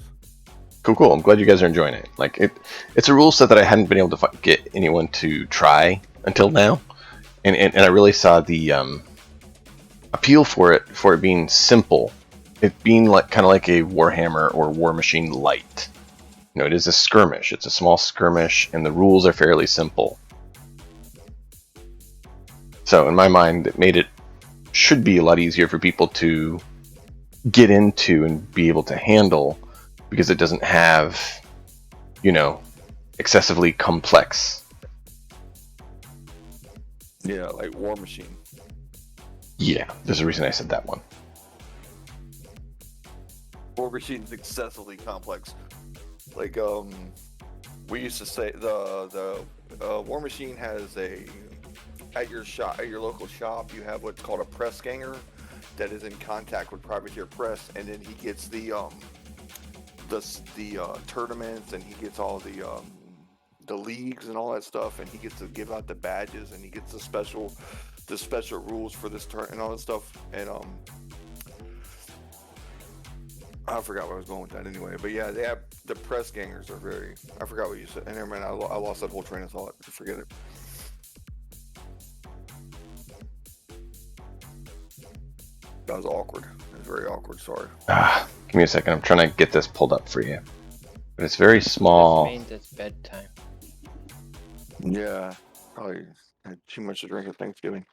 Cool. I'm glad you guys are enjoying it. Like it's a rule set that I hadn't been able to get anyone to try until now, and I really saw the appeal for it being simple, it being kind of like a Warhammer or War Machine light. It is a skirmish. It's a small skirmish, and the rules are fairly simple. So in my mind, it should be a lot easier for people to get into and be able to handle. Because it doesn't have, excessively complex. Yeah, like War Machine. Yeah, there's a reason I said that one. War Machine's excessively complex. Like, we used to say the War Machine has at your local shop, you have what's called a press ganger that is in contact with Privateer Press, and then he gets the tournaments, and he gets all the leagues and all that stuff, and he gets to give out the badges, and he gets the special rules for this turn and all that stuff. And I forgot where I was going with that anyway. But yeah, they have the press gangers are very. I forgot what you said. And never mind, I lost that whole train of thought. Forget it. That was awkward. It was very awkward. Sorry. Give me a second. I'm trying to get this pulled up for you. But it's very small. This means it's bedtime. Yeah, probably had too much to drink at Thanksgiving.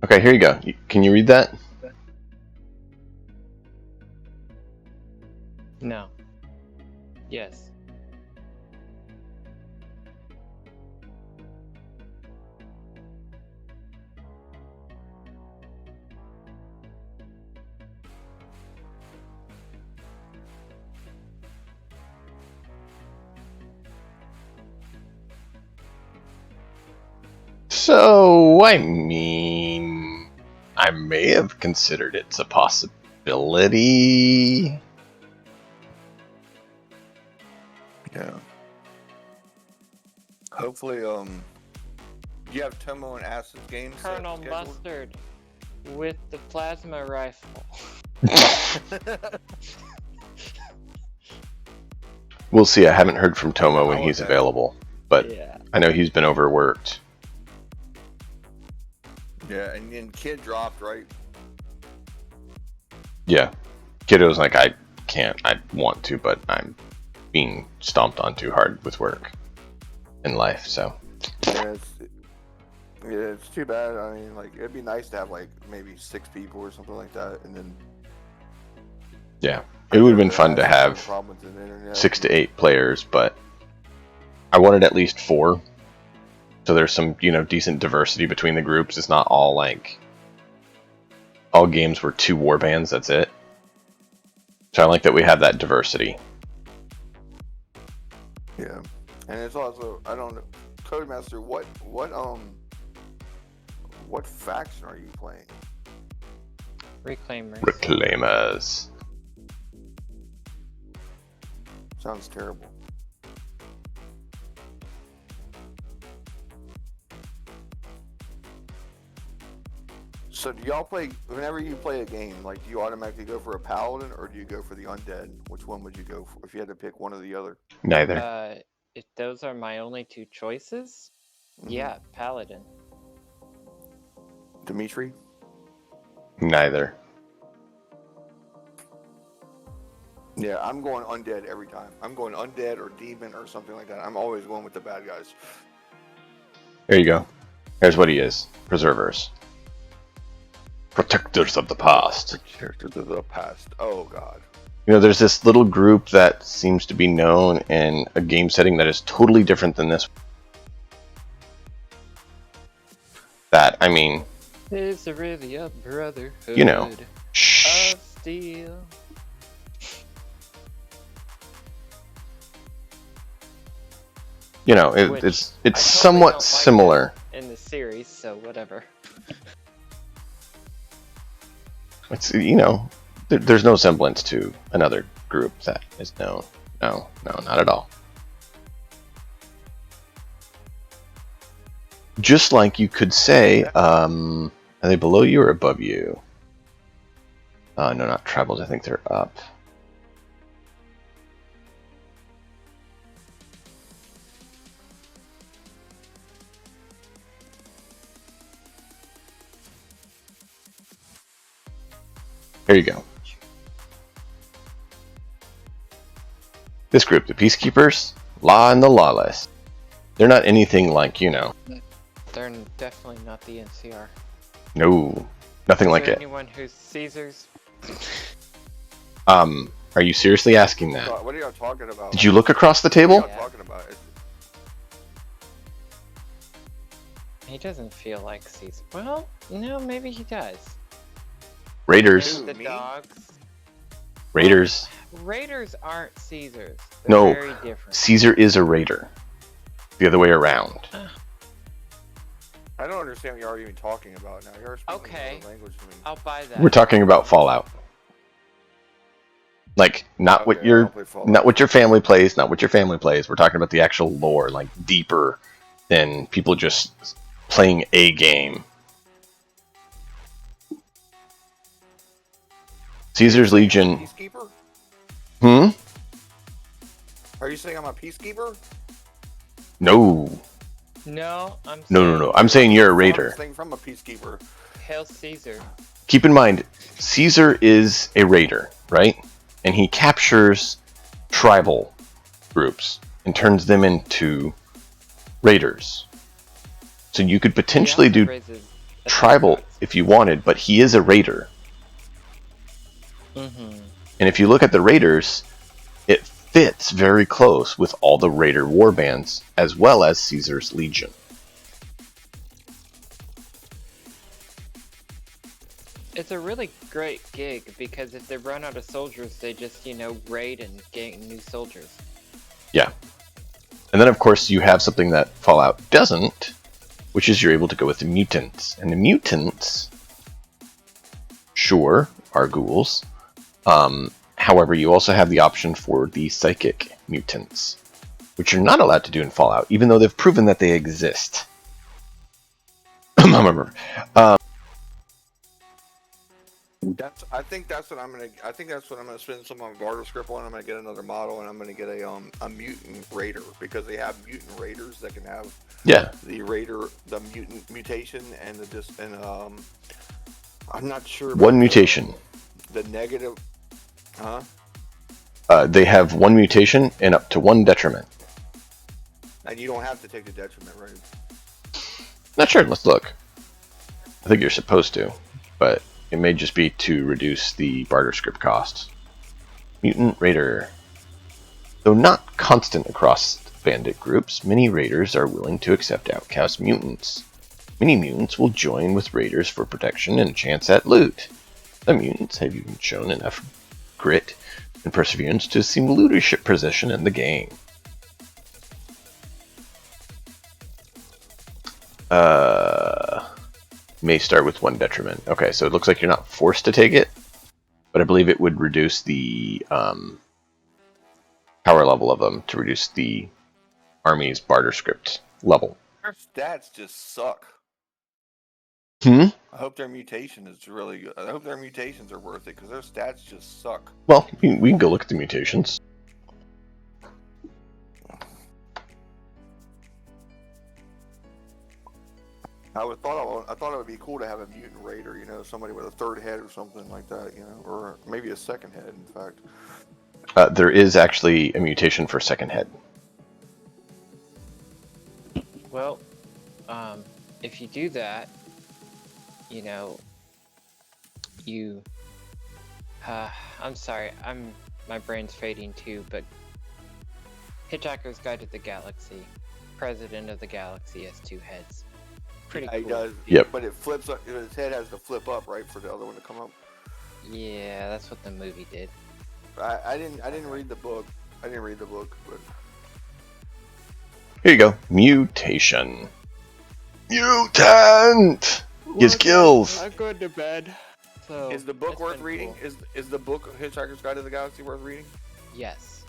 Okay, here you go. Can you read that? No. Yes. So, I mean, I may have considered it's a possibility. Yeah. Hopefully, you have Tomo and Acid games Colonel scheduled? Mustard with the plasma rifle. We'll see. I haven't heard from Tomo when I'll he's look at it. available, but Yeah. I know he's been overworked. Yeah, and then Kid dropped, right? Yeah. Kiddo's like, I can't. I want to, but I'm being stomped on too hard with work and life, so. Yeah, it's too bad. I mean, like, it'd be nice to have, like, maybe 6 people or something like that, and then... Yeah. It would have been fun to have problems with the internet. 6 to 8 players, but I wanted at least 4. So there's some, decent diversity between the groups. It's not all like all games were 2 warbands, that's it. So I like that we have that diversity. Yeah. And it's also, I don't know, Codemaster, what faction are you playing? Reclaimers. Reclaimers. Sounds terrible. So do y'all play, whenever you play a game, like, do you automatically go for a paladin or do you go for the undead? Which one would you go for if you had to pick one or the other? Neither. If those are my only 2 choices, yeah, Paladin. Dimitri? Neither. Yeah, I'm going undead every time. I'm going undead or demon or something like that. I'm always going with the bad guys. There you go. Here's what he is. Preservers. Protectors of the past. Characters of the past. Oh, God. There's this little group that seems to be known in a game setting that is totally different than this. That, I mean... Is there really a brotherhood Shh. of steel? It's somewhat similar. In the series, so whatever. It's, there's no semblance to another group that is known. No, not at all. Just like you could say, are they below you or above you? No, not Tribals. I think they're up. Here you go. This group, the Peacekeepers, Law and the Lawless. They're not anything like, They're definitely not the NCR. No, nothing like it. Anyone who's Caesar's? Are you seriously asking that? What are y'all talking about? Did you look across the table? What are y'all talking about? He doesn't feel like Caesar. Well, no, maybe he does. Raiders. The Me? dogs. Raiders. Raiders aren't Caesars. They're No, very different. Caesar is a raider. The other way around. I don't understand what y'all are even talking about now. You're speaking Okay. another language to me. I'll buy that. We're talking about Fallout. Like, not what Okay, I your don't play Fallout. not what your family plays, not what your family plays. We're talking about the actual lore, like deeper than people just playing a game. Caesar's Legion. Peacekeeper? Hmm? Are you saying I'm a peacekeeper? No. No, No. I'm saying you're a raider. Thing from a peacekeeper. Hail Caesar. Keep in mind, Caesar is a raider, right? And he captures tribal groups and turns them into raiders. So you could potentially He also do... raises tribal if you wanted, but he is a raider. Mm-hmm. And if you look at the raiders, it fits very close with all the raider warbands, as well as Caesar's Legion. It's a really great gig because if they run out of soldiers, they just, raid and gain new soldiers. Yeah. And then, of course, you have something that Fallout doesn't, which is you're able to go with the mutants. And the mutants, sure, are ghouls. However, you also have the option for the psychic mutants, which you're not allowed to do in Fallout, even though they've proven that they exist. I think that's what I'm gonna spend some on barter script on. I'm gonna get another model, and I'm gonna get a mutant raider, because they have mutant raiders that can have the mutant mutation and I'm not sure about one mutation. The negative, huh? They have one mutation and up to one detriment. And you don't have to take the detriment, right? Not sure. Let's look. I think you're supposed to, but it may just be to reduce the barter script costs. Mutant Raider. Though not constant across bandit groups, many raiders are willing to accept outcast mutants. Many mutants will join with raiders for protection and a chance at loot. The mutants have even shown enough grit and perseverance to assume leadership position in the game. May start with one detriment. Okay, so it looks like you're not forced to take it, but I believe it would reduce the power level of them to reduce the army's barter script level. Their stats just suck. I hope their mutation is really good. I hope their mutations are worth it, because their stats just suck. Well, we can go look at the mutations. I thought it would be cool to have a mutant raider, somebody with a third head or something like that, or maybe a second head, in fact. There is actually a mutation for second head. Well, if you do that, I'm sorry, my brain's fading too, but Hitchhiker's Guide to the Galaxy, President of the Galaxy has two heads. Pretty cool. He does. Yep. But it flips up. His head has to flip up, right, for the other one to come up. Yeah, that's what the movie did. I didn't read the book. But Here you go. Mutation. Mutant. His skills. I'm going to bed. So is the book worth reading? Cool. Is the book Hitchhiker's Guide to the Galaxy worth reading? Yes.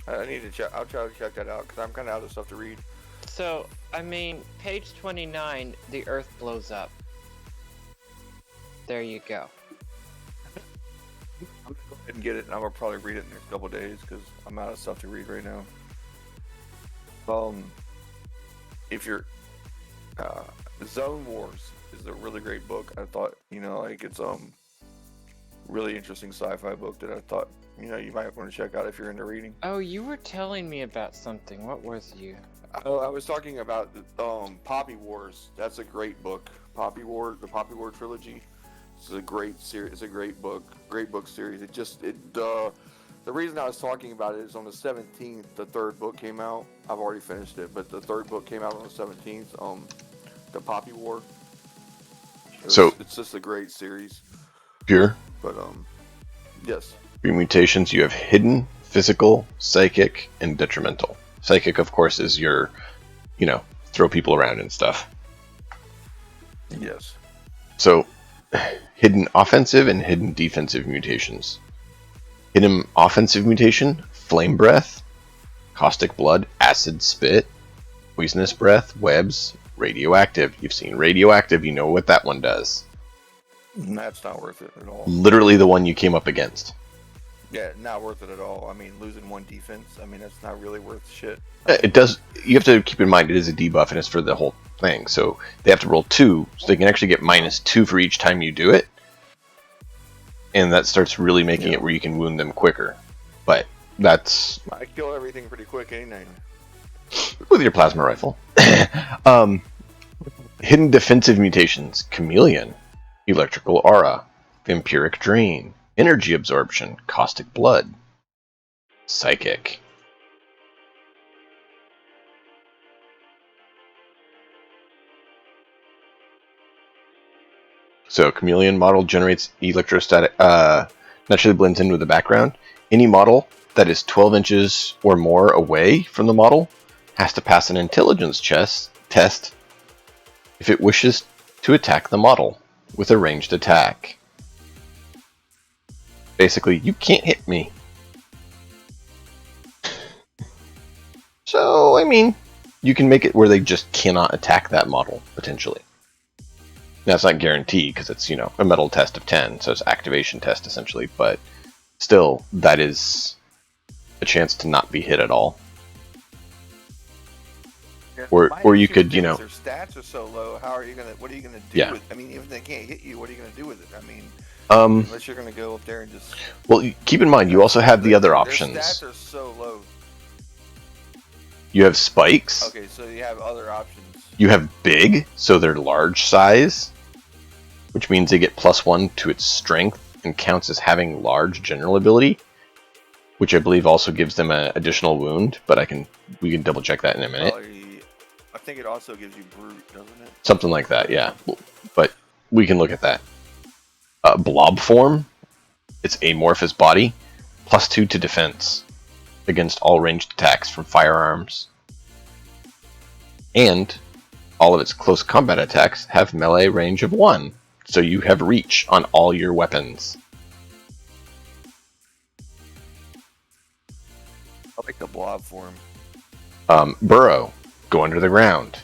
I need to check. I'll try to check that out, because I'm kind of out of stuff to read. So, page 29, the Earth blows up. There you go. I'm gonna go ahead and get it, and I'm gonna probably read it in the next couple days, because I'm out of stuff to read right now. If you're Zone Wars is a really great book. I thought, it's really interesting sci-fi book that I thought, you might want to check out if you're into reading. Oh, you were telling me about something. What was you? I was talking about Poppy Wars. That's a great book. The Poppy War trilogy. It's a great series. It's a great book series. The reason I was talking about it is on the 17th, the third book came out. I've already finished it, but the third book came out on the 17th. The Poppy War. It's just a great series. Pure. But yes. For your mutations, you have hidden, physical, psychic, and detrimental. Psychic, of course, is your, throw people around and stuff. Yes. So, hidden offensive and hidden defensive mutations. Hidden offensive mutation, Flame Breath, Caustic Blood, Acid Spit, Poisonous Breath, Webs, Radioactive. You've seen Radioactive, you know what that one does. That's not worth it at all. Literally the one you came up against. Yeah, not worth it at all. Losing one defense, that's not really worth shit. It does. You have to keep in mind it is a debuff and it's for the whole thing. So they have to roll 2, so they can actually get -2 for each time you do it. And that starts really making it where you can wound them quicker. But that's... I kill everything pretty quick anyway. With your plasma rifle. Hidden defensive mutations: Chameleon, Electrical Aura, Vampiric Drain, Energy Absorption, Caustic Blood, Psychic. So Chameleon model generates electrostatic, naturally blends in with the background. Any model that is 12 inches or more away from the model has to pass an intelligence test if it wishes to attack the model with a ranged attack. Basically, you can't hit me. So, I mean, you can make it where they just cannot attack that model, potentially. Now, it's not guaranteed, because it's, a metal test of 10, so it's activation test, essentially, but still, that is a chance to not be hit at all. Yeah, Or you could, their stats are so low. What are you gonna do Yeah. with? I mean, even if they can't hit you, what are you gonna do with it? I mean, unless you're gonna go up there and just. Well, keep in mind, you also have the other options. Their stats are so low. You have spikes. Okay, so you have other options. You have big, so they're large size, which means they get +1 to its strength and counts as having large general ability, which I believe also gives them an additional wound, but we can double check that in a minute. I think it also gives you brute, doesn't it? Something like that, yeah. But we can look at that. Blob form, its amorphous body, +2 to defense against all ranged attacks from firearms. And all of its close combat attacks have melee range of 1, so you have reach on all your weapons. I like the blob form. Burrow, go under the ground.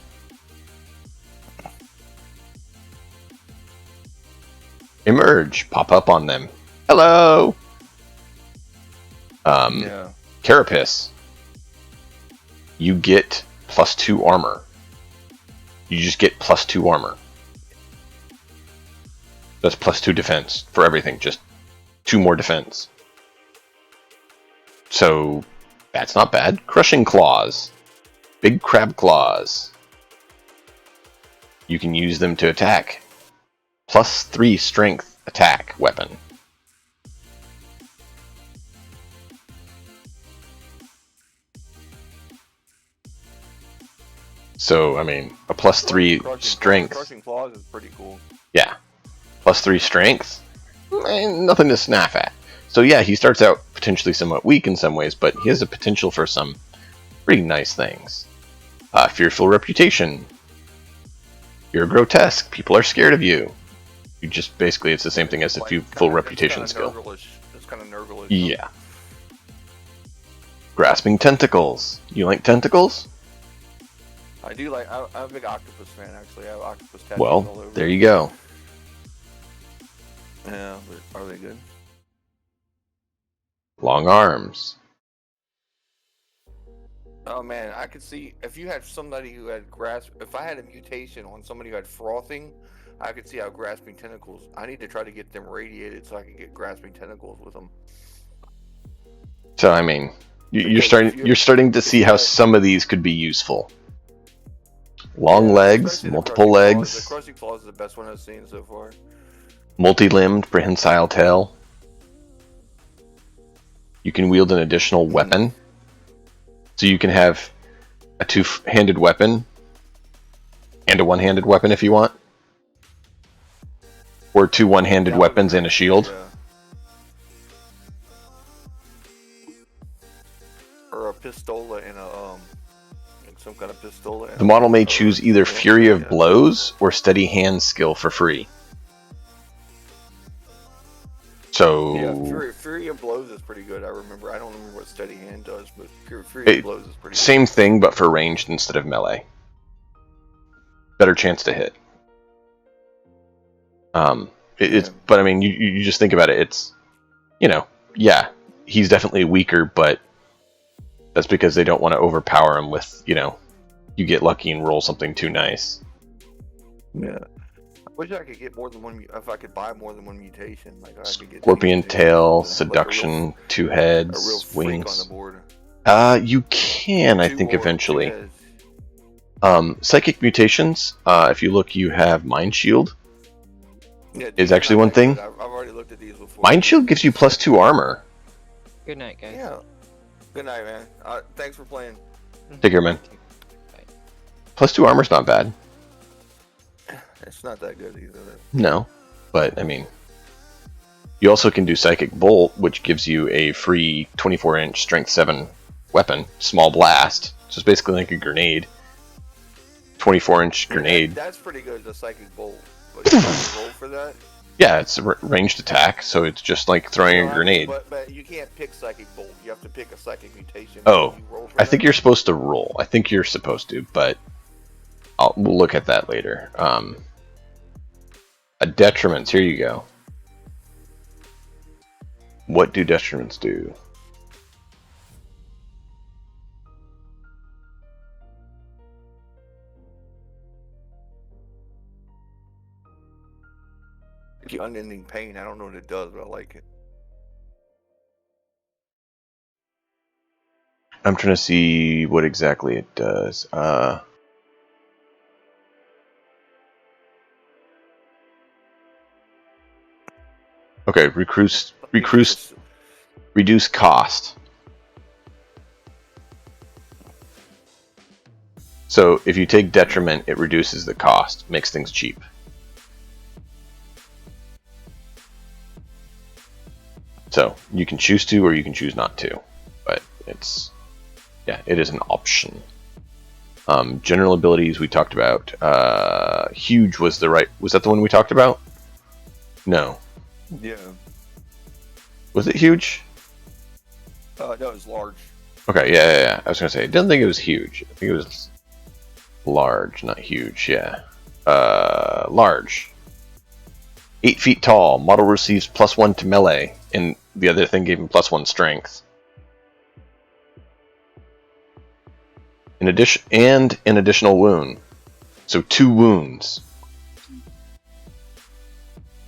Emerge, pop up on them. Hello! Yeah. Carapace, you get +2 armor. You just get +2 armor. That's +2 defense for everything, just 2 more defense. So, that's not bad. Crushing Claws. Big Crab Claws. You can use them to attack. +3 strength attack weapon. So, I mean, a +3 strength. Crushing Claws is pretty cool. Yeah. +3 strength. Nothing to snaff at. So yeah, he starts out potentially somewhat weak in some ways, but he has a potential for some pretty nice things. Fearful reputation. You're grotesque. People are scared of you. You just basically, it's the same thing as a full reputation skill. It's kind of Nurgle-ish. Yeah. Grasping tentacles. You like tentacles? I do like. I'm a big octopus fan, actually. I have octopus tattoos all Well, over. there you go. Yeah, but are they good? Long arms. Oh man, I could see if you had somebody who had if I had a mutation on somebody who had frothing, I could see how grasping tentacles. I need to try to get them radiated so I can get grasping tentacles with them. So I mean, you're starting to see how some of these could be useful. Long legs, multiple legs. The crushing claws is the best one I've seen so far. Multi-limbed, prehensile tail. You can wield an additional weapon. So you can have a two-handed weapon and a one-handed weapon if you want. Or 2 one-handed weapons and a shield. Yeah. Or a pistola and some kind of pistola. The model may choose either Fury of Blows or Steady Hand skill for free. So yeah, Fury of Blows is pretty good. I don't remember what Steady Hand does, but Fury of Blows is pretty good. Same thing, but for ranged instead of melee. Better chance to hit. But I mean, you just think about it. It's, yeah, he's definitely weaker, but that's because they don't want to overpower him with, you get lucky and roll something too nice. Yeah. I wish I could get more than one. If I could buy more than one mutation, like I could get Scorpion tail, seduction, like 2 heads, a real freak wings. on the board. You can, I think, Two eventually. heads. Psychic mutations, if you look, you have Mind Shield. Yeah, Is actually one thing. I've already looked at these before. Mind Shield gives you +2 armor. Good night, guys. Yeah. Good night, man. Thanks for playing. Take care, man. Bye. +2 armor's not bad. It's not that good either. No, but I mean, you also can do Psychic Bolt, which gives you a free 24-inch Strength 7 weapon, small blast. So it's basically like a grenade. 24-inch grenade. That's pretty good, the Psychic Bolt. But you have to roll for that? Yeah, it's a ranged attack, so it's just like throwing a grenade. But you can't pick Psychic Bolt. You have to pick a Psychic mutation. Oh, I think that? you're supposed to roll. I think you're supposed to, but we'll look at that later. A detriments, here you go. What do detriments do? The unending pain. I don't know what it does, but I like it. I'm trying to see what exactly it does. Okay, reduce cost. So if you take detriment, it reduces the cost, makes things cheap. So you can choose to, or you can choose not to, but it's, yeah, it is an option. General abilities we talked about. Huge was that the one we talked about? No. Yeah. Was it huge? No, it was large. Okay, yeah. I was gonna say, I didn't think it was huge. I think it was large, not huge. Yeah. Large. 8 feet tall. Model receives +1 to melee, and the other thing gave him +1 strength. In addition, and an additional wound, so 2 wounds.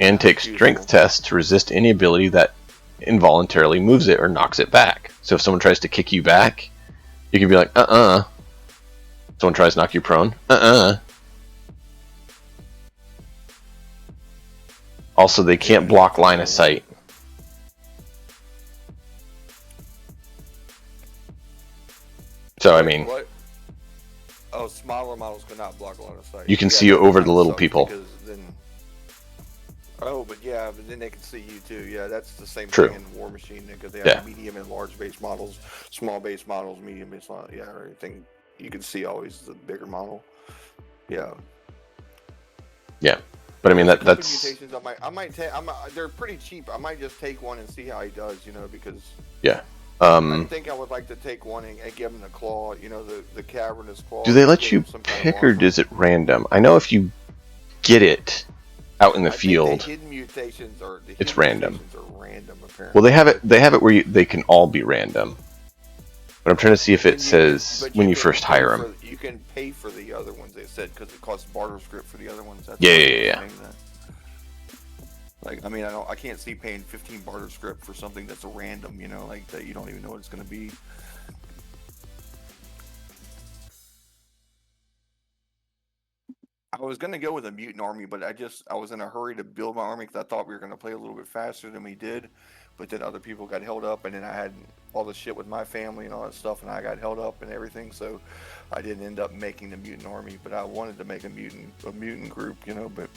And takes strength tests to resist any ability that involuntarily moves it or knocks it back. So if someone tries to kick you back, you can be like, Someone tries to knock you prone, Also, they can't block line of sight. So, I mean... What? Oh, smaller models cannot block line of sight. You can see over the little people. But then they can see you too. Yeah, that's the same True. thing in War Machine because they have medium and large base models, small base models, medium base models. Yeah, everything you can see always the bigger model. Yeah. Yeah, but I mean that's. Mutations I might take. They're pretty cheap. I might just take one and see how he does. Because. Yeah. I think I would like to take one and give him the claw. The cavernous claw. Do they let you pick, or is it random? I know if you get it out in the field, the hidden mutations it's random. Apparently. Well, they have it where they can all be random. But I'm trying to see if it says when you first hire them. You can pay for the other ones. They said because it costs barter script for the other ones. That's Yeah. Like, I mean, I can't see paying 15 barter script for something that's a random. Like that you don't even know what it's going to be. I was going to go with a mutant army, but I was in a hurry to build my army because I thought we were going to play a little bit faster than we did. But then other people got held up, and then I had all the shit with my family and all that stuff, and I got held up and everything. So I didn't end up making the mutant army, but I wanted to make a mutant group, But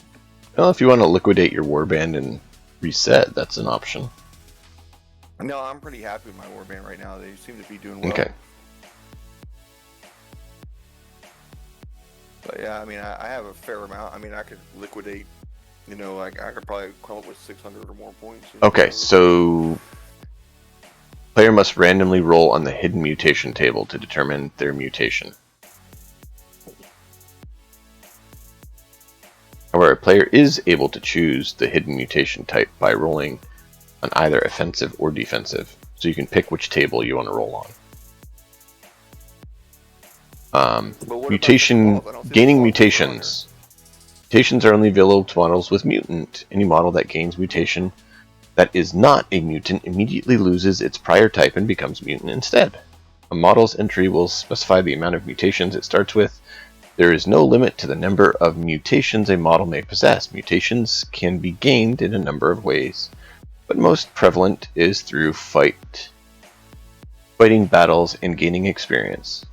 well, if you want to liquidate your warband and reset, that's an option. No, I'm pretty happy with my warband right now. They seem to be doing well. Okay. But yeah, I mean, I have a fair amount. I mean, I could liquidate. I could probably come up with 600 or more points. Okay, so player must randomly roll on the hidden mutation table to determine their mutation. However, a player is able to choose the hidden mutation type by rolling on either offensive or defensive, so you can pick which table you want to roll on. Mutation, gaining mutations. Mutations are only available to models with mutant. Any model that gains mutation that is not a mutant immediately loses its prior type and becomes mutant instead. A model's entry will specify the amount of mutations it starts with There is no limit to the number of mutations a model may possess. Mutations can be gained in a number of ways, but most prevalent is through fighting battles and gaining experience.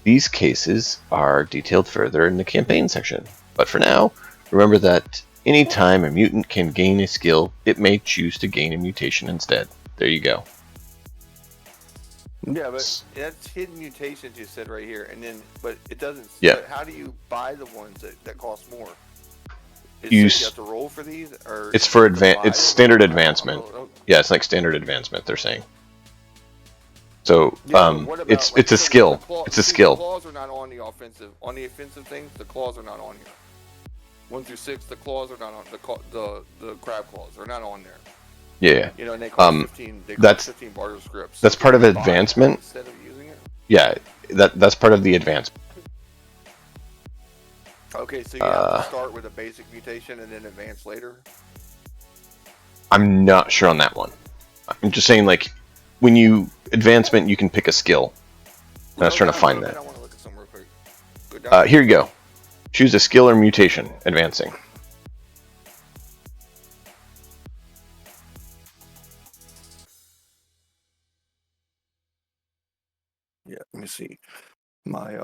These cases are detailed further in the campaign section, but for now, remember that any time a mutant can gain a skill, it may choose to gain a mutation instead. There you go. Yeah, but that's hidden mutations you said right here, and then but it doesn't. Yeah. But how do you buy the ones that cost more? You have to roll for these, or it's for It's standard I advancement. don't Yeah, it's like standard advancement. They're saying. So what about, it's a skill. It's a skill. The claws are not on the offensive. On the offensive things, the claws are not on here. 1 through 6, the claws are not on the crab claws are not on there. Yeah. You know, and they cost 15. They cost 15 barter scripts. That's part of advancement. Instead of using it. Yeah, that's part of the advancement. Okay, so you have to start with a basic mutation and then advance later? I'm not sure on that one. I'm just saying, like, when you advancement, you can pick a skill. And I was trying to find that. I want to look at some real quick. Here you go. Choose a skill or mutation. Advancing. Yeah, let me see. My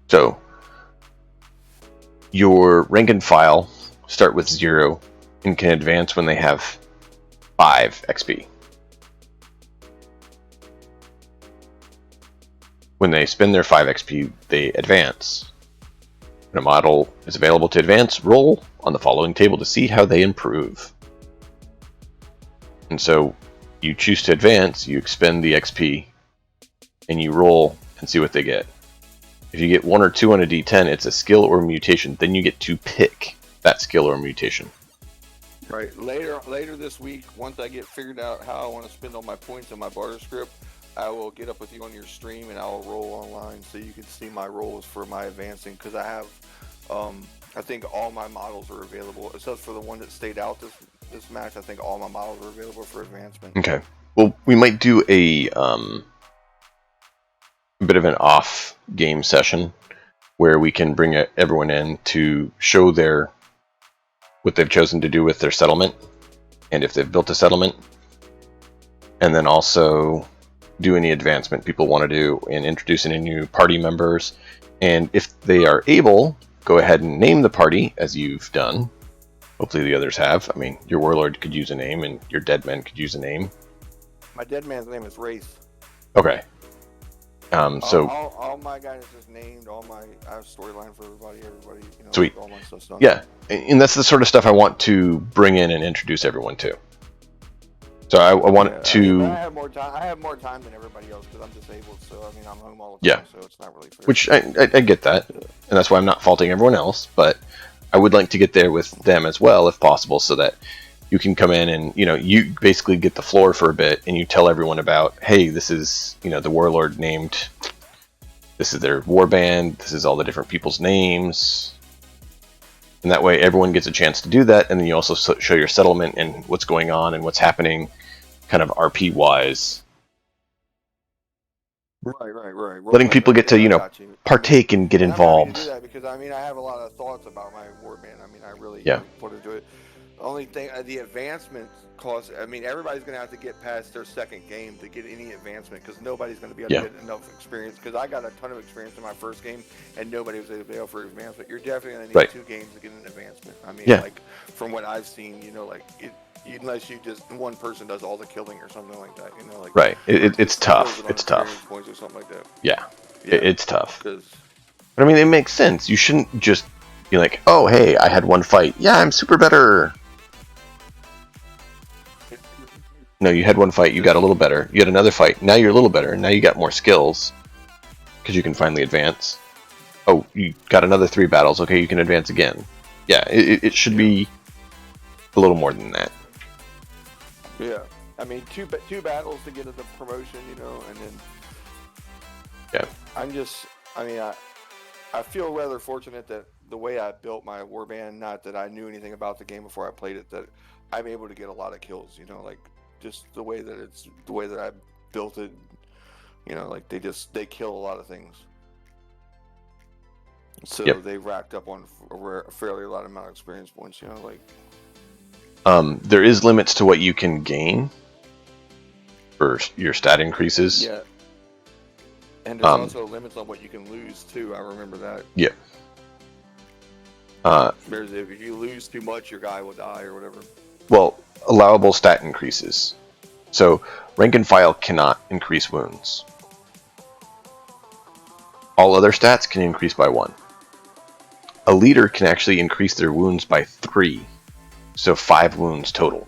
So, your rank and file start with 0 and can advance when they have 5 XP. When they spend their 5 XP, they advance. When a model is available to advance, roll on the following table to see how they improve. And so, you choose to advance, you expend the XP, and you roll and see what they get. If you get 1 or 2 on a D10, it's a skill or mutation. Then you get to pick that skill or mutation. Right. Later this week, once I get figured out how I want to spend all my points in my barter script, I will get up with you on your stream and I'll roll online so you can see my rolls for my advancing. Because I have, I think all my models are available except for the one that stayed out this match. I think all my models are available for advancement. Okay. Well, we might do a bit of an off game session where we can bring everyone in to show what they've chosen to do with their settlement and if they've built a settlement, and then also do any advancement people want to do and introduce any new party members, and if they are able, go ahead and name the party as you've done. Hopefully the others have. I mean, your warlord could use a name and your dead men could use a name. My dead man's name is Wraith. Okay. So all my guys just named. I have storyline for everybody. You know, sweet. All my stuff's done. Yeah, and that's the sort of stuff I want to bring in and introduce everyone to. So I want to. I have more time. I have more time than everybody else because I'm disabled. So I mean, I'm home all the time. So it's not really fair. Which I get that, and that's why I'm not faulting everyone else. But I would like to get there with them as well, if possible, so that you can come in and, you know, you basically get the floor for a bit and you tell everyone about, hey, this is, you know, the warlord named, this is their war band, this is all the different people's names. And that way everyone gets a chance to do that, and then you also show your settlement and what's going on and what's happening kind of RP-wise. Right. Letting people get to, you know, partake and get involved. I'm happy to do that because, I mean, I have a lot of thoughts about my war band. I mean, I really put into it. The only thing, the advancement cost, I mean, everybody's going to have to get past their second game to get any advancement because nobody's going to be able to get enough experience. Because I got a ton of experience in my first game and nobody was able for advancement. You're definitely going to need 2 games to get an advancement. I mean, like, from what I've seen, you know, like, unless you just, one person does all the killing or something like that, you know, like. Right. It's tough. It's tough. Points or something like that. Yeah. It's tough. But I mean, it makes sense. You shouldn't just be like, oh, hey, I had one fight. Yeah, I'm super better. No, you had one fight, you got a little better. You had another fight, now you're a little better. Now you got more skills because you can finally advance. Oh, you got another 3 battles. Okay, you can advance again. Yeah, it should be a little more than that. Yeah, I mean, two battles to get to the promotion, you know, and then. Yeah. I I feel rather fortunate that the way I built my warband, not that I knew anything about the game before I played it, that I'm able to get a lot of kills. You know, like just the way that I built it. You know, like they kill a lot of things. So Yep. they racked up on a fairly lot amount of experience points. You know, like there is limits to what you can gain for your stat increases. yeah. And there's also limits on what you can lose too. I remember that. Yeah. There's if you lose too much, your guy will die or whatever. Well, allowable stat increases. So rank and file cannot increase wounds. All other stats can increase by 1. A leader can actually increase their wounds by 3, so 5 wounds total.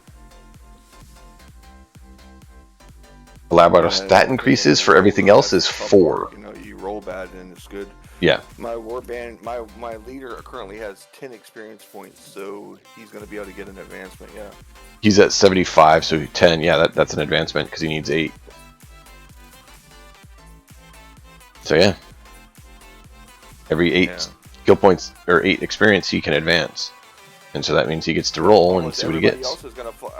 Allowable stat increases for everything else is 4. You know, you roll bad and it's good. Yeah. My warband, my leader currently has 10 experience points, so he's going to be able to get an advancement. Yeah. He's at 75, so 10. Yeah, that's an advancement because he needs 8. So yeah, every 8 skill points or 8 experience, he can advance, and so that means he gets to roll and see what he gets.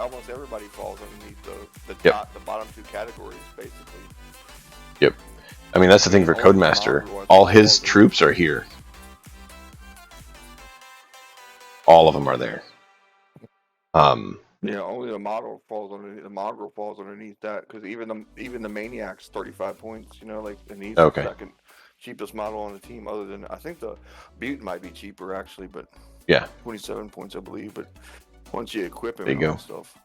Almost everybody falls underneath the bottom 2 categories, basically. Yep. I mean, that's the thing for Codemaster. All his troops are here. All of them are there. Yeah, only the model falls underneath. The mongrel falls underneath that because even the maniac's 35 points. You know, like, and he's the second cheapest model on the team. Other than I think the Butte might be cheaper actually, but yeah, 27 points I believe. But once you equip him, there you and go. stuff.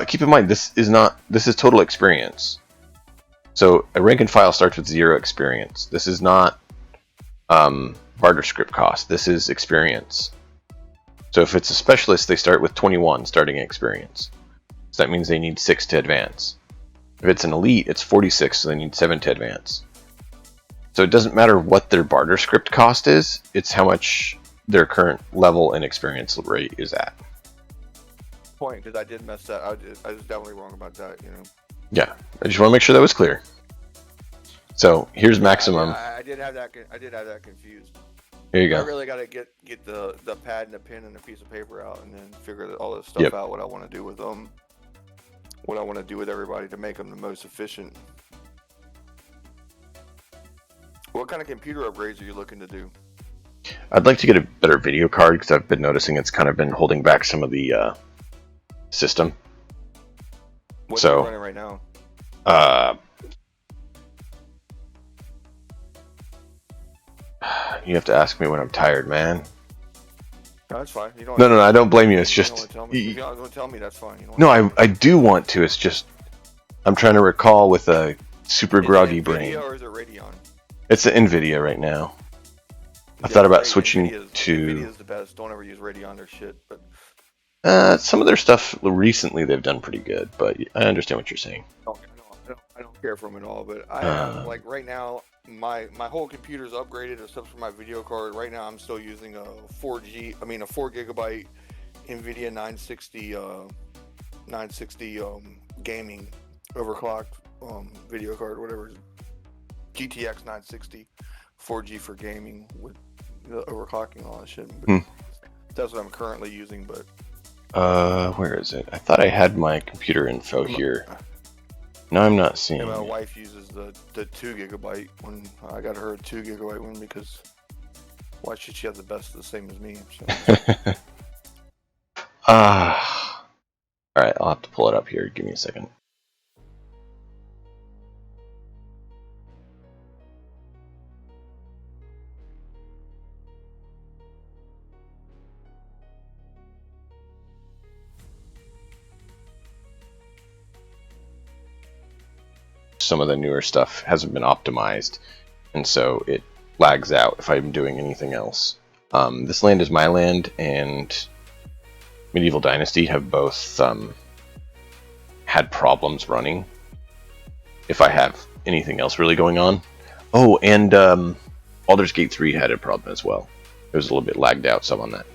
Keep in mind this is total experience. So a rank and file starts with 0 experience. This is not barter script cost. This is experience. So if it's a specialist, they start with 21 starting experience. So that means they need 6 to advance. If it's an elite, it's 46, so they need 7 to advance. So it doesn't matter what their barter script cost is, it's how much their current level and experience rate is at. Point, because I did mess that. I was definitely wrong about that. You know. Yeah, I just want to make sure that was clear. So here's maximum. I did have that confused. Here you go. I really got to get the pad and a pen and a piece of paper out, and then figure all this stuff out. What I want to do with them. What I want to do with everybody to make them the most efficient. What kind of computer upgrades are you looking to do? I'd like to get a better video card because I've been noticing it's kind of been holding back some of the system. What are you running right now? You have to ask me when I'm tired, man. No, that's fine. You don't no, I don't blame you. It's just if you're not going to tell me, that's fine. I do want to. It's just I'm trying to recall with a super groggy brain. Or is it Radeon? It's an NVIDIA right now. I thought about switching to. NVIDIA's the best. Don't ever use Radeon or shit. But some of their stuff recently they've done pretty good, but I understand what you're saying. I don't care for them at all. But I have, like right now, my whole computer's upgraded except for my video card. Right now, I'm still using a 4 gigabyte NVIDIA 960 gaming overclocked video card, whatever. GTX 960, 4G for gaming with the overclocking and all that shit. But that's what I'm currently using. But where is it? I thought I had my computer info here. No, I'm not seeing. My wife uses the 2 gigabyte one. I got her a 2 gigabyte one because why should she have the best of the same as me? So. All right, I'll have to pull it up here. Give me a second. Some of the newer stuff hasn't been optimized, and so it lags out if I'm doing anything else. This land is my land, and Medieval Dynasty have both had problems running if I have anything else really going on. Oh, and Baldur's Gate 3 had a problem as well. It was a little bit lagged out some on that.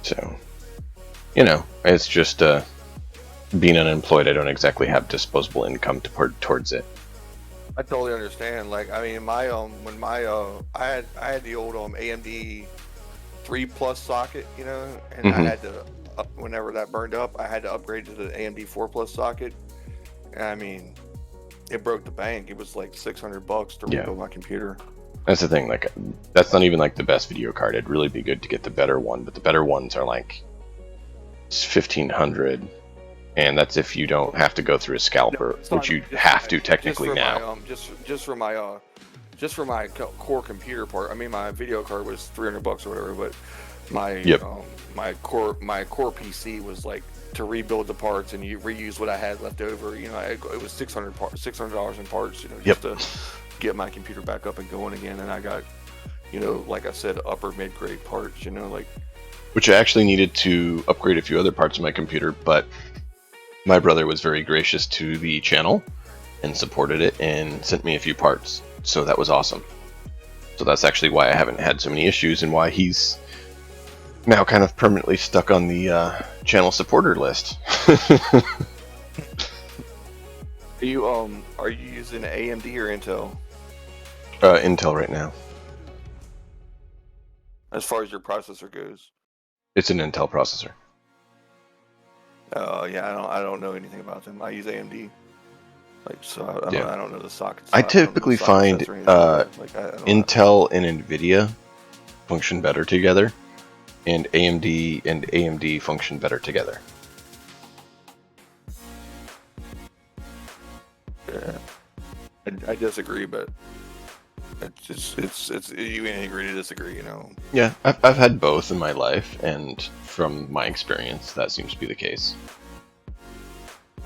So, it's just being unemployed. I don't exactly have disposable income to put towards it. I totally understand. Like, I mean, my when my I had the old AMD 3+ socket, and I had to whenever that burned up, I had to upgrade to the AMD 4+ socket. And I mean, it broke the bank. It was like $600 to rebuild my computer. That's the thing. Like, that's not even like the best video card. It'd really be good to get the better one, but the better ones are like $1,500. And that's if you don't have to go through a scalper, which you have to technically now. Just for my core computer part. I mean, my video card was $300 or whatever, but my my core PC was like to rebuild the parts and you reuse what I had left over. It was $600 in parts. Just to get my computer back up and going again. And I got, like I said, upper mid-grade parts. Which I actually needed to upgrade a few other parts of my computer, but my brother was very gracious to the channel and supported it and sent me a few parts. So that was awesome. So that's actually why I haven't had so many issues and why he's now kind of permanently stuck on the channel supporter list. Are you using AMD or Intel? Intel right now. As far as your processor goes, it's an Intel processor. Yeah, I don't know anything about them. I use AMD. I don't know the sockets. I typically find Intel and NVIDIA function better together, and AMD function better together. Yeah, I disagree, but it's you can agree to disagree, Yeah, I've had both in my life, and from my experience, that seems to be the case.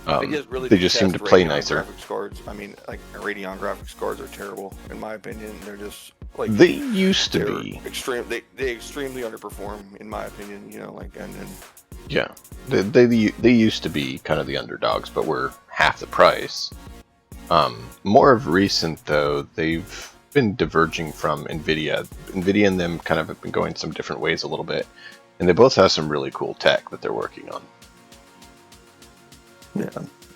They just seem to play nicer. Graphics cards. I mean, like Radeon graphics cards are terrible, in my opinion. They're just like they used to be extreme. They extremely underperform, in my opinion. Yeah, they used to be kind of the underdogs, but we're half the price. More of recent though, they've been diverging from NVIDIA. NVIDIA and them kind of have been going some different ways a little bit, and they both have some really cool tech that they're working on. Yeah,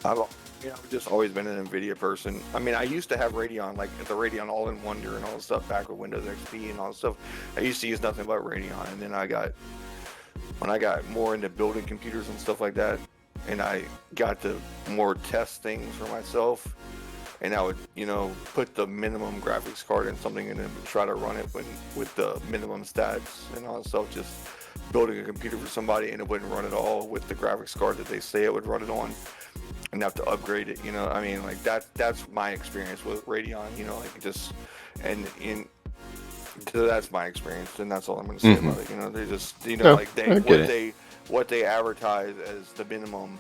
I've just always been an NVIDIA person. I mean, I used to have Radeon, like the Radeon All-in Wonder and all the stuff back with Windows XP and all the stuff. I used to use nothing but Radeon, and then when I got more into building computers and stuff like that, and I got to more test things for myself, and I would, put the minimum graphics card in something and then try to run it with the minimum stats and all that stuff, just building a computer for somebody and it wouldn't run at all with the graphics card that they say it would run it on, and have to upgrade it. I mean, like that's my experience with Radeon. So that's my experience, and that's all I'm going to say about it. They just, what they advertise as the minimum.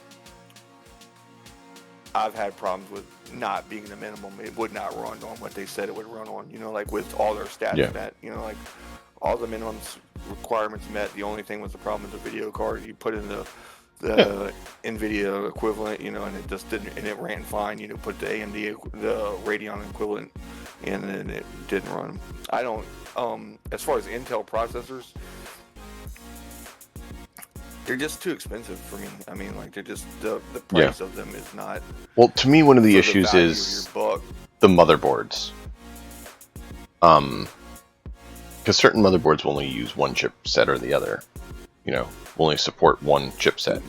I've had problems with not being the minimum. It would not run on what they said it would run on. Like with all their stats met. Like all the minimum requirements met. The only thing was the problem with the video card. You put in the NVIDIA equivalent, and it just didn't, and it ran fine. Put the the Radeon equivalent, and then it didn't run. I don't. As far as Intel processors, they're just too expensive for me. I mean, like they're just the price of them is not. Well, to me, one of the issues is the motherboards. Because certain motherboards will only use one chipset or the other. Will only support one chipset,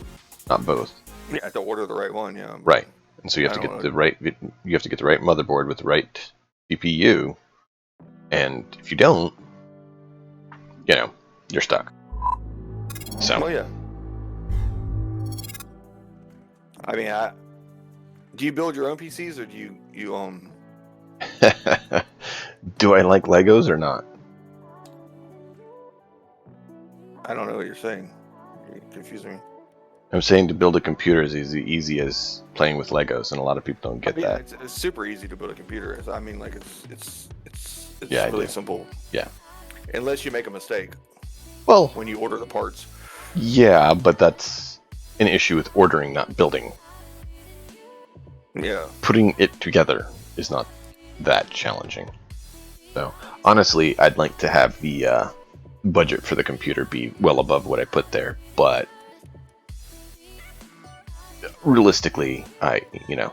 not both. Yeah, to order the right one. Yeah. Right, and so you have to get the right. You have to get the right motherboard with the right CPU, and if you don't, you're stuck. So. Oh yeah. I mean, do you build your own PCs or do you own? Do I like Legos or not? I don't know what you're saying. You're confusing me. I'm saying to build a computer is as easy as playing with Legos, and a lot of people don't get that. It's super easy to build a computer. I mean, like it's yeah, really simple. Yeah. Unless you make a mistake. Well, when you order the parts. Yeah, but that's an issue with ordering, not building. Yeah. Putting it together is not that challenging. So, honestly, I'd like to have the budget for the computer be well above what I put there, but realistically, I know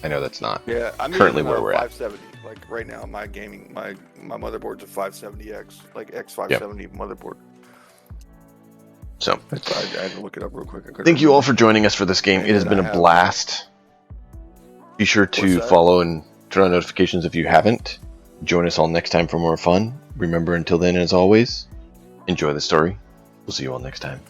that's not currently where we're at. 570. Like right now, my motherboard's a 570X, like X570 motherboard. So I had to look it up real quick. Thank you all for joining us for this game. It has been a blast. Be sure to follow and turn on notifications if you haven't. Join us all next time for more fun. Remember, until then, as always, enjoy the story. We'll see you all next time.